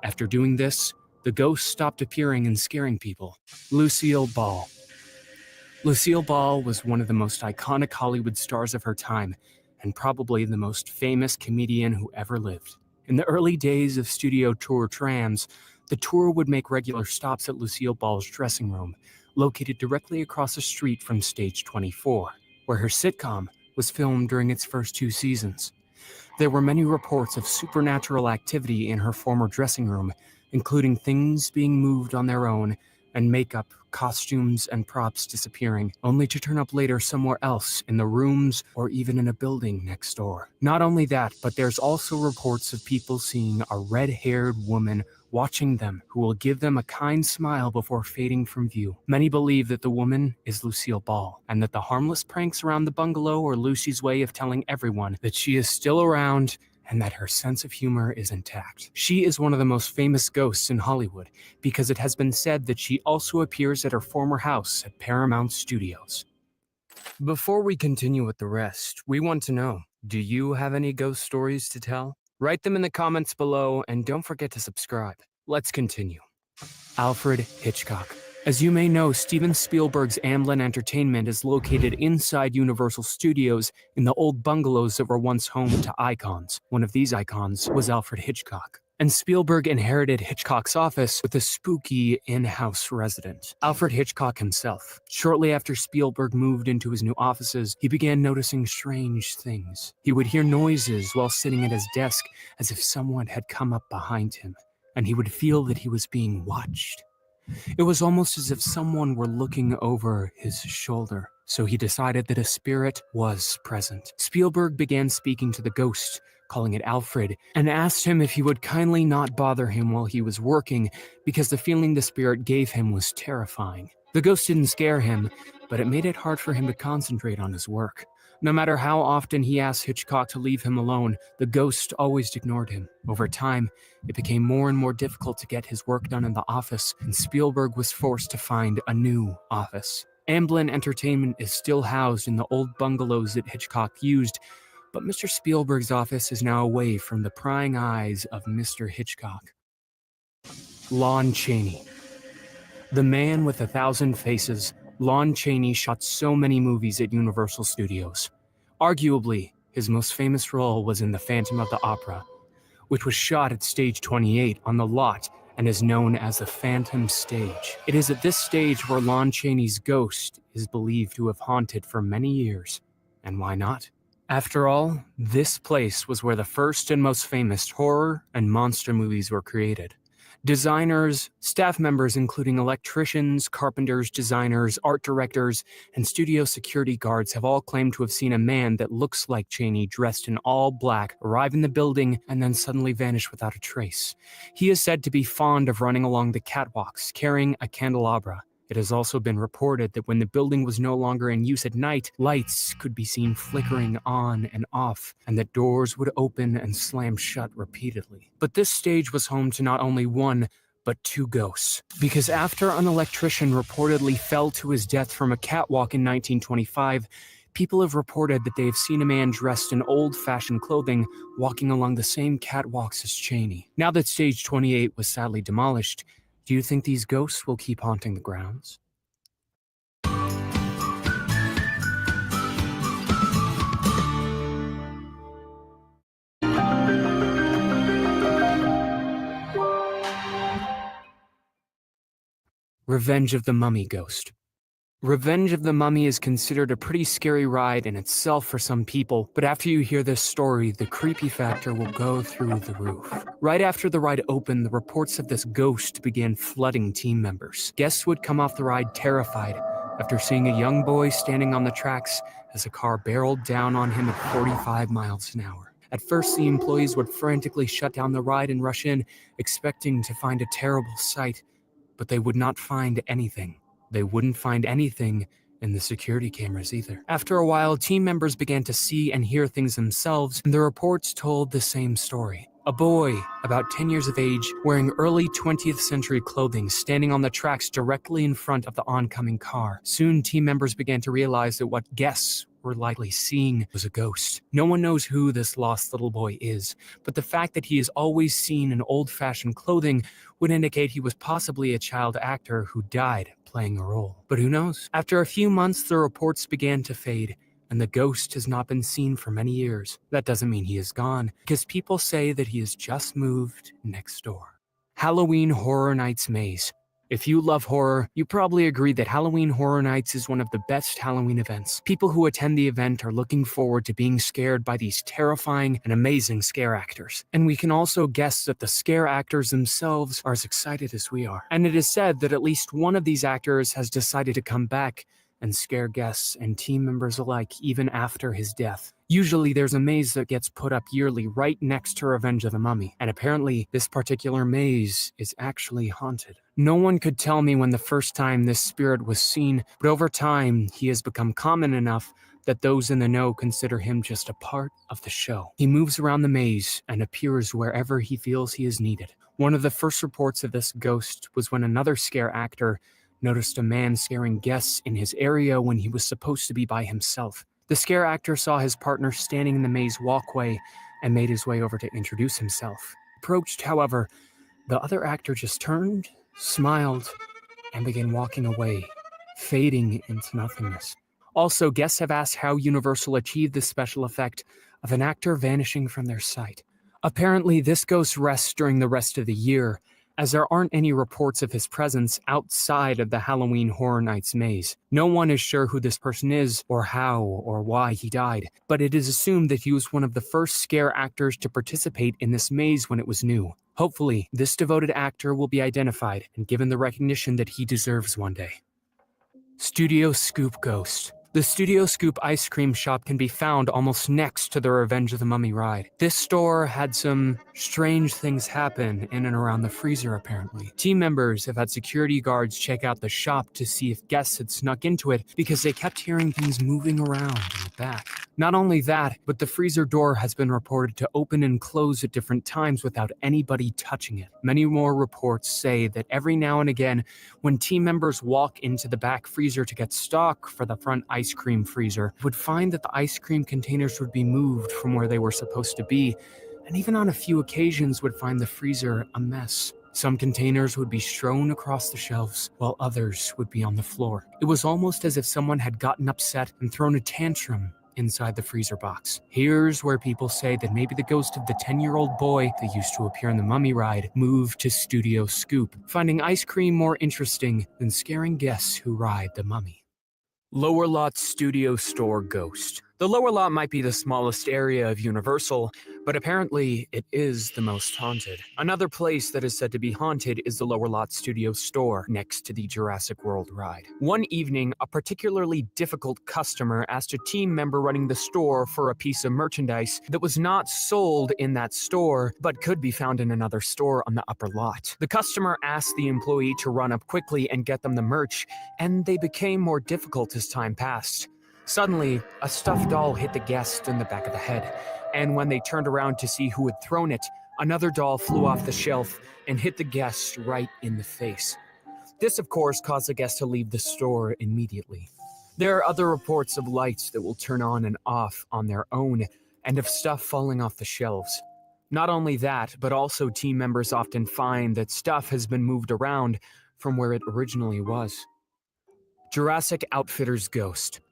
S6: After doing this, the ghost stopped appearing and scaring people. Lucille Ball. Lucille Ball was one of the most iconic Hollywood stars of her time, and probably the most famous comedian who ever lived. In the early days of Studio Tour Trams, the tour would make regular stops at Lucille Ball's dressing room, located directly across the street from Stage 24, where her sitcom was filmed during its first 2 seasons. There were many reports of supernatural activity in her former dressing room, including things being moved on their own and makeup, costumes, and props disappearing, only to turn up later somewhere else in the rooms or even in a building next door. Not only that, but there's also reports of people seeing a red-haired woman watching them who will give them a kind smile before fading from view. Many believe that the woman is Lucille Ball, and that the harmless pranks around the bungalow are Lucy's way of telling everyone that she is still around and that her sense of humor is intact. She is one of the most famous ghosts in Hollywood because it has been said that she also appears at her former house at Paramount Studios. Before we continue with the rest, we want to know, do you have any ghost stories to tell? Write them in the comments below and don't forget to subscribe. Let's continue. Alfred Hitchcock. As you may know, Steven Spielberg's Amblin Entertainment is located inside Universal Studios in the old bungalows that were once home to icons. One of these icons was Alfred Hitchcock. And Spielberg inherited Hitchcock's office with a spooky in-house resident, Alfred Hitchcock himself. Shortly after Spielberg moved into his new offices, he began noticing strange things. He would hear noises while sitting at his desk as if someone had come up behind him, and he would feel that he was being watched. It was almost as if someone were looking over his shoulder, so he decided that a spirit was present. Spielberg began speaking to the ghost, calling it Alfred, and asked him if he would kindly not bother him while he was working because the feeling the spirit gave him was terrifying. The ghost didn't scare him, but it made it hard for him to concentrate on his work. No matter how often he asked Hitchcock to leave him alone, the ghost always ignored him. Over time, it became more and more difficult to get his work done in the office, and Spielberg was forced to find a new office. Amblin Entertainment is still housed in the old bungalows that Hitchcock used, but Mr. Spielberg's office is now away from the prying eyes of Mr. Hitchcock. Lon Chaney. The man with 1,000 faces, Lon Chaney shot so many movies at Universal Studios. Arguably, his most famous role was in The Phantom of the Opera, which was shot at Stage 28 on the lot and is known as the Phantom Stage. It is at this stage where Lon Chaney's ghost is believed to have haunted for many years. And why not? After all, this place was where the first and most famous horror and monster movies were created. Designers, staff members including electricians, carpenters, designers, art directors, and studio security guards have all claimed to have seen a man that looks like Chaney dressed in all black arrive in the building and then suddenly vanish without a trace. He is said to be fond of running along the catwalks, carrying a candelabra. It has also been reported that when the building was no longer in use at night, lights could be seen flickering on and off, and that doors would open and slam shut repeatedly. But this stage was home to not only one, but two ghosts. Because after an electrician reportedly fell to his death from a catwalk in 1925, people have reported that they have seen a man dressed in old-fashioned clothing walking along the same catwalks as Chaney. Now that Stage 28 was sadly demolished, do you think these ghosts will keep haunting the grounds? Revenge of the Mummy Ghost. Revenge of the Mummy is considered a pretty scary ride in itself for some people, but after you hear this story, the creepy factor will go through the roof. Right after the ride opened, the reports of this ghost began flooding team members. Guests would come off the ride terrified after seeing a young boy standing on the tracks as a car barreled down on him at 45 miles an hour. At first, the employees would frantically shut down the ride and rush in, expecting to find a terrible sight, but they would not find anything. They wouldn't find anything in the security cameras either. After a while, team members began to see and hear things themselves, and the reports told the same story. A boy, about 10 years of age, wearing early 20th century clothing, standing on the tracks directly in front of the oncoming car. Soon, team members began to realize that what guests were likely seeing was a ghost. No one knows who this lost little boy is, but the fact that he is always seen in old-fashioned clothing would indicate he was possibly a child actor who died playing a role. But who knows? After a few months, the reports began to fade, and the ghost has not been seen for many years. That doesn't mean he is gone, because people say that he has just moved next door. Halloween Horror Nights Maze. If you love horror, you probably agree that Halloween Horror Nights is one of the best Halloween events. People who attend the event are looking forward to being scared by these terrifying and amazing scare actors. And we can also guess that the scare actors themselves are as excited as we are. And it is said that at least one of these actors has decided to come back and scare guests and team members alike even after his death. Usually there's a maze that gets put up yearly right next to Revenge of the Mummy, and apparently this particular maze is actually haunted. No one could tell me when the first time this spirit was seen, but over time he has become common enough that those in the know consider him just a part of the show. He moves around the maze and appears wherever he feels he is needed. One of the first reports of this ghost was when another scare actor noticed a man scaring guests in his area when he was supposed to be by himself. The scare actor saw his partner standing in the maze walkway and made his way over to introduce himself. Approached, however, the other actor just turned, smiled, and began walking away, fading into nothingness. Also, guests have asked how Universal achieved this special effect of an actor vanishing from their sight. Apparently, this ghost rests during the rest of the year, as there aren't any reports of his presence outside of the Halloween Horror Nights maze. No one is sure who this person is, or how, or why he died, but it is assumed that he was one of the first scare actors to participate in this maze when it was new. Hopefully, this devoted actor will be identified and given the recognition that he deserves one day. Studio Scoop Ghost. The Studio Scoop ice cream shop can be found almost next to the Revenge of the Mummy ride. This store had some strange things happen in and around the freezer, apparently. Team members have had security guards check out the shop to see if guests had snuck into it because they kept hearing things moving around in the back. Not only that, but the freezer door has been reported to open and close at different times without anybody touching it. Many more reports say that every now and again, when team members walk into the back freezer to get stock for the front ice cream freezer, would find that the ice cream containers would be moved from where they were supposed to be, and even on a few occasions would find the freezer a mess. Some containers would be strewn across the shelves, while others would be on the floor. It was almost as if someone had gotten upset and thrown a tantrum inside the freezer box. Here's where people say that maybe the ghost of the 10-year-old boy that used to appear in the Mummy ride moved to Studio Scoop, finding ice cream more interesting than scaring guests who ride the Mummy. Lower Lot Studio Store Ghost. The lower lot might be the smallest area of Universal, but apparently it is the most haunted. Another place that is said to be haunted is the Lower Lot Studio Store, next to the Jurassic World ride. One evening, a particularly difficult customer asked a team member running the store for a piece of merchandise that was not sold in that store, but could be found in another store on the upper lot. The customer asked the employee to run up quickly and get them the merch, and they became more difficult as time passed. Suddenly, a stuffed doll hit the guest in the back of the head, and when they turned around to see who had thrown it, another doll flew off the shelf and hit the guest right in the face. This, of course, caused the guest to leave the store immediately. There are other reports of lights that will turn on and off on their own, and of stuff falling off the shelves. Not only that, but also team members often find that stuff has been moved around from where it originally was. Jurassic Outfitters Ghost.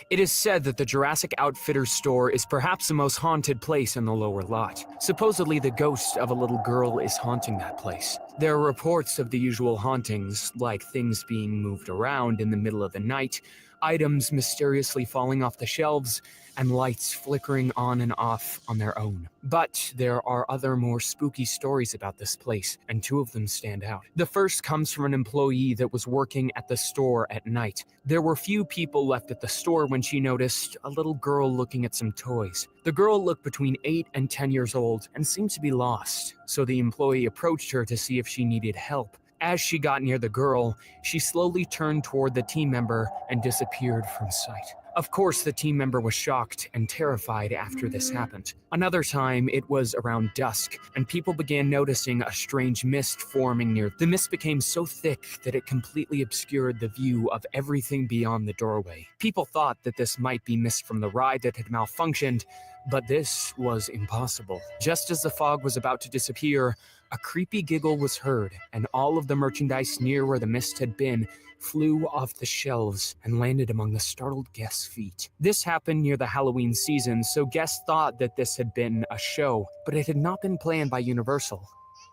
S6: It is said that the Jurassic Outfitters store is perhaps the most haunted place in the lower lot. Supposedly, the ghost of a little girl is haunting that place. There are reports of the usual hauntings, like things being moved around in the middle of the night, items mysteriously falling off the shelves, and lights flickering on and off on their own. But there are other more spooky stories about this place, and two of them stand out. The first comes from an employee that was working at the store at night. There were few people left at the store when she noticed a little girl looking at some toys. The girl looked between 8 and 10 years old and seemed to be lost, so the employee approached her to see if she needed help. As she got near the girl, she slowly turned toward the team member and disappeared from sight. Of course, the team member was shocked and terrified after this happened. Another time, it was around dusk, and people began noticing a strange mist forming near. The mist became so thick that it completely obscured the view of everything beyond the doorway. People thought that this might be mist from the ride that had malfunctioned, but this was impossible. Just as the fog was about to disappear, a creepy giggle was heard, and all of the merchandise near where the mist had been flew off the shelves and landed among the startled guests' feet. This happened near the Halloween season, so guests thought that this had been a show, but it had not been planned by Universal.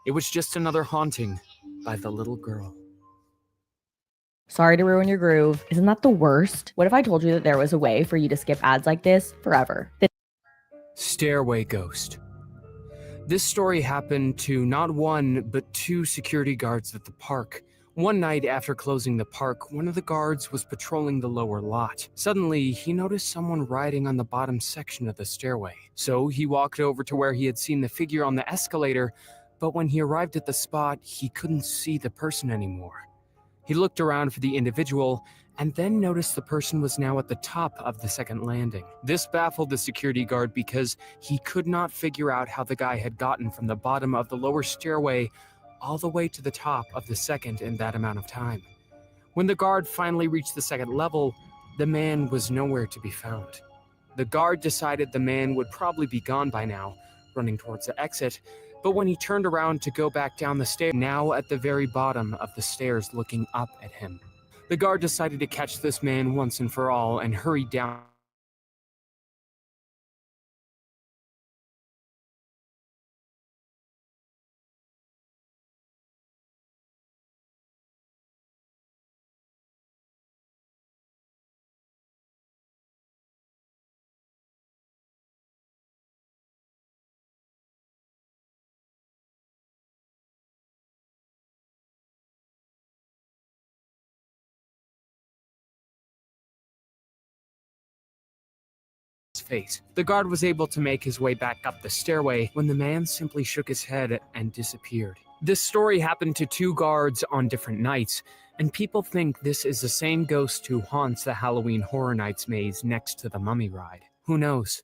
S6: It was just another haunting by the little girl.
S7: Sorry to ruin your groove. Isn't that the worst? What if I told you that there was a way for you to skip ads like this forever?
S6: Stairway Ghost. This story happened to not one, but two security guards at the park. One night after closing the park, one of the guards was patrolling the lower lot. Suddenly, he noticed someone riding on the bottom section of the stairway. So he walked over to where he had seen the figure on the escalator, but when he arrived at the spot, he couldn't see the person anymore. He looked around for the individual and then noticed the person was now at the top of the second landing. This baffled the security guard because he could not figure out how the guy had gotten from the bottom of the lower stairway all the way to the top of the second in that amount of time. When the guard finally reached the second level, the man was nowhere to be found. The guard decided the man would probably be gone by now, running towards the exit, but when he turned around to go back down the stairs, now at the very bottom of the stairs looking up at him. The guard decided to catch this man once and for all and hurried down face. The guard was able to make his way back up the stairway when the man simply shook his head and disappeared. This story happened to two guards on different nights, and people think this is the same ghost who haunts the Halloween Horror Nights maze next to the Mummy ride. Who knows?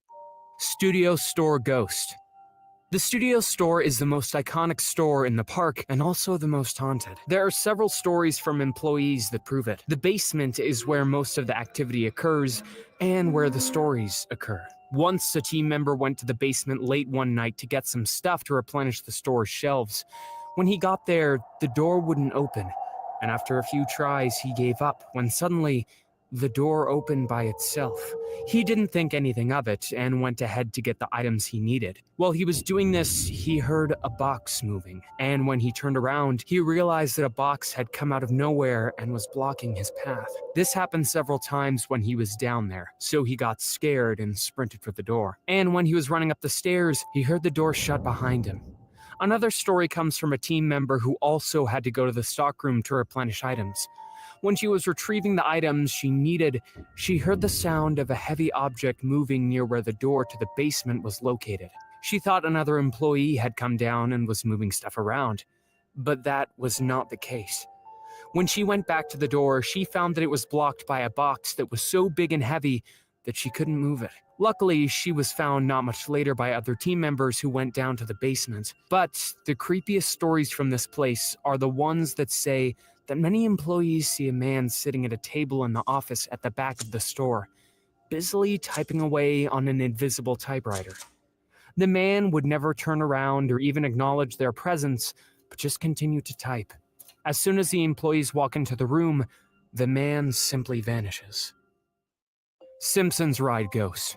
S6: Studio Store Ghost. The Studio Store is the most iconic store in the park and also the most haunted. There are several stories from employees that prove it. The basement is where most of the activity occurs and where the stories occur. Once a team member went to the basement late one night to get some stuff to replenish the store's shelves. When he got there, the door wouldn't open, and after a few tries, he gave up when suddenly the door opened by itself. He didn't think anything of it and went ahead to get the items he needed. While he was doing this, he heard a box moving, and when he turned around, he realized that a box had come out of nowhere and was blocking his path. This happened several times when he was down there, so he got scared and sprinted for the door. And when he was running up the stairs, he heard the door shut behind him. Another story comes from a team member who also had to go to the stockroom to replenish items. When she was retrieving the items she needed, she heard the sound of a heavy object moving near where the door to the basement was located. She thought another employee had come down and was moving stuff around, but that was not the case. When she went back to the door, she found that it was blocked by a box that was so big and heavy that she couldn't move it. Luckily, she was found not much later by other team members who went down to the basement. But the creepiest stories from this place are the ones that say that many employees see a man sitting at a table in the office at the back of the store, busily typing away on an invisible typewriter. The man would never turn around or even acknowledge their presence, but just continue to type. As soon as the employees walk into the room, the man simply vanishes. Simpsons Ride Ghost.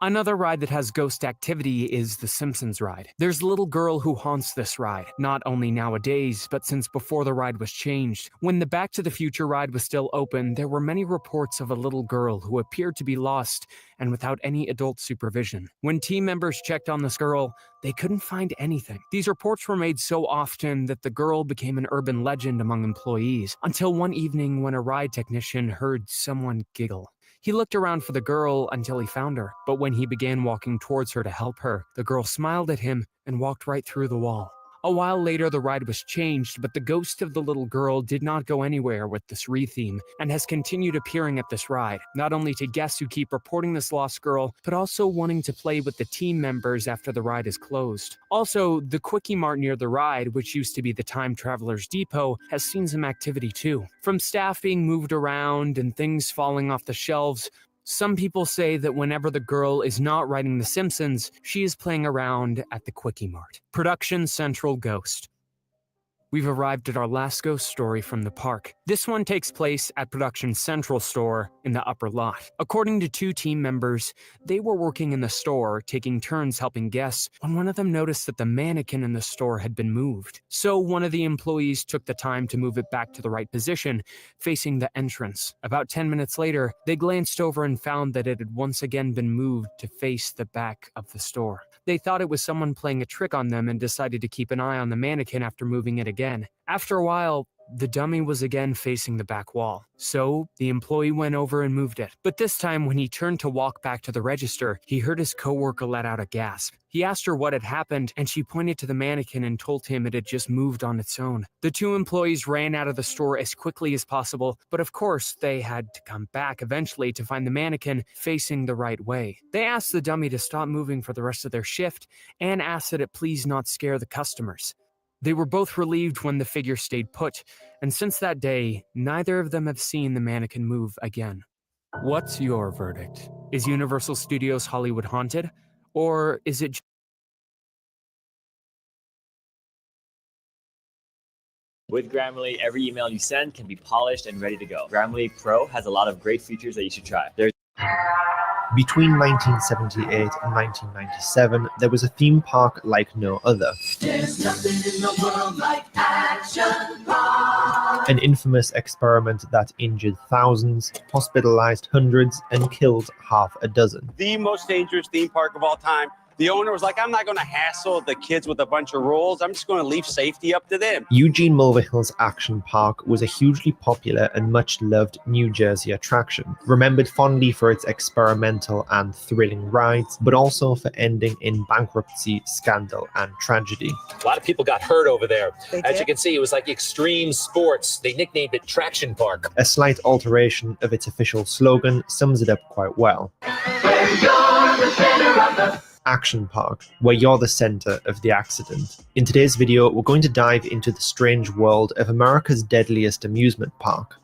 S6: Another ride that has ghost activity is the Simpsons ride. There's a little girl who haunts this ride, not only nowadays, but since before the ride was changed. When the Back to the Future ride was still open, there were many reports of a little girl who appeared to be lost and without any adult supervision. When team members checked on this girl, they couldn't find anything. These reports were made so often that the girl became an urban legend among employees, until one evening when a ride technician heard someone giggle. He looked around for the girl until he found her, but when he began walking towards her to help her, the girl smiled at him and walked right through the wall. A while later, the ride was changed, but the ghost of the little girl did not go anywhere with this re-theme and has continued appearing at this ride, not only to guests who keep reporting this lost girl, but also wanting to play with the team members after the ride is closed. Also, the Quickie Mart near the ride, which used to be the Time Traveler's Depot, has seen some activity too. From staff being moved around and things falling off the shelves, some people say that whenever the girl is not writing The Simpsons, she is playing around at the Quickie Mart. Production Central Ghost. We've arrived at our last ghost story from the park. This one takes place at Production Central store in the upper lot. According to two team members, they were working in the store, taking turns helping guests, when one of them noticed that the mannequin in the store had been moved. So one of the employees took the time to move it back to the right position, facing the entrance. About 10 minutes later, they glanced over and found that it had once again been moved to face the back of the store. They thought it was someone playing a trick on them and decided to keep an eye on the mannequin after moving it again. After a while, the dummy was again facing the back wall. So the employee went over and moved it. But this time, when he turned to walk back to the register, he heard his coworker let out a gasp. He asked her what had happened, and she pointed to the mannequin and told him it had just moved on its own. The two employees ran out of the store as quickly as possible, but of course, they had to come back eventually to find the mannequin facing the right way. They asked the dummy to stop moving for the rest of their shift and asked that it please not scare the customers. They were both relieved when the figure stayed put, and since that day, neither of them have seen the mannequin move again. What's your verdict? Is Universal Studios Hollywood haunted? Or is it
S9: With Grammarly, every email you send can be polished and ready to go. Grammarly Pro has a lot of great features that you should try.
S10: Between 1978 and 1997, there was a theme park like no other.
S4: There's nothing in the world like Action Park.
S10: An infamous experiment that injured thousands, hospitalized hundreds, and killed half a dozen.
S11: The most dangerous theme park of all time. The owner was like, I'm not going to hassle the kids with a bunch of rules. I'm just going to leave safety up to them.
S10: Eugene Mulvihill's Action Park was a hugely popular and much-loved New Jersey attraction, remembered fondly for its experimental and thrilling rides, but also for ending in bankruptcy, scandal, and tragedy.
S12: A lot of people got hurt over there.
S10: They
S12: As
S10: did?
S12: you can see, it was like extreme sports. They nicknamed it Traction Park.
S10: A slight alteration of its official slogan sums it up quite well. Action Park, where you're the center of the accident. In today's video, we're going to dive into the strange world of America's deadliest amusement park.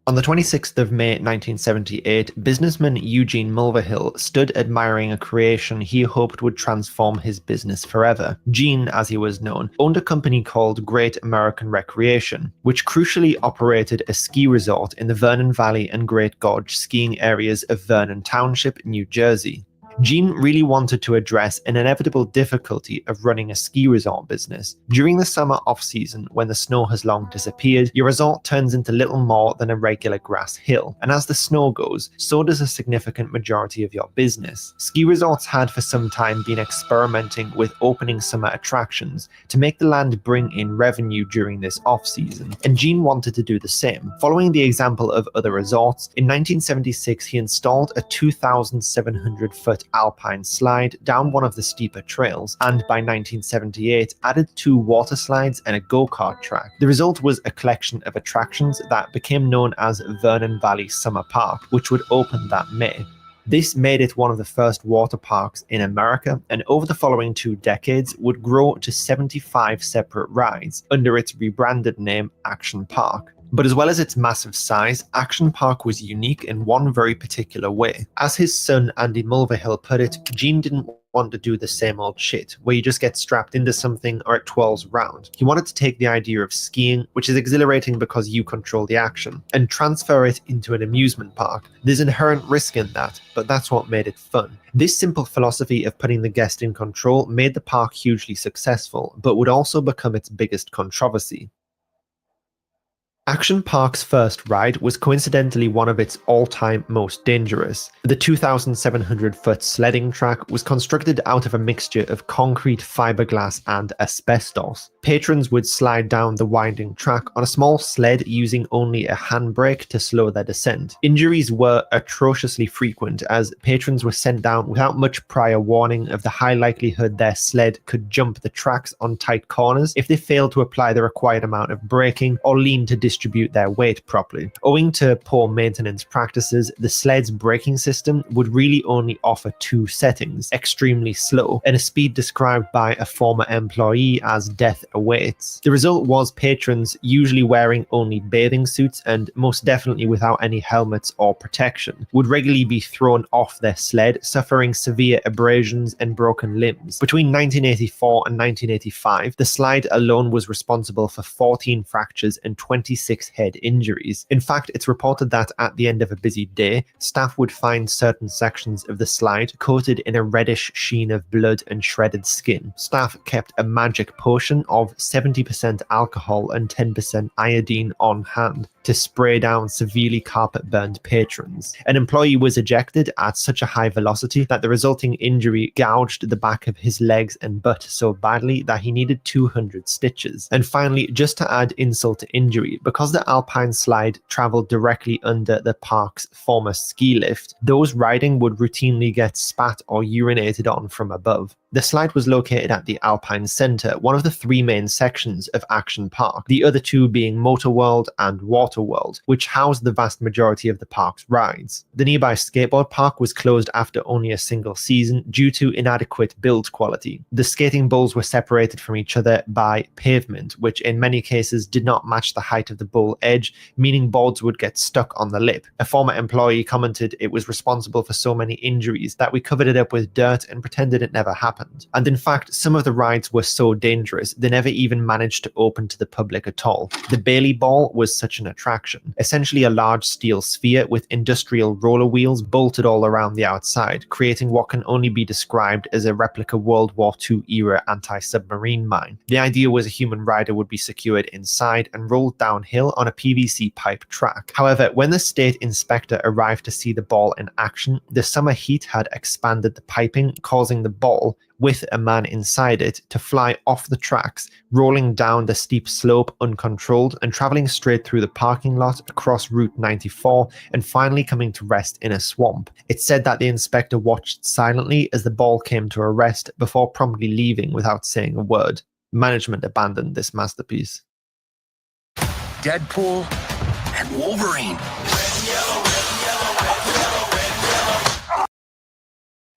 S10: On the 26th of May 1978, businessman Eugene Mulvihill stood admiring a creation he hoped would transform his business forever. Gene, as he was known, owned a company called Great American Recreation, which crucially operated a ski resort in the Vernon Valley and Great Gorge skiing areas of Vernon Township, New Jersey. Gene really wanted to address an inevitable difficulty of running a ski resort business. During the summer off-season, when the snow has long disappeared, your resort turns into little more than a regular grass hill. And as the snow goes, so does a significant majority of your business. Ski resorts had for some time been experimenting with opening summer attractions to make the land bring in revenue during this off-season, and Gene wanted to do the same. Following the example of other resorts, in 1976 he installed a 2,700-foot alpine slide down one of the steeper trails, and by 1978 added 2 water slides and a go-kart track. The result was a collection of attractions that became known as Vernon Valley Summer Park, which would open that May. This made it one of the first water parks in America, and over the following 2 decades would grow to 75 separate rides under its rebranded name Action Park. But as well as its massive size, Action Park was unique in one very particular way. As his son Andy Mulvihill put it, Gene didn't want to do the same old shit, where you just get strapped into something or it twirls round. He wanted to take the idea of skiing, which is exhilarating because you control the action, and transfer it into an amusement park. There's inherent risk in that, but that's what made it fun. This simple philosophy of putting the guest in control made the park hugely successful, but would also become its biggest controversy. Action Park's first ride was coincidentally one of its all-time most dangerous. The 2,700-foot sledding track was constructed out of a mixture of concrete, fiberglass, and asbestos. Patrons would slide down the winding track on a small sled using only a handbrake to slow their descent. Injuries were atrociously frequent, as patrons were sent down without much prior warning of the high likelihood their sled could jump the tracks on tight corners if they failed to apply the required amount of braking or lean to distribute distribute their weight properly. Owing to poor maintenance practices, the sled's braking system would really only offer two settings: extremely slow and a speed described by a former employee as death awaits. The result was patrons, usually wearing only bathing suits and most definitely without any helmets or protection, would regularly be thrown off their sled, suffering severe abrasions and broken limbs. Between 1984 and 1985, the slide alone was responsible for 14 fractures and 26 head injuries. In fact, it's reported that at the end of a busy day, staff would find certain sections of the slide coated in a reddish sheen of blood and shredded skin. Staff kept a magic potion of 70% alcohol and 10% iodine on hand to spray down severely carpet-burned patrons. An employee was ejected at such a high velocity that the resulting injury gouged the back of his legs and butt so badly that he needed 200 stitches. And finally, just to add insult to injury, because the Alpine slide traveled directly under the park's former ski lift, those riding would routinely get spat or urinated on from above. The slide was located at the Alpine Centre, one of the three main sections of Action Park, the other two being Motor World and Water World, which housed the vast majority of the park's rides. The nearby skateboard park was closed after only a single season due to inadequate build quality. The skating bowls were separated from each other by pavement, which in many cases did not match the height of the bowl edge, meaning boards would get stuck on the lip. A former employee commented it was responsible for so many injuries that we covered it up with dirt and pretended it never happened. And in fact, some of the rides were so dangerous, they never even managed to open to the public at all. The Bailey Ball was such an attraction, essentially a large steel sphere with industrial roller wheels bolted all around the outside, creating what can only be described as a replica World War II era anti-submarine mine. The idea was a human rider would be secured inside and rolled downhill on a PVC pipe track. However, when the state inspector arrived to see the ball in action, the summer heat had expanded the piping, causing the ball, with a man inside it, to fly off the tracks, rolling down the steep slope uncontrolled and traveling straight through the parking lot across Route 94 and finally coming to rest in a swamp. It's said that the inspector watched silently as the ball came to a rest before promptly leaving without saying a word. Management abandoned this masterpiece.
S12: Deadpool and Wolverine.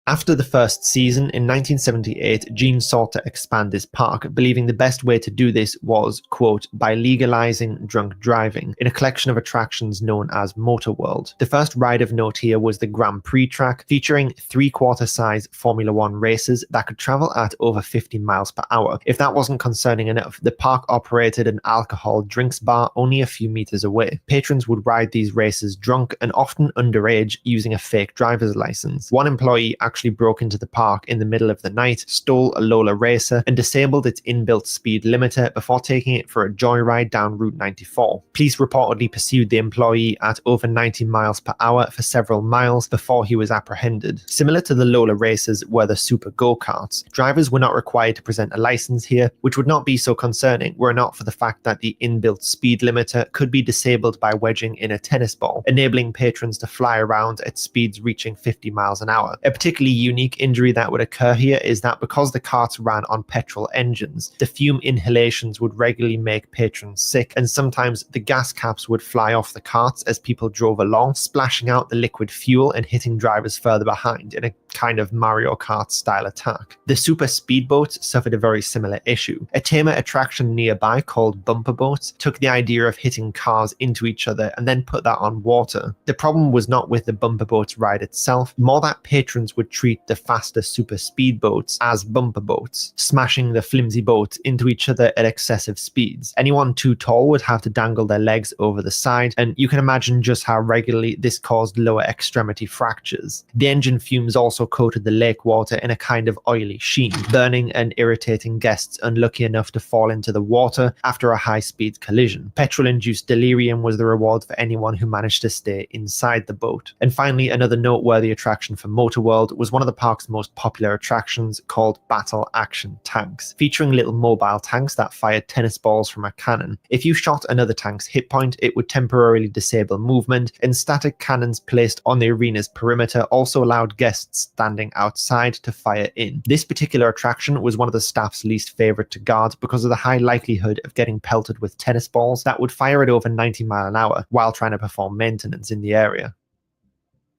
S10: After the first season, in 1978, Gene sought to expand his park, believing the best way to do this was, quote, by legalizing drunk driving, in a collection of attractions known as Motor World. The first ride of note here was the Grand Prix track, featuring three-quarter size Formula One races that could travel at over 50 miles per hour. If that wasn't concerning enough, the park operated an alcohol drinks bar only a few meters away. Patrons would ride these races drunk and often underage using a fake driver's license. One employee actually broke into the park in the middle of the night, stole a Lola Racer, and disabled its inbuilt speed limiter before taking it for a joyride down Route 94. Police reportedly pursued the employee at over 90 miles per hour for several miles before he was apprehended. Similar to the Lola Racers were the super go-karts. Drivers were not required to present a license here, which would not be so concerning were it not for the fact that the inbuilt speed limiter could be disabled by wedging in a tennis ball, enabling patrons to fly around at speeds reaching 50 miles an hour. A particularly unique injury that would occur here is that because the carts ran on petrol engines, the fume inhalations would regularly make patrons sick, and sometimes the gas caps would fly off the carts as people drove along, splashing out the liquid fuel and hitting drivers further behind in a kind of Mario Kart style attack. The super speedboats suffered a very similar issue. A tamer attraction nearby called bumper boats took the idea of hitting cars into each other and then put that on water. The problem was not with the bumper boats ride itself, more that patrons would treat the faster super speedboats as bumper boats, smashing the flimsy boats into each other at excessive speeds. Anyone too tall would have to dangle their legs over the side, and you can imagine just how regularly this caused lower extremity fractures. The engine fumes also coated the lake water in a kind of oily sheen, burning and irritating guests unlucky enough to fall into the water after a high-speed collision. Petrol-induced delirium was the reward for anyone who managed to stay inside the boat. And finally, another noteworthy attraction for Motor World was one of the park's most popular attractions called Battle Action Tanks, featuring little mobile tanks that fired tennis balls from a cannon. If you shot another tank's hit point, it would temporarily disable movement, and static cannons placed on the arena's perimeter also allowed guests standing outside to fire in. This particular attraction was one of the staff's least favorite to guard because of the high likelihood of getting pelted with tennis balls that would fire at over 90 miles an hour while trying to perform maintenance in the area.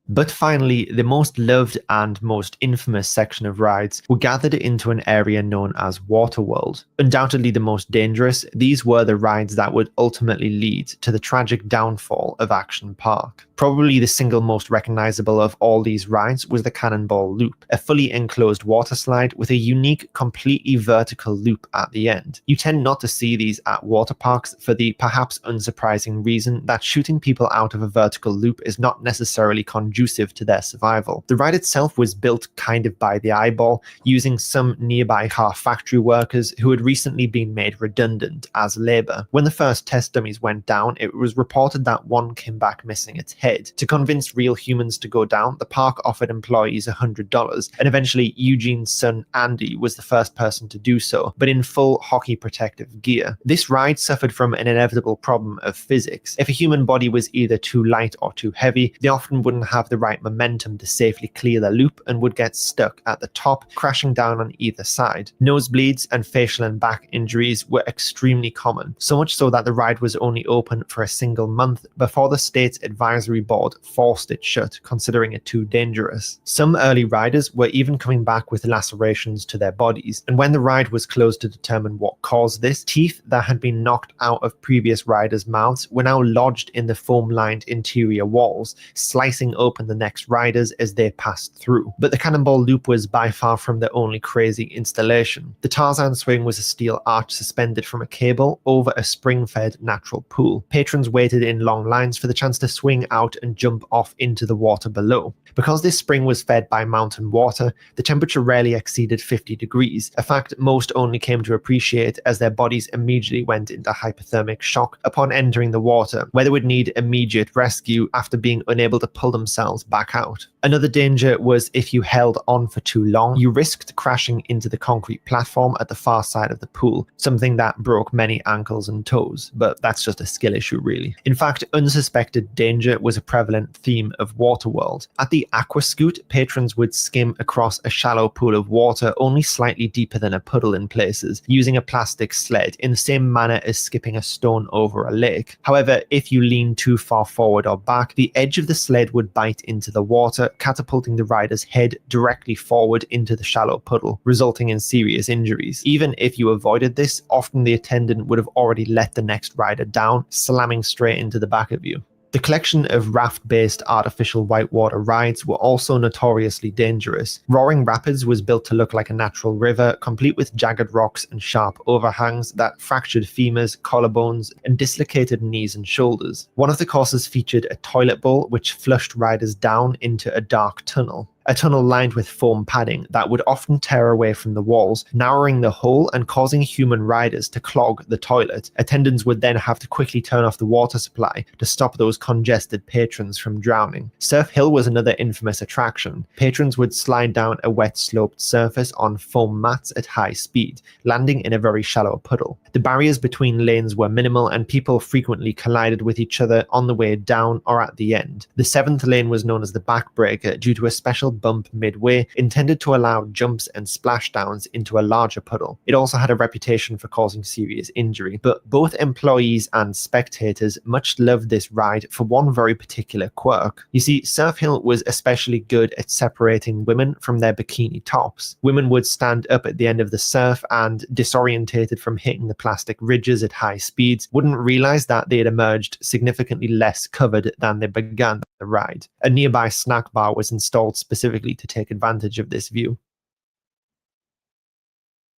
S10: But finally, the most loved and most infamous section of rides were gathered into an area known as Waterworld. Undoubtedly the most dangerous, these were the rides that would ultimately lead to the tragic downfall of Action Park. Probably the single most recognizable of all these rides was the Cannonball Loop, a fully enclosed water slide with a unique, completely vertical loop at the end. You tend not to see these at water parks for the perhaps unsurprising reason that shooting people out of a vertical loop is not necessarily conducive to their survival. The ride itself was built kind of by the eyeball, using some nearby car factory workers who had recently been made redundant as labor. When the first test dummies went down, it was reported that one came back missing its head. To convince real humans to go down, the park offered employees $100, and eventually Eugene's son Andy was the first person to do so, but in full hockey protective gear. This ride suffered from an inevitable problem of physics. If a human body was either too light or too heavy, they often wouldn't have the right momentum to safely clear the loop and would get stuck at the top, crashing down on either side. Nosebleeds and facial and back injuries were extremely common, so much so that the ride was only open for a single month before the state's advisory board forced it shut, considering it too dangerous. Some early riders were even coming back with lacerations to their bodies, and when the ride was closed to determine what caused this, teeth that had been knocked out of previous riders' mouths were now lodged in the foam-lined interior walls, slicing open the next riders as they passed through. But the Cannonball Loop was by far from the only crazy installation. The Tarzan swing was a steel arch suspended from a cable over a spring-fed natural pool. Patrons waited in long lines for the chance to swing out and jump off into the water below. Because this spring was fed by mountain water, the temperature rarely exceeded 50 degrees, a fact most only came to appreciate as their bodies immediately went into hypothermic shock upon entering the water, where they would need immediate rescue after being unable to pull themselves back out. Another danger was if you held on for too long, you risked crashing into the concrete platform at the far side of the pool, something that broke many ankles and toes, but that's just a skill issue really. In fact, unsuspected danger was a prevalent theme of Waterworld. At the Aqua Scoot, patrons would skim across a shallow pool of water only slightly deeper than a puddle in places, using a plastic sled in the same manner as skipping a stone over a lake. However, if you lean too far forward or back, the edge of the sled would bite into the water, catapulting the rider's head directly forward into the shallow puddle, resulting in serious injuries. Even if you avoided this, often the attendant would have already let the next rider down, slamming straight into the back of you. The collection of raft-based artificial whitewater rides were also notoriously dangerous. Roaring Rapids was built to look like a natural river, complete with jagged rocks and sharp overhangs that fractured femurs, collarbones, and dislocated knees and shoulders. One of the courses featured a toilet bowl which flushed riders down into a dark tunnel. A tunnel lined with foam padding that would often tear away from the walls, narrowing the hole and causing human riders to clog the toilet. Attendants would then have to quickly turn off the water supply to stop those congested patrons from drowning. Surf Hill was another infamous attraction. Patrons would slide down a wet sloped surface on foam mats at high speed, landing in a very shallow puddle. The barriers between lanes were minimal and people frequently collided with each other on the way down or at the end. The seventh lane was known as the backbreaker due to a special bump midway intended to allow jumps and splashdowns into a larger puddle. It also had a reputation for causing serious injury, but both employees and spectators much loved this ride for one very particular quirk. You see, Surf Hill was especially good at separating women from their bikini tops. Women would stand up at the end of the surf and, disorientated from hitting the plastic ridges at high speeds, wouldn't realize that they had emerged significantly less covered than they began the ride. A nearby snack bar was installed specifically to take advantage of this view.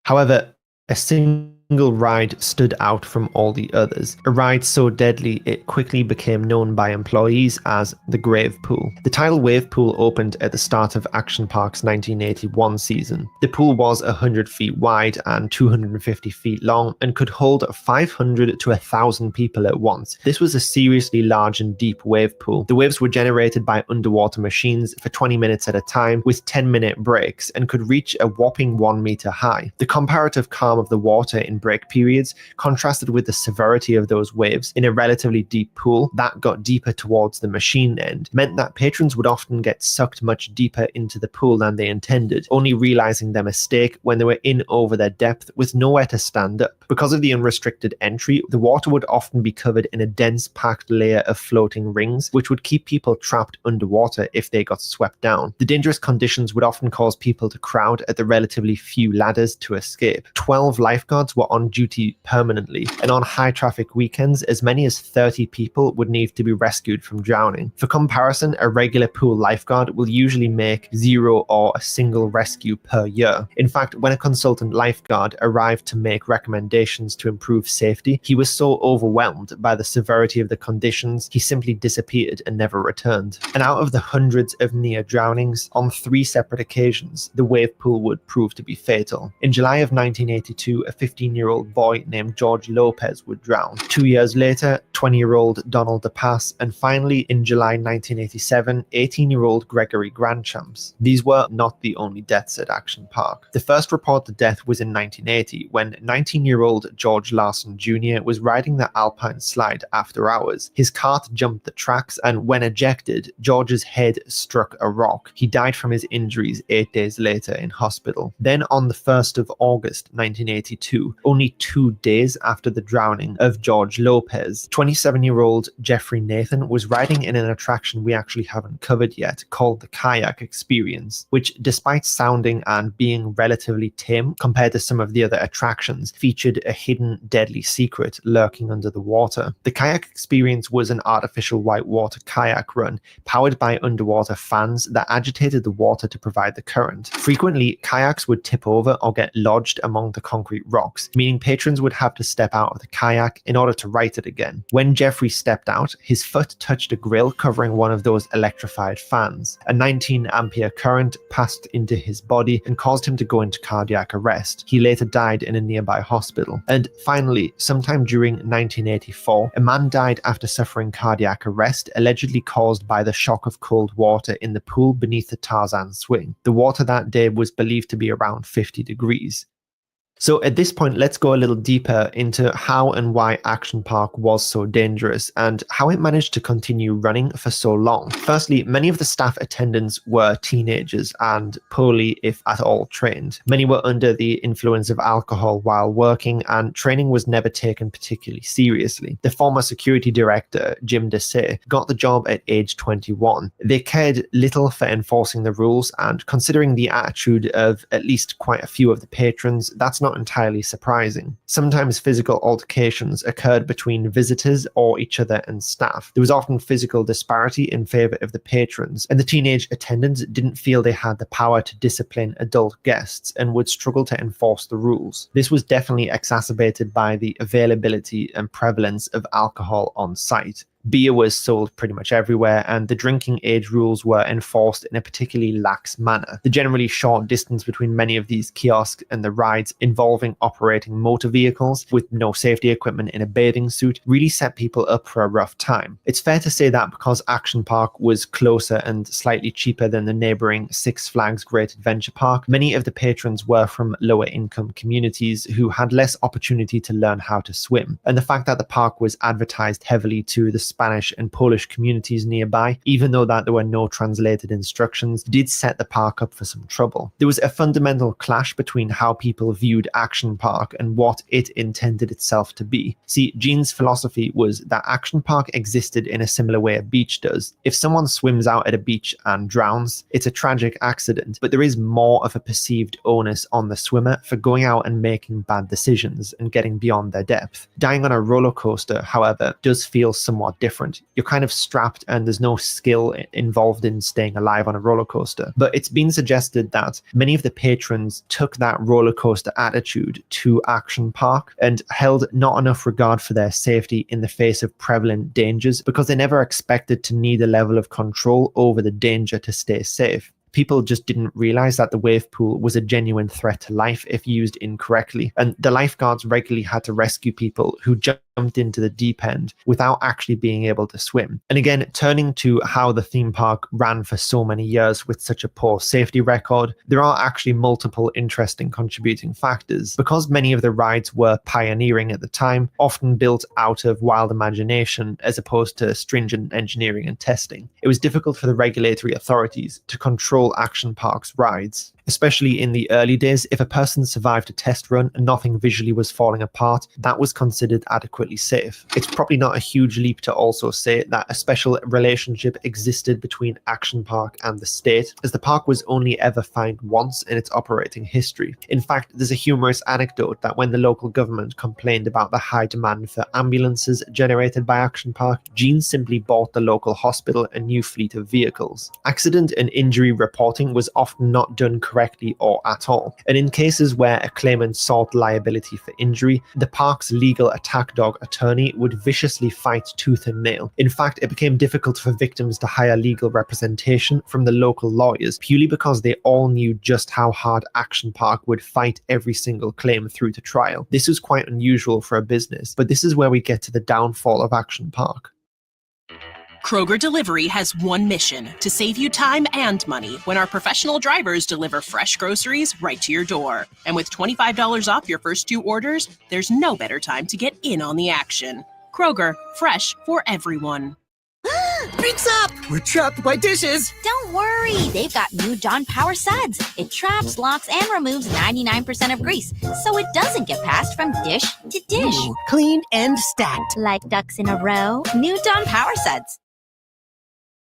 S10: However, a single single ride stood out from all the others, a ride so deadly it quickly became known by employees as the Grave Pool. The tidal wave pool opened at the start of Action Park's 1981 season. The pool was 100 feet wide and 250 feet long and could hold 500 to 1,000 people at once. This was a seriously large and deep wave pool. The waves were generated by underwater machines for 20 minutes at a time with 10-minute breaks and could reach a whopping 1 meter high. The comparative calm of the water in break periods contrasted with the severity of those waves in a relatively deep pool that got deeper towards the machine end, meant that patrons would often get sucked much deeper into the pool than they intended, only realizing their mistake when they were in over their depth with nowhere to stand up. Because of the unrestricted entry, the water would often be covered in a dense packed layer of floating rings, which would keep people trapped underwater if they got swept down. The dangerous conditions would often cause people to crowd at the relatively few ladders to escape. 12 lifeguards were on duty permanently, and on high traffic weekends, as many as 30 people would need to be rescued from drowning. For comparison, a regular pool lifeguard will usually make 0 or a single rescue per year. In fact, when a consultant lifeguard arrived to make recommendations to improve safety, he was so overwhelmed by the severity of the conditions, he simply disappeared and never returned. And out of the hundreds of near drownings, on 3 separate occasions, the wave pool would prove to be fatal. In July of 1982, a 15-year-old boy named George Lopez would drown. 2 years later, 20-year-old Donald DePass, and finally, in July 1987, 18-year-old Gregory Grandchamps. These were not the only deaths at Action Park. The first reported death was in 1980, when 19-year-old George Larson Jr. was riding the Alpine slide after hours. His cart jumped the tracks, and when ejected, George's head struck a rock. He died from his injuries 8 days later in hospital. Then on the 1st of August 1982, only 2 days after the drowning of George Lopez, 27-year-old Jeffrey Nathan was riding in an attraction we actually haven't covered yet, called the Kayak Experience, which, despite sounding and being relatively tame compared to some of the other attractions, featured a hidden deadly secret lurking under the water. The Kayak Experience was an artificial whitewater kayak run powered by underwater fans that agitated the water to provide the current. Frequently, kayaks would tip over or get lodged among the concrete rocks, meaning patrons would have to step out of the kayak in order to right it again. When Jeffrey stepped out, his foot touched a grill covering one of those electrified fans. A 19-ampere current passed into his body and caused him to go into cardiac arrest. He later died in a nearby hospital. And finally, sometime during 1984, a man died after suffering cardiac arrest, allegedly caused by the shock of cold water in the pool beneath the Tarzan swing. The water that day was believed to be around 50 degrees. So at this point, let's go a little deeper into how and why Action Park was so dangerous and how it managed to continue running for so long. Firstly, many of the staff attendants were teenagers and poorly, if at all, trained. Many were under the influence of alcohol while working, and training was never taken particularly seriously. The former security director, Jim Desai, got the job at age 21. They cared little for enforcing the rules, and considering the attitude of at least quite a few of the patrons, that's not entirely surprising. Sometimes physical altercations occurred between visitors or each other and staff. There was often physical disparity in favor of the patrons, and the teenage attendants didn't feel they had the power to discipline adult guests and would struggle to enforce the rules. This was definitely exacerbated by the availability and prevalence of alcohol on site. Beer was sold pretty much everywhere, and the drinking age rules were enforced in a particularly lax manner. The generally short distance between many of these kiosks and the rides involving operating motor vehicles with no safety equipment in a bathing suit really set people up for a rough time. It's fair to say that because Action Park was closer and slightly cheaper than the neighboring Six Flags Great Adventure Park, many of the patrons were from lower income communities who had less opportunity to learn how to swim. And the fact that the park was advertised heavily to the Spanish and Polish communities nearby, even though that there were no translated instructions, did set the park up for some trouble. There was a fundamental clash between how people viewed Action Park and what it intended itself to be. See, Gene's philosophy was that Action Park existed in a similar way a beach does. If someone swims out at a beach and drowns, it's a tragic accident, but there is more of a perceived onus on the swimmer for going out and making bad decisions and getting beyond their depth. Dying on a roller coaster, however, does feel somewhat different. You're kind of strapped and there's no skill involved in staying alive on a roller coaster. But it's been suggested that many of the patrons took that roller coaster attitude to Action Park and held not enough regard for their safety in the face of prevalent dangers because they never expected to need a level of control over the danger to stay safe. People just didn't realize that the wave pool was a genuine threat to life if used incorrectly, and the lifeguards regularly had to rescue people who jumped into the deep end without actually being able to swim. And again, turning to how the theme park ran for so many years with such a poor safety record, there are actually multiple interesting contributing factors. Because many of the rides were pioneering at the time, often built out of wild imagination as opposed to stringent engineering and testing, it was difficult for the regulatory authorities to control Action Park's rides. Especially in the early days, if a person survived a test run and nothing visually was falling apart, that was considered adequately safe. It's probably not a huge leap to also say that a special relationship existed between Action Park and the state, as the park was only ever fined once in its operating history. In fact, there's a humorous anecdote that when the local government complained about the high demand for ambulances generated by Action Park, Gene simply bought the local hospital a new fleet of vehicles. Accident and injury reporting was often not done correctly or at all, and in cases where a claimant sought liability for injury, the park's legal attack dog attorney would viciously fight tooth and nail. In fact, it became difficult for victims to hire legal representation from the local lawyers purely because they all knew just how hard Action Park would fight every single claim through to trial. This was quite unusual for a business, but this is where we get to the downfall of Action Park.
S14: Kroger Delivery has one mission: to save you time and money when our professional drivers deliver fresh groceries right to your door. And with $25 off your first 2 orders, there's no better time to get in on the action. Kroger, fresh for everyone.
S15: Pizza up! We're trapped by dishes!
S17: Don't worry, they've got new Dawn Power Suds. It traps, locks, and removes 99% of grease, so it doesn't get passed from dish to dish.
S15: Ooh, clean and stacked.
S17: Like ducks in a row. New Dawn Power Suds.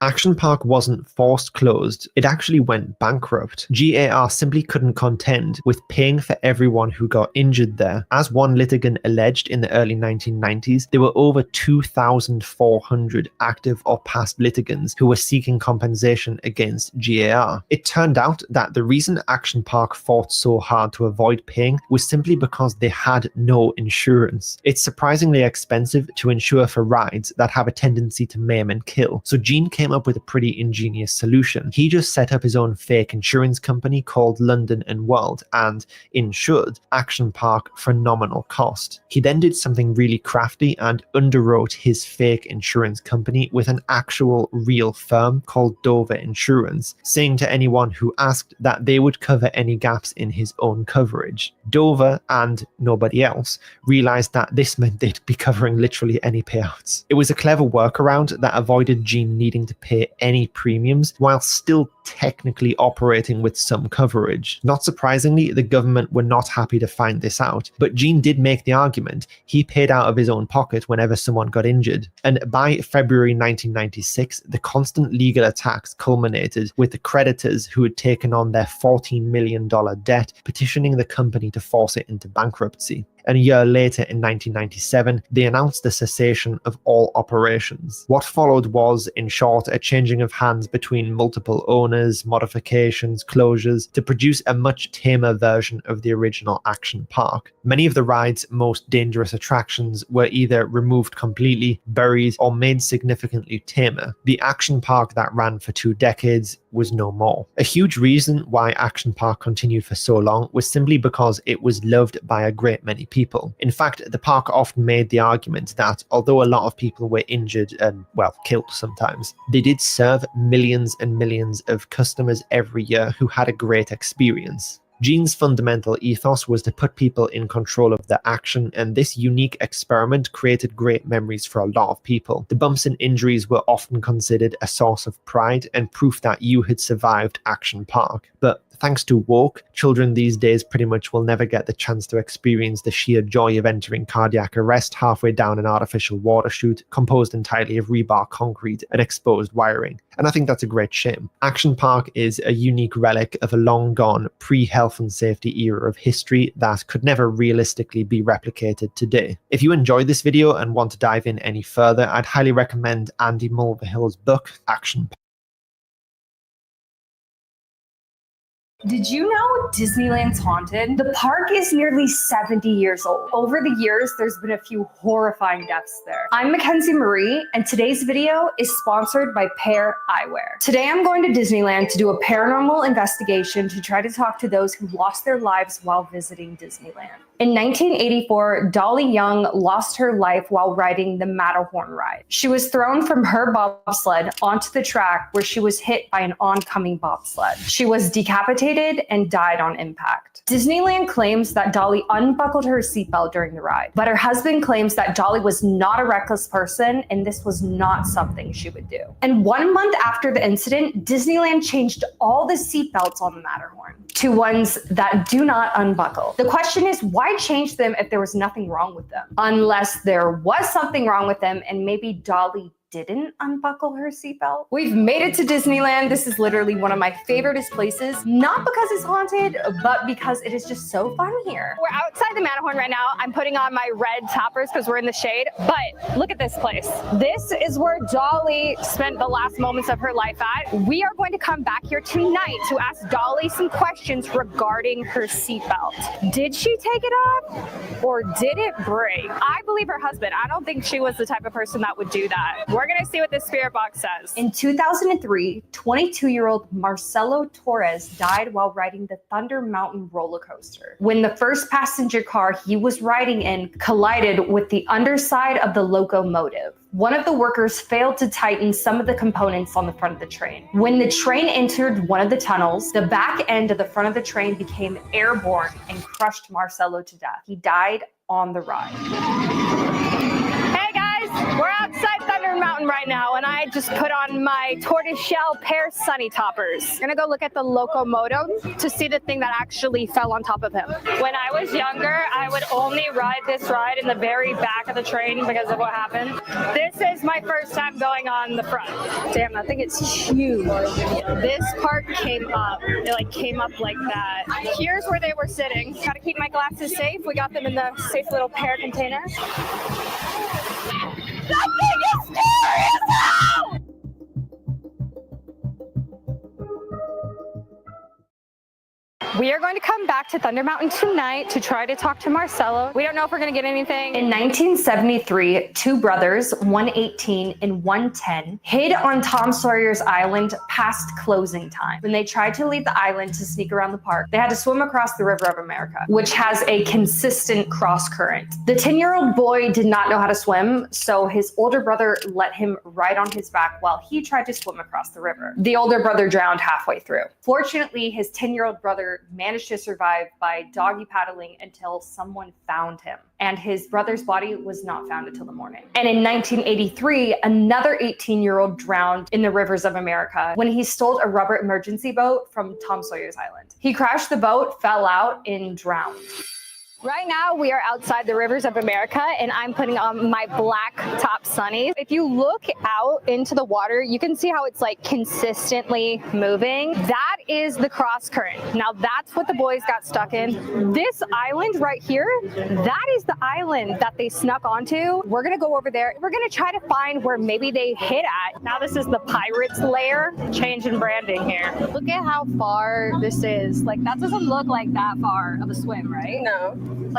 S10: Action Park wasn't forced closed, it actually went bankrupt. GAR simply couldn't contend with paying for everyone who got injured there. As one litigant alleged in the early 1990s, there were over 2,400 active or past litigants who were seeking compensation against GAR. It turned out that the reason Action Park fought so hard to avoid paying was simply because they had no insurance. It's surprisingly expensive to insure for rides that have a tendency to maim and kill, so Gene came up with a pretty ingenious solution. He just set up his own fake insurance company called London and World and insured Action Park for nominal cost. He then did something really crafty and underwrote his fake insurance company with an actual real firm called Dover Insurance, saying to anyone who asked that they would cover any gaps in his own coverage. Dover and nobody else realized that this meant they'd be covering literally any payouts. It was a clever workaround that avoided Gene needing to pay any premiums while still technically operating with some coverage. Not surprisingly, the government were not happy to find this out, but Gene did make the argument. He paid out of his own pocket whenever someone got injured. And by February 1996, the constant legal attacks culminated with the creditors who had taken on their $14 million debt petitioning the company to force it into bankruptcy. And a year later, in 1997, they announced the cessation of all operations. What followed was, in short, a changing of hands between multiple owners, modifications, closures, to produce a much tamer version of the original Action Park. Many of the ride's most dangerous attractions were either removed completely, buried, or made significantly tamer. The Action Park that ran for 2 decades was no more. A huge reason why Action Park continued for so long was simply because it was loved by a great many people. In fact, the park often made the argument that although a lot of people were injured and, well, killed sometimes, they did serve millions and millions of customers every year who had a great experience. Gene's fundamental ethos was to put people in control of the action, and this unique experiment created great memories for a lot of people. The bumps and injuries were often considered a source of pride and proof that you had survived Action Park. But Thanks to Woke, children these days pretty much will never get the chance to experience the sheer joy of entering cardiac arrest halfway down an artificial water chute composed entirely of rebar concrete and exposed wiring. And I think that's a great shame. Action Park is a unique relic of a long-gone pre-health and safety era of history that could never realistically be replicated today. If you enjoyed this video and want to dive in any further, I'd highly recommend Andy Mulvihill's book, Action Park.
S8: Did you know Disneyland's haunted? The park is nearly 70 years old. Over the years, there's been a few horrifying deaths there. I'm Mackenzie Marie, and today's video is sponsored by Pear Eyewear. Today, I'm going to Disneyland to do a paranormal investigation to try to talk to those who lost their lives while visiting Disneyland. In 1984, Dolly Young lost her life while riding the Matterhorn ride. She was thrown from her bobsled onto the track where she was hit by an oncoming bobsled. She was decapitated and died on impact. Disneyland claims that Dolly unbuckled her seatbelt during the ride, but her husband claims that Dolly was not a reckless person and this was not something she would do. And 1 month after the incident, Disneyland changed all the seatbelts on the Matterhorn to ones that do not unbuckle. The question is, why change them if there was nothing wrong with them? Unless there was something wrong with them and maybe Dolly didn't unbuckle her seatbelt. We've made it to Disneyland. This is literally one of my favorite places, not because it's haunted, but because it is just so fun here.
S18: We're outside the Matterhorn right now. I'm putting on my red toppers because we're in the shade, but look at this place. This is where Dolly spent the last moments of her life at. We are going to come back here tonight to ask Dolly some questions regarding her seatbelt. Did she take it off or did it break? I believe her husband. I don't think she was the type of person that would do that. We're going to see what this spirit box says.
S8: In 2003, 22-year-old Marcelo Torres died while riding the Thunder Mountain roller coaster. When the first passenger car he was riding in collided with the underside of the locomotive. One of the workers failed to tighten some of the components on the front of the train. When the train entered one of the tunnels, the back end of the front of the train became airborne and crushed Marcelo to death. He died on the ride.
S18: Hey guys, we're outside Thunder Mountain right now, and I just put on my tortoiseshell pear sunny toppers. I'm gonna go look at the locomotive to see the thing that actually fell on top of him. When I was younger, I would only ride this ride in the very back of the train because of what happened. This is my first time going on the front. Damn, that thing is huge. This part came up. It came up like that. Here's where they were sitting. Gotta keep my glasses safe. We got them in the safe little pear container. That thing is terrible! We are going to come back to Thunder Mountain tonight to try to talk to Marcelo. We don't know if we're going to get anything.
S8: In 1973, two brothers, one 18 and one 10, hid on Tom Sawyer's Island past closing time. When they tried to leave the island to sneak around the park, they had to swim across the River of America, which has a consistent cross current. The 10-year-old boy did not know how to swim, so his older brother let him ride on his back while he tried to swim across the river. The older brother drowned halfway through. Fortunately, his 10-year-old brother managed to survive by doggy paddling until someone found him, and his brother's body was not found until the morning. And in 1983, another 18-year-old drowned in the rivers of America when he stole a rubber emergency boat from Tom Sawyer's Island. He crashed the boat, fell out, and drowned.
S18: Right now, we are outside the Rivers of America, and I'm putting on my black top sunnies. If you look out into the water, you can see how it's consistently moving. That is the cross current. Now, that's what the boys got stuck in. This island right here, that is the island that they snuck onto. We're gonna go over there. We're gonna try to find where maybe they hid at. Now, this is the Pirates lair. Change in branding here. Look at how far this is. That doesn't look like that far of a swim, right?
S19: No.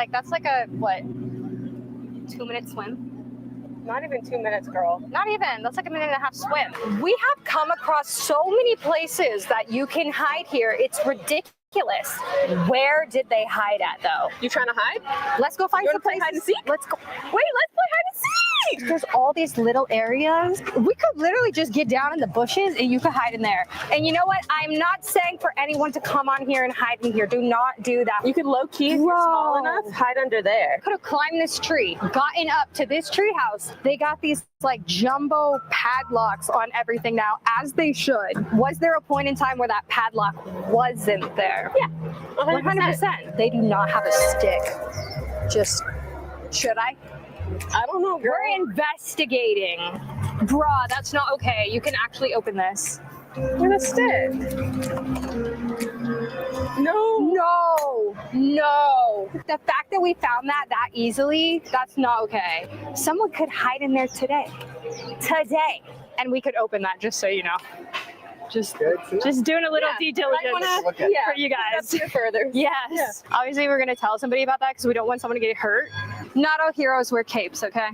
S18: That's a, what, 2-minute swim?
S19: Not even 2 minutes, girl.
S18: Not even. That's like a 1.5 minute swim. We have come across so many places that you can hide here. It's ridiculous. Where did they hide at, though?
S19: You trying to hide?
S18: Let's go find some places.
S19: Hide and seek?
S18: Let's go. Wait, let's play hide and seek. right. There's all these little areas. We could literally just get down in the bushes and you could hide in there. And you know what? I'm not saying for anyone to come on here and hide in here. Do not do that.
S16: You could low-key, if you're small enough, hide under there.
S18: Could have climbed this tree, gotten up to this tree house. They got these like jumbo padlocks on everything now, as they should. Was there a point in time where that padlock wasn't there?
S16: Yeah, 100%.
S18: They do not have a stick. Just, should I?
S16: I don't know, girl.
S18: We're investigating. Bruh, that's not okay. You can actually open this.
S16: With a stick.
S18: No. The fact that we found that easily, that's not okay. Someone could hide in there today. And we could open that, just so you know. Just doing a little due diligence for you guys.
S16: Further.
S18: Yes. Yeah. Obviously, we're going to tell somebody about that because we don't want someone to get hurt. Not all heroes wear capes, okay?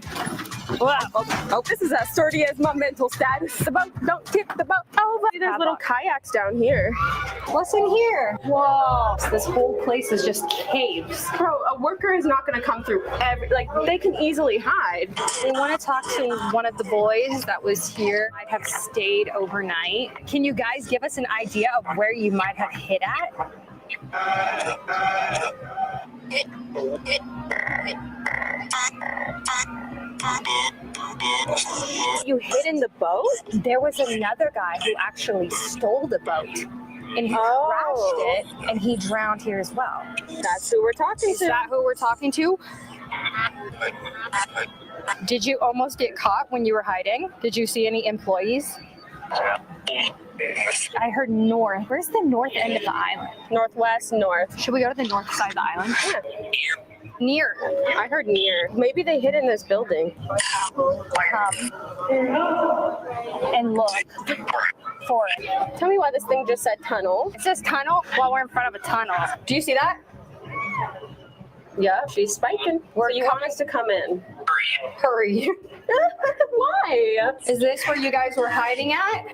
S16: Wow. Oh, this is as sturdy as my mental status. The boat, don't tip the boat over. There's little kayaks down here.
S18: What's in here? Whoa. This whole place is just caves.
S16: Bro, a worker is not going to come through they can easily hide.
S18: We want to talk to one of the boys that was here. Might have stayed overnight. Can you guys give us an idea of where you might have hid at?
S16: You hid in the boat?
S18: There was another guy who actually stole the boat. And he crashed it, and he drowned here as well.
S16: That's who we're talking to.
S18: Is that who we're talking to? Did you almost get caught when you were hiding? Did you see any employees? I heard north. Where's the north end of the island?
S16: Northwest, north.
S18: Should we go to the north side of the island?
S16: Yeah.
S18: Near.
S16: I heard near. Maybe they hid in this building.
S18: Come and look for it.
S16: Tell me why this thing just said tunnel.
S18: It says tunnel while we're in front of a tunnel. Do you see that?
S16: Yeah, she's spiking. You want us to come in?
S18: Hurry.
S16: Why?
S18: Is this where you guys were hiding at?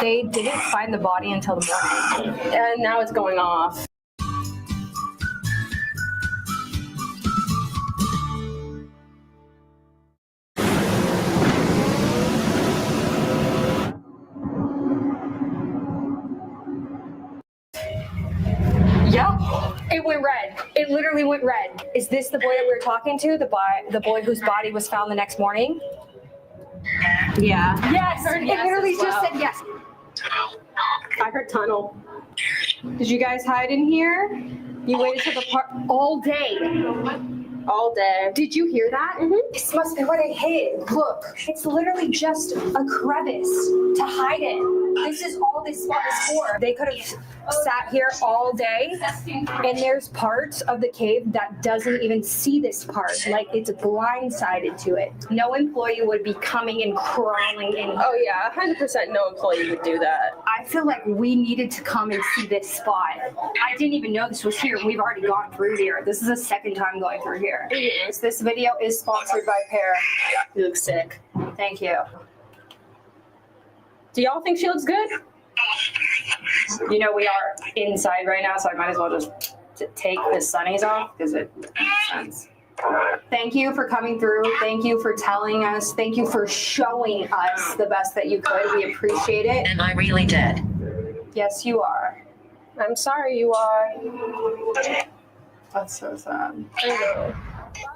S18: They didn't find the body until the morning.
S16: And now it's going off.
S18: Yep, it went red. It literally went red. Is this the boy that we were talking to? The boy whose body was found the next morning?
S16: Yeah.
S18: Yes, it literally just said yes.
S16: I heard tunnel.
S18: Did you guys hide in here? You waited till the park all day.
S16: All day.
S18: Did you hear that?
S16: Mm-hmm.
S18: This must be where they hid. Look, it's literally just a crevice to hide in. This is all this spot is for. They could have sat here all day, and there's parts of the cave that doesn't even see this part. Like, it's blindsided to it. No employee would be coming and crawling in.
S16: Oh yeah, 100% no employee would do that.
S18: I feel like we needed to come and see this spot. I didn't even know this was here. We've already gone through here. This is the second time going through here.
S16: Yes.
S18: This video is sponsored by Pear.
S16: You look sick.
S18: Thank you.
S16: Do y'all think she looks good?
S18: You know, we are inside right now, so I might as well just take the sunnies off because it makes sense. Thank you for coming through. Thank you for telling us. Thank you for showing us the best that you could. We appreciate it.
S19: Am I really dead?
S18: Yes, you are.
S16: I'm sorry you are.
S18: That's so sad. I know.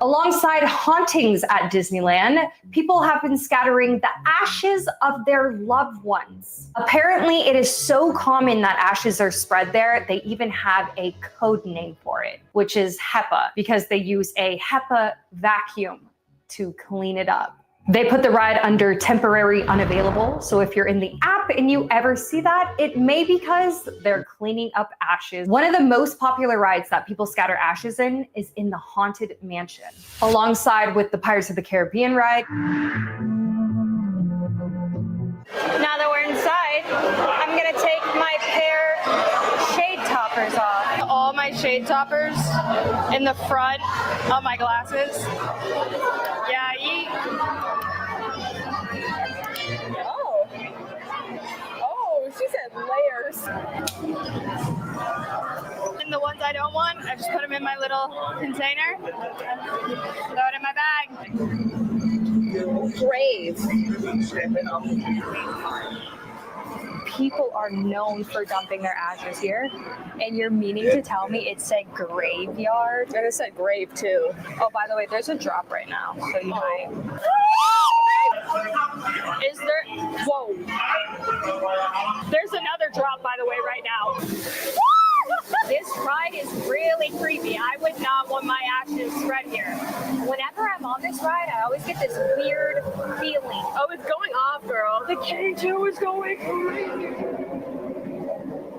S18: Alongside hauntings at Disneyland, people have been scattering the ashes of their loved ones. Apparently, it is so common that ashes are spread there, they even have a code name for it, which is HEPA, because they use a HEPA vacuum to clean it up. They put the ride under temporary unavailable, so if you're in the app and you ever see that, it may be because they're cleaning up ashes. One of the most popular rides that people scatter ashes in is in the Haunted Mansion, alongside with the Pirates of the Caribbean ride. Now that we're inside, I'm gonna take my Pear shade toppers off. All my shade toppers in the front of my glasses. Yeah,
S16: Oh, she said layers.
S18: And the ones ones I don't want, I just put them in my little container, throw it in my bag.
S8: Grave. People are known for dumping their ashes here, and you're meaning to tell me it said graveyard?
S16: And it said grave too.
S8: Oh, by the way, there's a drop right now, so you might.
S18: Is there? Whoa. There's another drop, by the way, right now. This ride is really creepy. I would not want my ashes spread here.
S8: Whenever I'm on this ride, I always get this weird feeling.
S16: Oh, it's going off, girl. The K2 is going.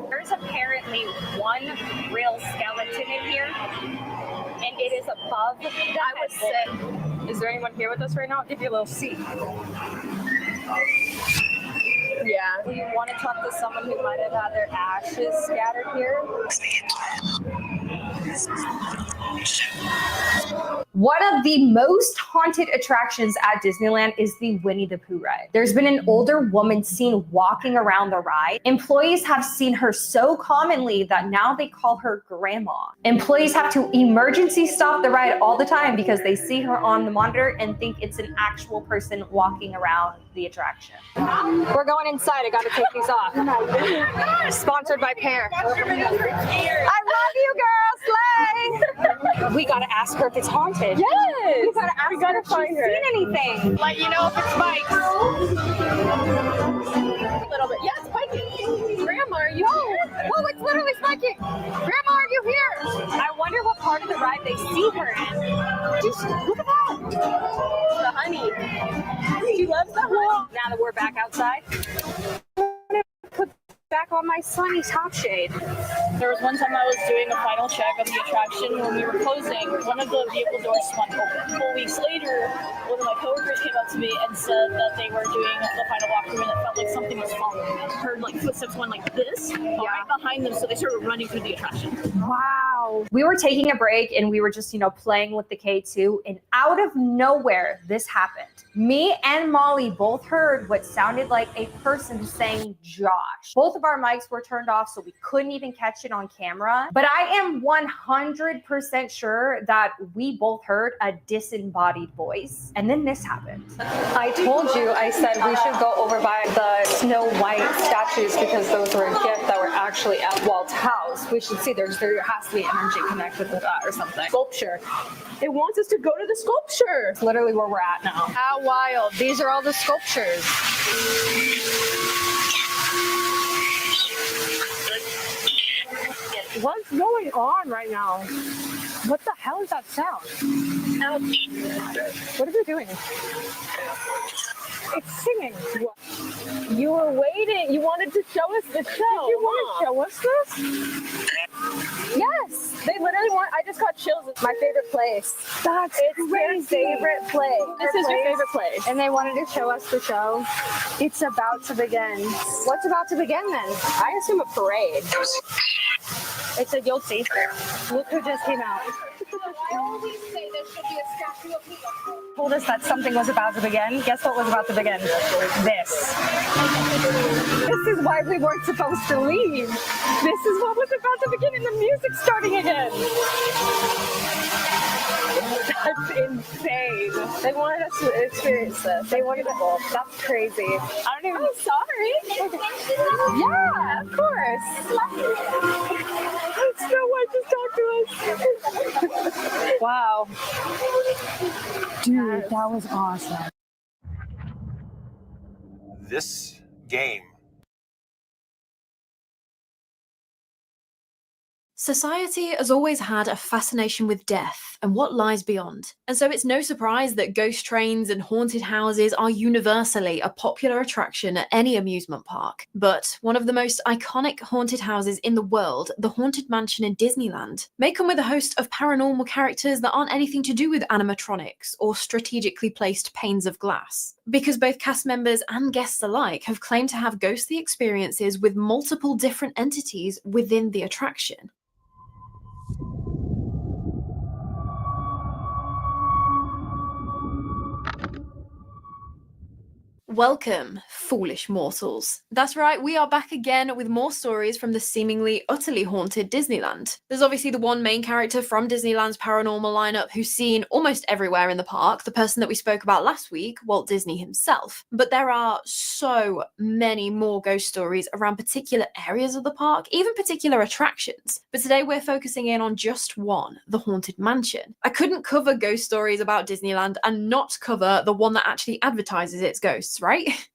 S8: There's apparently one real skeleton in here, and it is above the
S16: I was sick. Is there anyone here with us right now? I'll give you a little seat. Yeah.
S8: We want to talk to someone who might have had their ashes scattered here. One of the most haunted attractions at Disneyland is the Winnie the Pooh ride. There's been an older woman seen walking around the ride. Employees have seen her so commonly that now they call her Grandma. Employees have to emergency stop the ride all the time because they see her on the monitor and think it's an actual person walking around the attraction.
S18: We're going inside. I gotta take these off. Sponsored by Pear. I love you, girls. Slay! We gotta ask her if it's haunted.
S16: Yes!
S18: We gotta ask her if
S16: find
S18: she's
S16: her.
S18: seen anything. Let you know if it's spikes.
S16: A little bit. Yeah, it's spiking. Grandma, are you here?
S18: Whoa, it's literally spiking. Grandma, are you here? I wonder what part of the ride they see her in. Just look at that.
S16: The honey. She loves the honey.
S18: Now that we're back outside, put back on my sunny top shade.
S13: There was one time I was doing a final check of the attraction when we were closing, one of the vehicle doors swung open. 4 weeks later, one of my coworkers came up to me and said that they were doing the final walkthrough and it felt like something was following them. Heard like footsteps went like this, right behind them, so they started running through the attraction.
S8: Wow. We were taking a break and we were just, playing with the K2, and out of nowhere, this happened. Me and Molly both heard what sounded like a person saying Josh. Both of our mics were turned off, so we couldn't even catch it on camera. But I am 100% sure that we both heard a disembodied voice. And then this happened.
S16: I told you, I said we should go over by the Snow White statues because those were a gift that were actually at Walt's house. We should see there has to be energy connected with that or something. Sculpture. It wants us to go to the sculpture.
S18: It's literally where we're at now. How wild. These are all the sculptures.
S16: What's going on right now?
S18: What the hell is that sound?
S16: What are they doing?
S18: It's singing.
S16: You were waiting. You wanted to show us the show. Did you want to show us this? Yes. They literally want. I just got chills. It's my favorite place. It's their favorite place. This is your favorite place.
S18: And they wanted to show us the show. It's about to begin. What's about to begin then?
S16: I assume a parade.
S18: It's a you'll see. Look who just came out.
S16: I always say there should be a statue of me.
S18: Told us that something was about to begin. Guess what was about to begin? This. This is why we weren't supposed to leave. This is what was about to begin, and the music's starting again. That's insane.
S16: They wanted us to experience this.
S18: They wanted to. That's crazy. I don't even.
S16: I'm sorry.
S18: Yeah, of course.
S16: Snow White just talked to us.
S18: Wow. Dude, that was awesome.
S3: This game.
S19: Society has always had a fascination with death and what lies beyond. And so it's no surprise that ghost trains and haunted houses are universally a popular attraction at any amusement park. But one of the most iconic haunted houses in the world, the Haunted Mansion in Disneyland, may come with a host of paranormal characters that aren't anything to do with animatronics or strategically placed panes of glass. Because both cast members and guests alike have claimed to have ghostly experiences with multiple different entities within the attraction. Welcome, foolish mortals. That's right, we are back again with more stories from the seemingly utterly haunted Disneyland. There's obviously the one main character from Disneyland's paranormal lineup who's seen almost everywhere in the park, the person that we spoke about last week, Walt Disney himself. But there are so many more ghost stories around particular areas of the park, even particular attractions. But today we're focusing in on just one, the Haunted Mansion. I couldn't cover ghost stories about Disneyland and not cover the one that actually advertises its ghosts, right?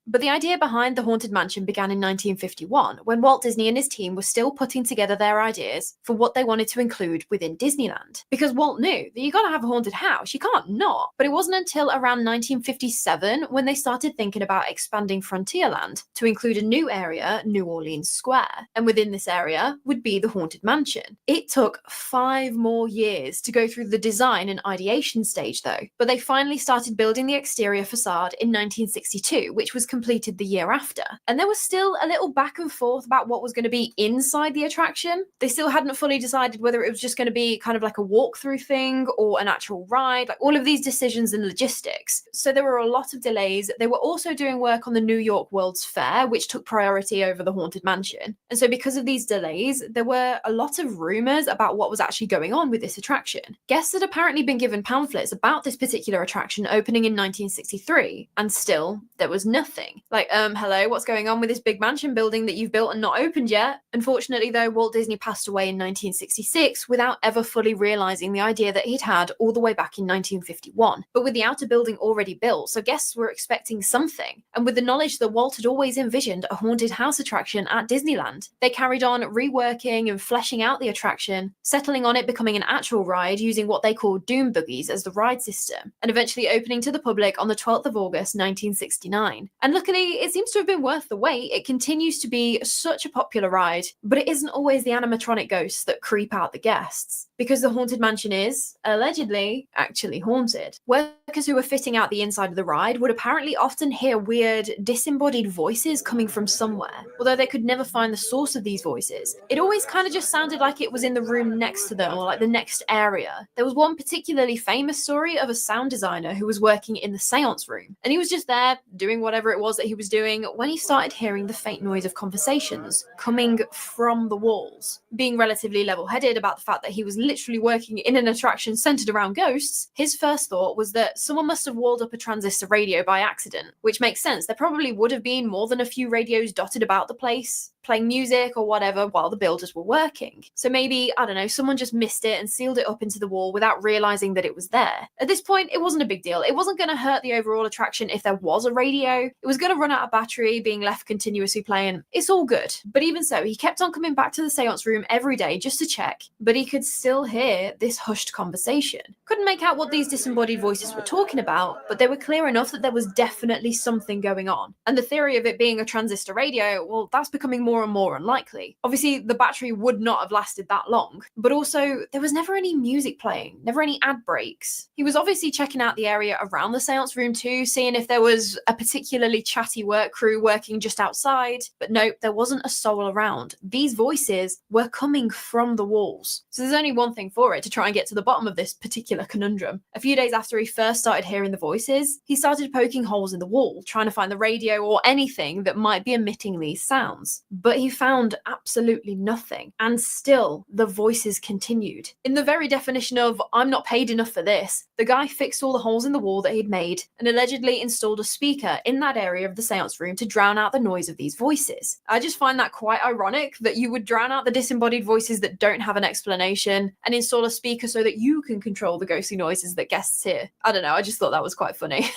S19: But the idea behind the Haunted Mansion began in 1951, when Walt Disney and his team were still putting together their ideas for what they wanted to include within Disneyland. Because Walt knew that you gotta have a haunted house, you can't not. But it wasn't until around 1957 when they started thinking about expanding Frontierland to include a new area, New Orleans Square. And within this area would be the Haunted Mansion. It took 5 more years to go through the design and ideation stage though, but they finally started building the exterior facade in 1962, which was completed the year after. And there was still a little back and forth about what was going to be inside the attraction. They still hadn't fully decided whether it was just going to be kind of like a walkthrough thing or an actual ride, like all of these decisions and logistics. So there were a lot of delays. They were also doing work on the New York World's Fair, which took priority over the Haunted Mansion. And so because of these delays, there were a lot of rumors about what was actually going on with this attraction. Guests had apparently been given pamphlets about this particular attraction opening in 1963, and still there was nothing. Like, hello, what's going on with this big mansion building that you've built and not opened yet? Unfortunately though, Walt Disney passed away in 1966 without ever fully realizing the idea that he'd had all the way back in 1951. But with the outer building already built, so guests were expecting something. And with the knowledge that Walt had always envisioned a haunted house attraction at Disneyland, they carried on reworking and fleshing out the attraction, settling on it becoming an actual ride using what they called doom buggies as the ride system, and eventually opening to the public on the 12th of August 1969. And luckily, it seems to have been worth the wait. It continues to be such a popular ride, but it isn't always the animatronic ghosts that creep out the guests, because the Haunted Mansion is, allegedly, actually haunted. Workers who were fitting out the inside of the ride would apparently often hear weird, disembodied voices coming from somewhere, although they could never find the source of these voices. It always kind of just sounded like it was in the room next to them, or like the next area. There was one particularly famous story of a sound designer who was working in the seance room, and he was just there doing whatever it was that he was doing when he started hearing the faint noise of conversations coming from the walls. Being relatively level-headed about the fact that he was literally working in an attraction centered around ghosts, his first thought was that someone must have walled up a transistor radio by accident, which makes sense. There probably would have been more than a few radios dotted about the place, playing music or whatever while the builders were working. So maybe, I don't know, someone just missed it and sealed it up into the wall without realizing that it was there. At this point, it wasn't a big deal. It wasn't going to hurt the overall attraction if there was a radio. It was going to run out of battery, being left continuously playing. It's all good. But even so, he kept on coming back to the seance room every day just to check, but he could still hear this hushed conversation. Couldn't make out what these disembodied voices were talking about, but they were clear enough that there was definitely something going on. And the theory of it being a transistor radio, well, that's becoming more and more unlikely. Obviously, the battery would not have lasted that long, but also there was never any music playing, never any ad breaks. He was obviously checking out the area around the seance room too, seeing if there was a particularly chatty work crew working just outside, but nope, there wasn't a soul around. These voices were coming from the walls. So there's only one thing for it to try and get to the bottom of this particular conundrum. A few days after he first started hearing the voices, he started poking holes in the wall, trying to find the radio or anything that might be emitting these sounds. But he found absolutely nothing, and still the voices continued. In the very definition of "I'm not paid enough for this," the guy fixed all the holes in the wall that he'd made and allegedly installed a speaker in that area of the seance room to drown out the noise of these voices. I just find that quite ironic that you would drown out the disembodied voices that don't have an explanation and install a speaker so that you can control the ghostly noises that guests hear. I don't know, I just thought that was quite funny.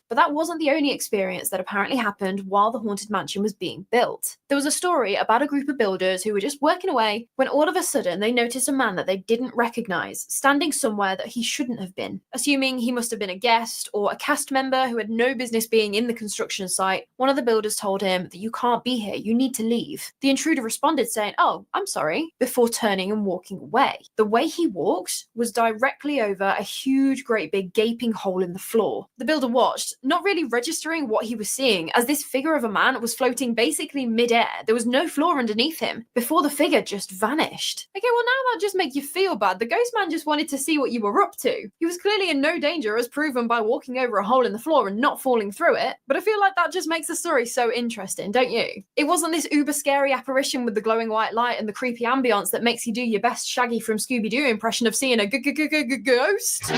S19: But that wasn't the only experience that apparently happened while the Haunted Mansion was being built. There was a story about a group of builders who were just working away when all of a sudden they noticed a man that they didn't recognize standing somewhere that he shouldn't have been. Assuming he must have been a guest or a cast member who had no business being in the construction site, one of the builders told him that "You can't be here, you need to leave." The intruder responded saying, "Oh, I'm sorry," before turning and walking away. The way he walked was directly over a huge, great big gaping hole in the floor. The builder watched, not really registering what he was seeing, as this figure of a man was floating basically mid-air. There was no floor underneath him before the figure just vanished. Okay, well now that just makes you feel bad. The ghost man just wanted to see what you were up to. He was clearly in no danger, as proven by walking over a hole in the floor and not falling through it, but I feel like that just makes the story so interesting, don't you? It wasn't this uber scary apparition with the glowing white light and the creepy ambience that makes you do your best Shaggy from Scooby-Doo impression of seeing a ghost.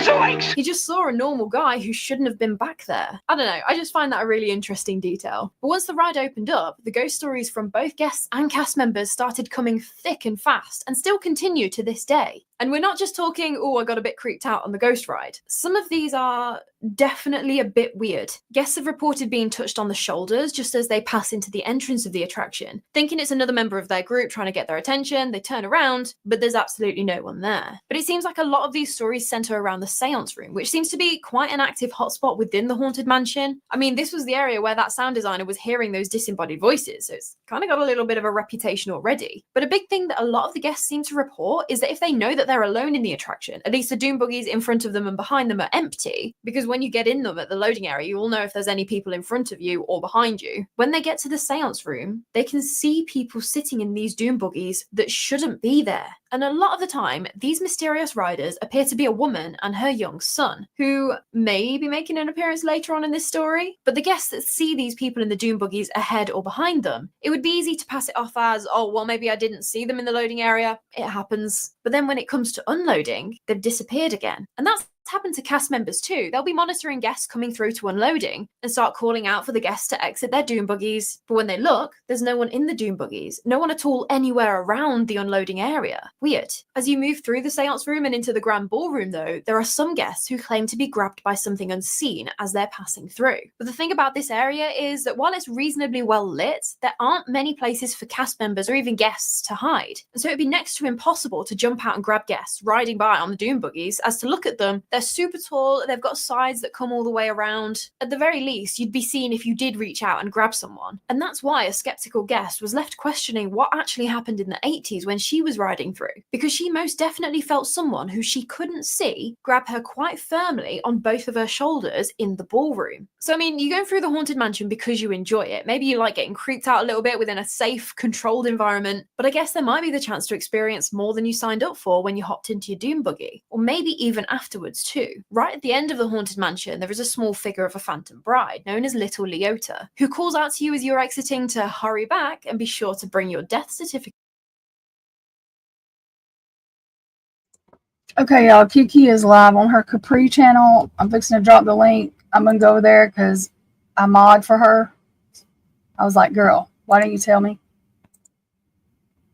S19: He just saw a normal guy who shouldn't have been back there. I don't know, I just find that a really interesting detail. But once the ride opened up, the ghost stories from both guests and cast members started coming thick and fast, and still continue to this day. And we're not just talking, oh, I got a bit creeped out on the ghost ride. Some of these are definitely a bit weird. Guests have reported being touched on the shoulders just as they pass into the entrance of the attraction. Thinking it's another member of their group trying to get their attention, they turn around, but there's absolutely no one there. But it seems like a lot of these stories center around the seance room, which seems to be quite an active hotspot within the haunted mansion. I mean, this was the area where that sound designer was hearing those disembodied voices, so it's kind of got a little bit of a reputation already. But a big thing that a lot of the guests seem to report is that if they know that they're alone in the attraction, at least the doom buggies in front of them and behind them are empty, because when you get in them at the loading area, you will know if there's any people in front of you or behind you. When they get to the seance room, they can see people sitting in these doom buggies that shouldn't be there. And a lot of the time, these mysterious riders appear to be a woman and her young son, who may be making an appearance later on in this story. But the guests that see these people in the doom buggies ahead or behind them, it would be easy to pass it off as, oh, well, maybe I didn't see them in the loading area. It happens. But then when it comes to unloading, they've disappeared again. And that's happened to cast members too. They'll be monitoring guests coming through to unloading and start calling out for the guests to exit their doom buggies. But when they look, there's no one in the doom buggies, no one at all anywhere around the unloading area. Weird. As you move through the seance room and into the grand ballroom though, there are some guests who claim to be grabbed by something unseen as they're passing through. But the thing about this area is that while it's reasonably well lit, there aren't many places for cast members or even guests to hide. And so it'd be next to impossible to jump out and grab guests riding by on the doom buggies, as to look at them, they're super tall, they've got sides that come all the way around. At the very least, you'd be seen if you did reach out and grab someone. And that's why a skeptical guest was left questioning what actually happened in the 80s when she was riding through, because she most definitely felt someone who she couldn't see grab her quite firmly on both of her shoulders in the ballroom. So I mean, you're going through the haunted mansion because you enjoy it. Maybe you like getting creeped out a little bit within a safe, controlled environment, but I guess there might be the chance to experience more than you signed up for when you hopped into your doom buggy, or maybe even afterwards too. Right at the end of the haunted mansion, there is a small figure of a phantom bride known as Little Leota, who calls out to you as you're exiting to hurry back and be sure to bring your death certificate.
S1: Okay, y'all, Kiki is live on her Capri channel. I'm fixing to drop the link. I'm going to go over there because I mod for her. I was like, girl, why didn't you tell me?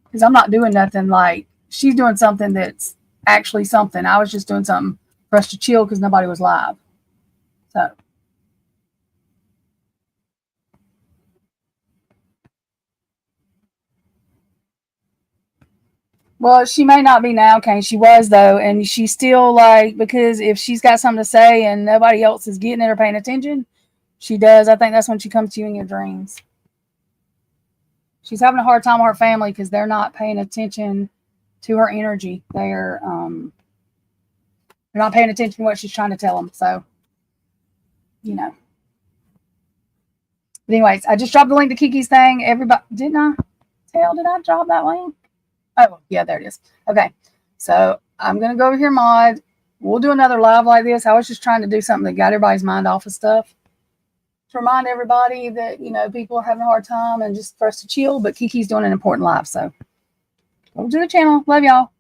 S1: Because I'm not doing nothing like, she's doing something that's actually something. I was just doing something for us to chill because nobody was live. So. Well, she may not be now, Kane. She was, though. And she's still like, because if she's got something to say and nobody else is getting it or paying attention, she does. I think that's when she comes to you in your dreams. She's having a hard time with her family because they're not paying attention to her energy. They're not paying attention to what she's trying to tell them. So, you know. But anyways, I just dropped the link to Kiki's thing. Everybody, did I drop that link? Oh, yeah, there it is. Okay. So I'm going to go over here, mod. We'll do another live like this. I was just trying to do something that got everybody's mind off of stuff. To remind everybody that, you know, people are having a hard time and just for us to chill. But Kiki's doing an important live. So go to the channel. Love y'all.